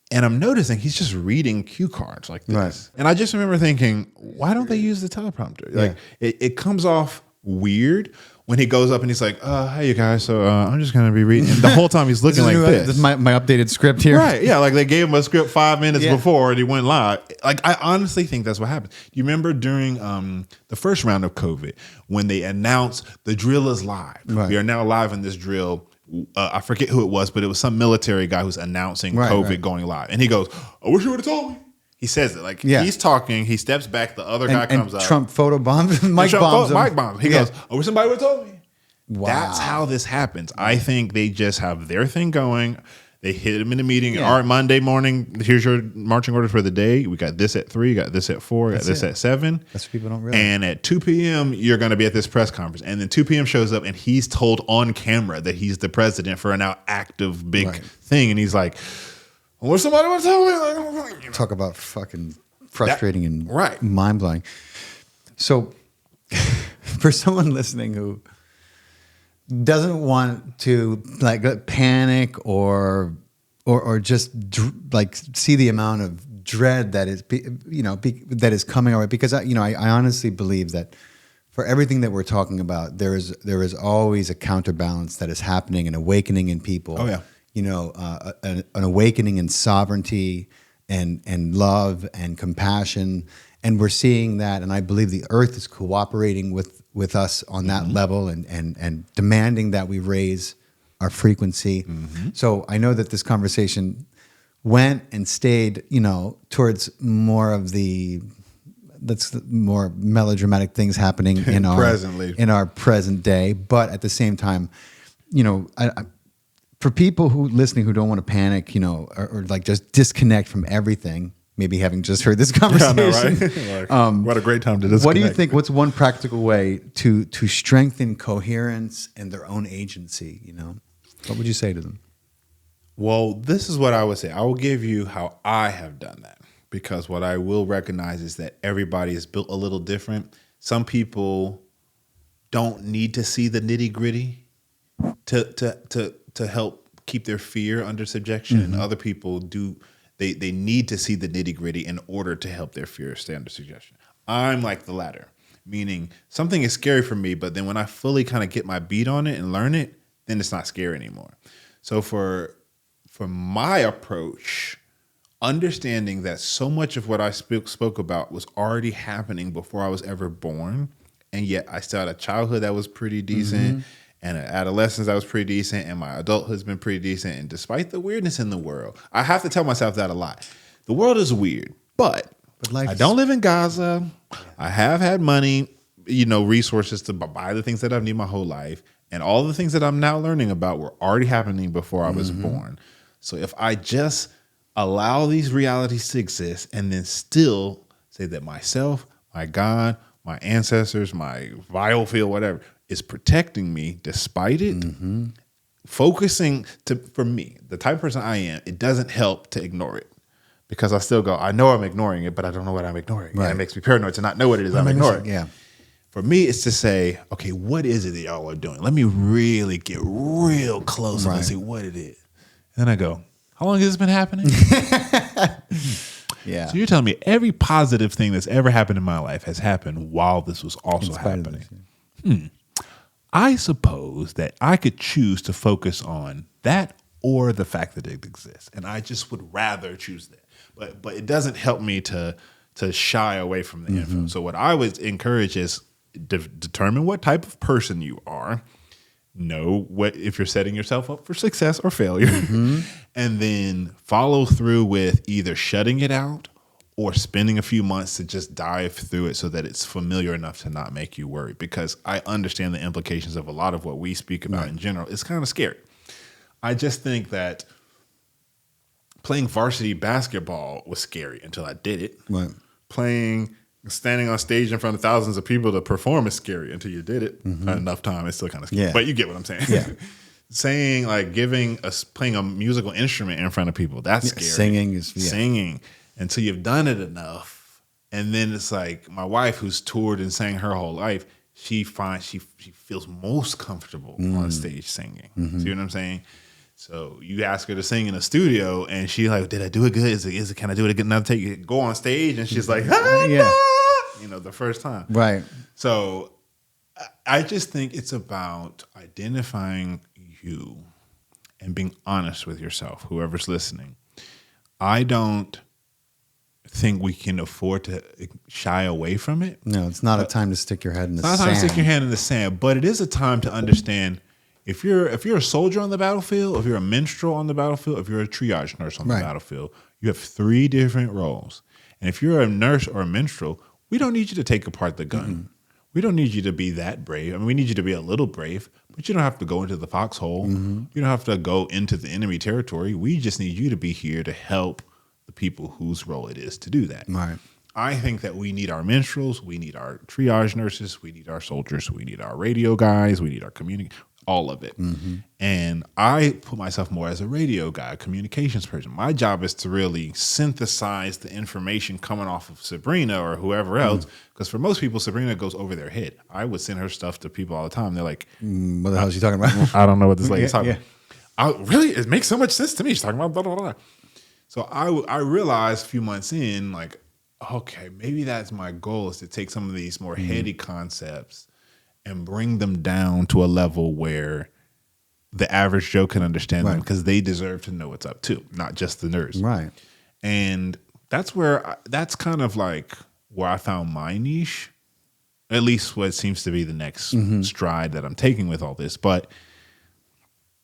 And I'm noticing he's just reading cue cards like this. Right. And I just remember thinking, why don't they use the teleprompter? Like it comes off weird when he goes up and he's like, hey, you guys, so I'm just going to be reading. And the whole time he's looking like this. This is my updated script here. Right. Yeah. Like they gave him a script 5 minutes before and he went live. Like I honestly think that's what happened. You remember during the first round of COVID when they announced the drill is live. Right. We are now live in this drill. I forget who it was, but it was some military guy who's announcing COVID going live. And he goes, I wish you would have told me. He says it like he's talking. He steps back. The other guy comes up. Trump photo bombs. Mike bombs him. He goes, I wish somebody would have told me. Wow. That's how this happens. I think they just have their thing going. They hit him in the meeting. All right, Monday morning, here's your marching orders for the day. We got this at 3, got this at 4, got this at 7. That's what people don't realize. And at 2 p.m., you're going to be at this press conference. And then 2 p.m. shows up and he's told on camera that he's the president for a now active big thing. And he's like, I wish somebody would tell me. Like, talk about fucking frustrating and mind-blowing. So for someone listening who doesn't want to like panic or just like see the amount of dread that is that is coming our way, because I honestly believe that for everything that we're talking about, there is always a counterbalance that is happening, an awakening in people. Oh yeah. An awakening in sovereignty and love and compassion, and we're seeing that. And I believe the earth is cooperating with us on that level and demanding that we raise our frequency. So I know that this conversation went and stayed, towards more of the more melodramatic things happening in our present day, but at the same time, for people who listening who don't want to panic, or like just disconnect from everything, maybe having just heard this conversation. Yeah, right? What a great time to disconnect. What do you think? What's one practical way to strengthen coherence and their own agency? What would you say to them? Well, this is what I would say. I will give you how I have done that, because what I will recognize is that everybody is built a little different. Some people don't need to see the nitty gritty to help keep their fear under subjection, and other people do. They need to see the nitty gritty in order to help their fear stay under subjection. I'm like the latter, meaning something is scary for me, but then when I fully kind of get my beat on it and learn it, then it's not scary anymore. So for my approach, understanding that so much of what I spoke about was already happening before I was ever born, and yet I still had a childhood that was pretty decent, and an adolescence that was pretty decent, and my adulthood's been pretty decent. And despite the weirdness in the world, I have to tell myself that a lot. The world is weird, but I don't live in Gaza. I have had money, resources to buy the things that I've needed my whole life. And all the things that I'm now learning about were already happening before I was born. So if I just allow these realities to exist and then still say that myself, my God, my ancestors, my biofield, whatever, is protecting me despite it, focusing for me, the type of person I am, it doesn't help to ignore it, because I still go, I know I'm ignoring it, but I don't know what I'm ignoring. Right. And it makes me paranoid to not know what it is I'm ignoring. Yeah. For me, it's to say, okay, what is it that y'all are doing? Let me really get real close and see what it is. And then I go, how long has this been happening? Yeah. So you're telling me every positive thing that's ever happened in my life has happened while this was also happening. I suppose that I could choose to focus on that or the fact that it exists. And I just would rather choose that. But it doesn't help me to shy away from the info. So what I would encourage is determine what type of person you are. Know what if you're setting yourself up for success or failure, and then follow through with either shutting it out or spending a few months to just dive through it so that it's familiar enough to not make you worry. Because I understand the implications of a lot of what we speak about in general. It's kind of scary. I just think that playing varsity basketball was scary until I did it. Right. Standing on stage in front of thousands of people to perform is scary until you did it. Not enough time, it's still kind of scary. Yeah. But you get what I'm saying. Yeah. Saying like playing a musical instrument in front of people, that's scary. Singing until you've done it enough. And then it's like my wife, who's toured and sang her whole life, she finds she feels most comfortable on stage singing. See what I'm saying? So you ask her to sing in a studio, and she's like, "Did I do it good? Is it? Can I do it again? Another take? Go on stage?" And she's like, "Ah, no!" The first time, right? So I just think it's about identifying you and being honest with yourself, whoever's listening. I don't think we can afford to shy away from it. No, it's not a time to stick your head in the It's not sand. time to stick your hand in the sand, but it is a time to understand if you're a soldier on the battlefield, if you're a minstrel on the battlefield, if you're a triage nurse on the Right. battlefield, you have 3 different roles. And if you're a nurse or a minstrel, we don't need you to take apart the gun. We don't need you to be that brave. I mean, we need you to be a little brave, but you don't have to go into the foxhole. You don't have to go into the enemy territory. We just need you to be here to help the people whose role it is to do that. Right. I think that we need our minstrels, we need our triage nurses, we need our soldiers, we need our radio guys, we need our all of it. And I put myself more as a radio guy, a communications person. My job is to really synthesize the information coming off of Sabrina or whoever else, because for most people, Sabrina goes over their head. I would send her stuff to people all the time. They're like, What the hell is she talking about? I don't know what this lady's talking yeah. about. Really? It makes so much sense to me. She's talking about blah, blah, blah. So I realized a few months in, like, okay, maybe that's my goal, is to take some of these more heady concepts and bring them down to a level where the average Joe can understand them, Right. because they deserve to know what's up too, not just the nurse. Right. And that's that's kind of like where I found my niche, at least what seems to be the next stride that I'm taking with all this. But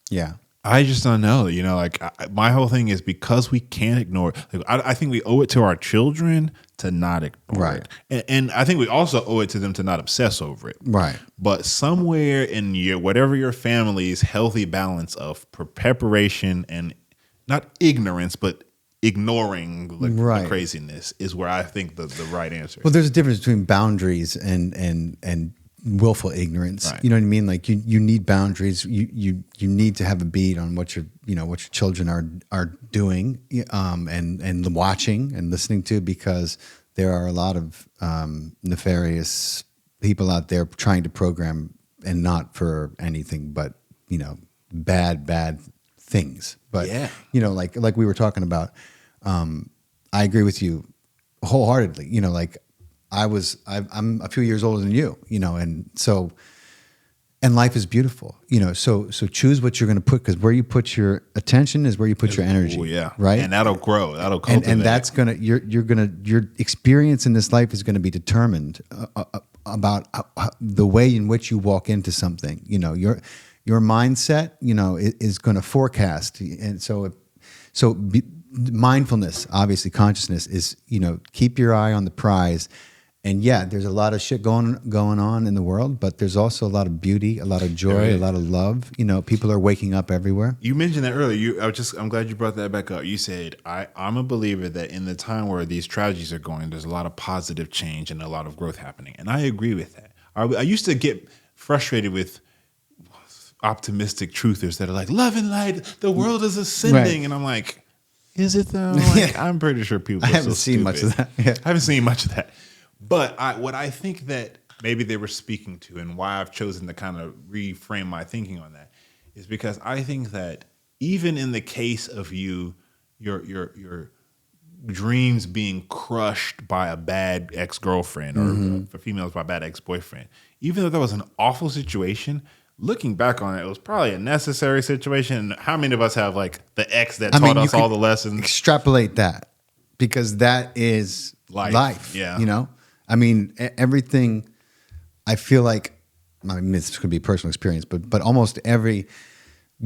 Yeah. I just don't know. Like my whole thing is, because we can't ignore it. Like, I think we owe it to our children to not ignore Right. it. And I think we also owe it to them to not obsess over it. Right. But somewhere in whatever your family's healthy balance of preparation and not ignorance, but ignoring the Right. craziness is where I think the right answer is. Well, there's a difference between boundaries and willful ignorance. Right. You know what I mean? Like you need boundaries. You need to have a beat on what your children are doing, and watching and listening to, because there are a lot of nefarious people out there trying to program, and not for anything but bad things. But Yeah. like we were talking about, I agree with you wholeheartedly. I'm a few years older than you, and life is beautiful, so choose what you're going to put, because where you put your attention is where you put your energy. Oh, yeah. Right. And that'll grow. That'll cultivate. And that's your experience in this life is going to be determined about the way in which you walk into something. Your mindset, is going to forecast. And mindfulness, obviously consciousness is, keep your eye on the prize. And yeah, there's a lot of shit going on in the world, but there's also a lot of beauty, a lot of joy, a lot of love. People are waking up everywhere. You mentioned that earlier. I'm glad you brought that back up. You said, I'm a believer that in the time where these tragedies are going, there's a lot of positive change and a lot of growth happening. And I agree with that. I used to get frustrated with optimistic truthers that are like, love and light, the world is ascending. Right. And I'm like, is it though? Like, I'm pretty sure people are I haven't so seen much of stupid. that. Yeah. I haven't seen much of that. But what I think that maybe they were speaking to, and why I've chosen to kind of reframe my thinking on that, is because I think that even in the case of your dreams being crushed by a bad ex-girlfriend, or for females by a bad ex-boyfriend, even though that was an awful situation, looking back on it was probably a necessary situation. How many of us have like the ex that taught us all the lessons? Extrapolate that, because that is life. Yeah. I mean, everything. I feel like, this could be personal experience, but almost every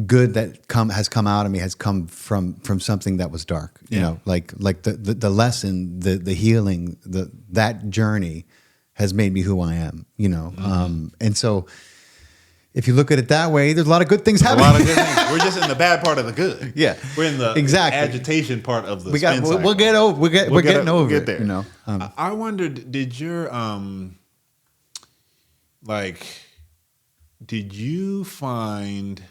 good that has come out of me has come from something that was dark. Like the lesson, the healing, that journey has made me who I am. And so, if you look at it that way, there's a lot of good things happening. A lot of good things. We're just in the bad part of the good. Yeah. We're in the agitation part of the spin cycle. We'll get over. We're getting over it. There. I wondered, did you find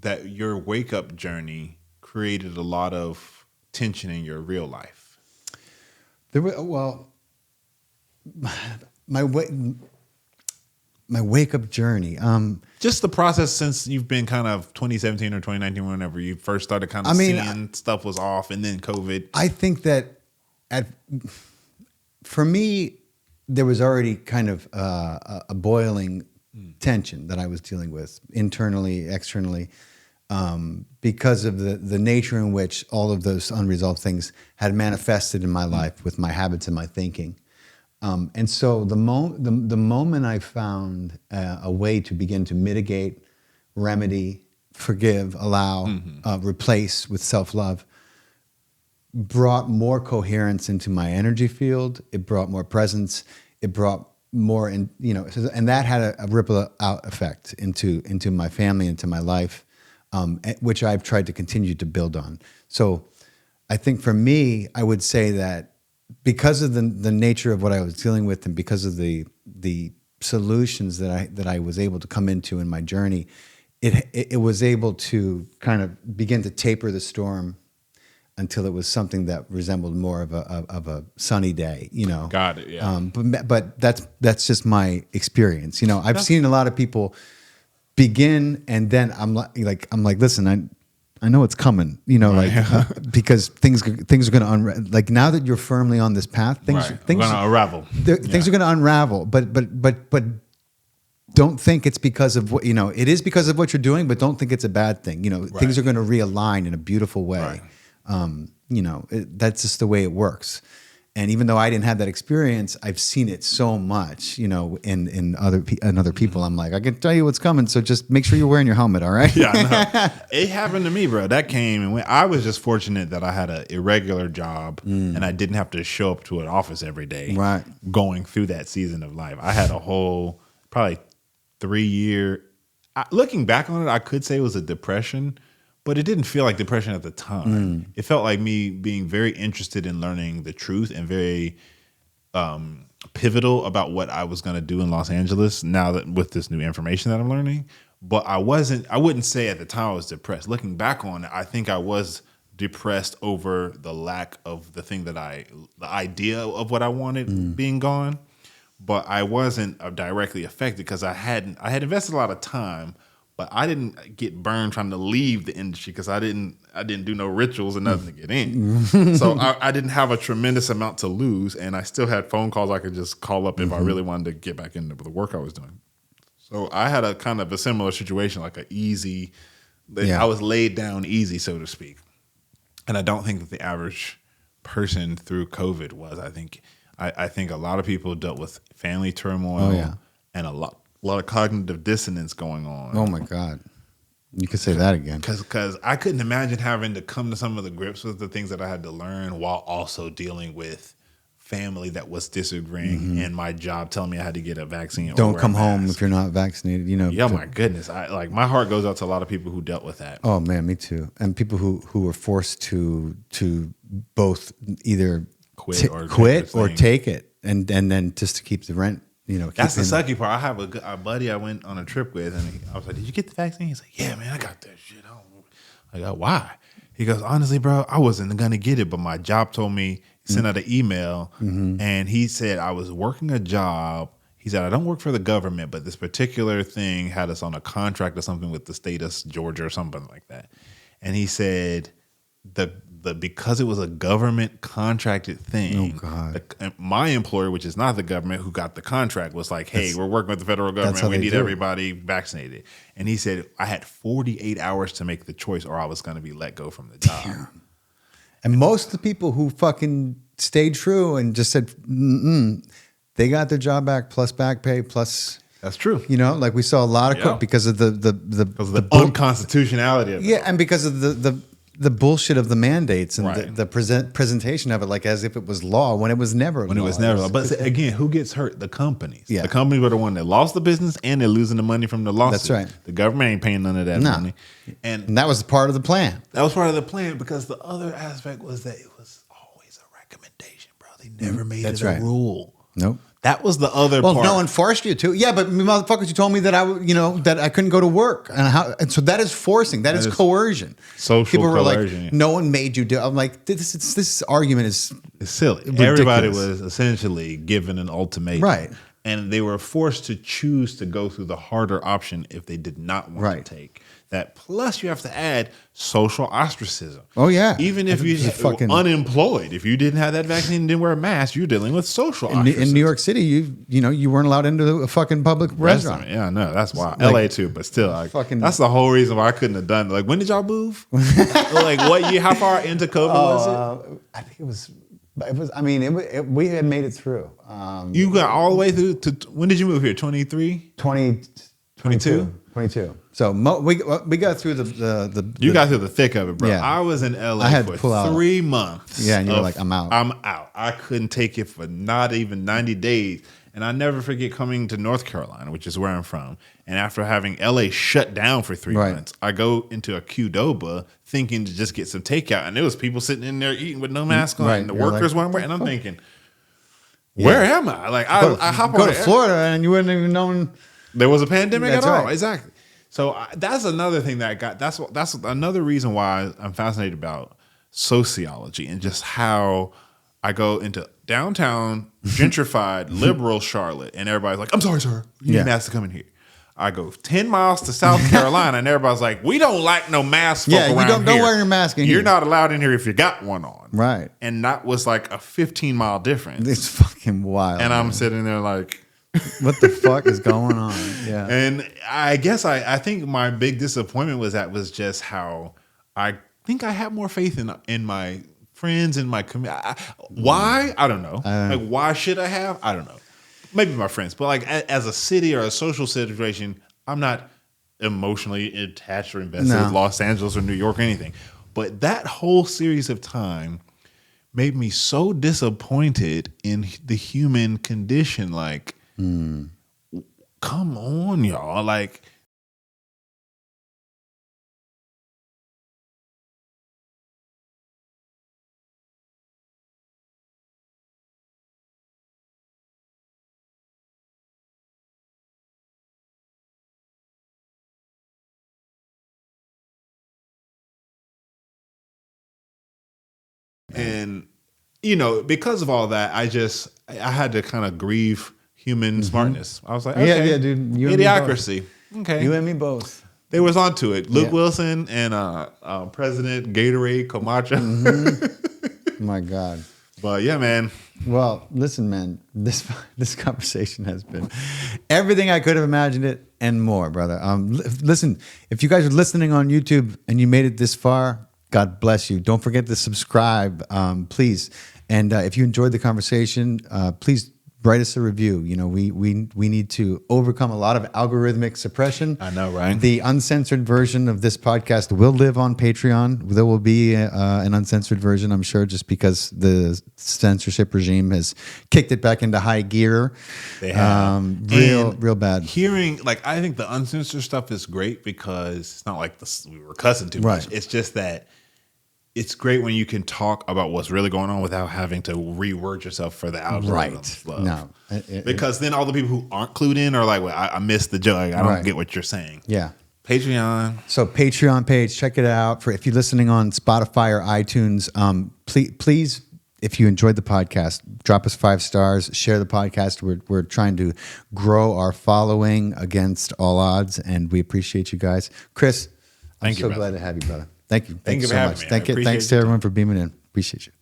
that your wake up journey created a lot of tension in your real life? My wake up journey. Just the process since you've been kind of 2017 or 2019, whenever you first started kind of seeing stuff was off, and then COVID. I think that for me, there was already kind of a boiling tension that I was dealing with internally, externally, because of the nature in which all of those unresolved things had manifested in my life with my habits and my thinking. And so the moment I found a way to begin to mitigate, remedy, forgive, allow, replace with self-love, brought more coherence into my energy field. It brought more presence. It brought more, and that had a ripple out effect into my family, into my life, which I've tried to continue to build on. So I think for me, I would say that because of the nature of what I was dealing with, and because of the solutions that I was able to come into in my journey, it was able to kind of begin to taper the storm until it was something that resembled more of a sunny day, Got it. Yeah. But that's just my experience. I've seen a lot of people begin, and then I'm like, listen, I know it's coming. Because things are going to like now that you're firmly on this path, things are going to unravel. Things are going to unravel. But don't think it's because of what it is because of what you're doing, but don't think it's a bad thing. Things are going to realign in a beautiful way. Right. That's just the way it works. And even though I didn't have that experience, I've seen it so much, in other people. I'm like, I can tell you what's coming, so just make sure you're wearing your helmet, all right? Yeah, no. It happened to me, bro. That came, and I was just fortunate that I had an irregular job, and I didn't have to show up to an office every day. Right. Going through that season of life, I had a whole probably 3-year. Looking back on it, I could say it was a depression. But it didn't feel like depression at the time. It felt like me being very interested in learning the truth and very pivotal about what I was going to do in Los Angeles now that with this new information that I'm learning. But I wouldn't say at the time I was depressed. Looking back on it, I think I was depressed over the lack of the idea of what I wanted being gone. But I wasn't directly affected because I had invested a lot of time. But I didn't get burned trying to leave the industry because I didn't do no rituals and nothing to get in. So I didn't have a tremendous amount to lose, and I still had phone calls I could just call up if I really wanted to get back into the work I was doing. So I had a kind of a similar situation, like I was laid down easy, so to speak. And I don't think that the average person through COVID was. I think a lot of people dealt with family turmoil and a lot of cognitive dissonance going on. Oh my God. You could say that again. Because I couldn't imagine having to come to some of the grips with the things that I had to learn while also dealing with family that was disagreeing and my job telling me I had to get a vaccine. Don't come home if you're not vaccinated. Yeah, my goodness. My heart goes out to a lot of people who dealt with that. Oh man, me too. And people who were forced to both either quit or take it and then just to keep the rent. That's the sucky part. I have a buddy I went on a trip with, and I was like, "Did you get the vaccine?" He's like, "Yeah, man, I got that shit." I go, "Why?" He goes, "Honestly, bro, I wasn't gonna get it, but my job told me." Sent out an email, and he said I was working a job. He said I don't work for the government, but this particular thing had us on a contract or something with the state of Georgia or something like that. And he said because it was a government contracted thing, my employer, which is not the government who got the contract, was like, hey, we're working with the federal government. We need everybody vaccinated. And he said I had 48 hours to make the choice or I was going to be let go from the job. Damn. And most of the people who fucking stayed true and just said, they got their job back plus back pay plus... That's true. Like we saw a lot of because of the unconstitutionality of it. Yeah, and because of the bullshit of the mandates and the presentation of it, like as if it was law when it was never law. But again, who gets hurt? The companies. Yeah. The companies were the one that lost the business and they're losing the money from the lawsuit. That's right. The government ain't paying none of that money. And that was part of the plan. That was part of the plan because the other aspect was that it was always a recommendation, bro. They never made it a rule. Nope. That was the other part. Well, no one forced you to. Yeah, but motherfuckers, you told me that that I couldn't go to work, and so that is forcing. That is coercion. Social People were coercion. like, no one made you do. I'm like, this argument is it's silly. Ridiculous. Everybody was essentially given an ultimatum, right? and they were forced to choose to go through the harder option if they did not want Right. to take that. Plus, you have to add social ostracism. Oh, yeah. Even if you were unemployed, if you didn't have that vaccine and didn't wear a mask, you're dealing with social ostracism. In New York City, you weren't allowed into a fucking public restaurant. Yeah, no, that's wild. Like, LA too, but still, like, fucking- that's the whole reason why I couldn't have done. Like, when did y'all move? Like, what year? How far into COVID was it? I think it was. I mean, we had made it through. You got all the way through to when did you move here? 23? 22. So we got through the You got through the thick of it, bro. Yeah. I was in LA I had to for pull out. 3 months. Yeah, and you were like, I'm out. I'm out. I couldn't take it for not even 90 days. And I never forget coming to North Carolina, which is where I'm from. And after having LA shut down for 3 Right. months, I go into a Qdoba thinking to just get some takeout. And there was people sitting in there eating with no mask on. Right. And the You're workers like, weren't wearing. And I'm thinking, where am I? Like, I hop go on to the- Florida and you wouldn't even known. There was a pandemic That's at all. right. Exactly. So that's another thing that's another reason why I'm fascinated about sociology and just how I go into downtown gentrified liberal Charlotte and everybody's like, I'm sorry, sir, you need Yeah. a mask to come in here. I go 10 miles to South Carolina and everybody's like, we don't like no mask folk Yeah, you around don't here. wear your mask in You're here." not allowed in here if you got one on. Right. And that was like a 15-mile difference. It's fucking wild. And I'm man. sitting there like, What the fuck is going on? Yeah. and I guess I think my big disappointment was just how I think I have more faith in my friends and my community. Why? I don't know. Like, why should I have? I don't know. Maybe my friends, but like as a city or a social situation, I'm not emotionally attached or invested with Los Angeles or New York or anything. But that whole series of time made me so disappointed in the human condition. Like, come on, y'all. Like, and because of all that, I had to kind of grieve human smartness. I was like, okay, Yeah, dude. You and me idiocracy. Okay, You and me both. they was onto it. Luke Yeah. Wilson and President Gatorade Camacho. My God. But yeah, man. Well, listen, man. This conversation has been everything I could have imagined it and more, brother. Listen, if you guys are listening on YouTube and you made it this far, God bless you. Don't forget to subscribe, please. And if you enjoyed the conversation, please write us a review. We need to overcome a lot of algorithmic suppression. I know, right? The uncensored version of this podcast will live on Patreon. There will be an uncensored version, I'm sure, just because the censorship regime has kicked it back into high gear. They have. Real bad. Hearing, I think the uncensored stuff is great because it's not like we were cussing too much. Right. It's just that it's great when you can talk about what's really going on without having to reword yourself for the algorithms. Right. No. Because then all the people who aren't clued in are like, well, I missed the joke. I don't Right. get what you're saying. Yeah. Patreon. So Patreon page, check it out. If you're listening on Spotify or iTunes, please, if you enjoyed the podcast, drop us 5 stars, share the podcast. We're trying to grow our following against all odds, and we appreciate you guys. Chris, Thank I'm you, so brother. glad to have you, brother. Thank you. Thank you so for having much. me. I appreciate Thanks to your everyone for beaming in. Appreciate you.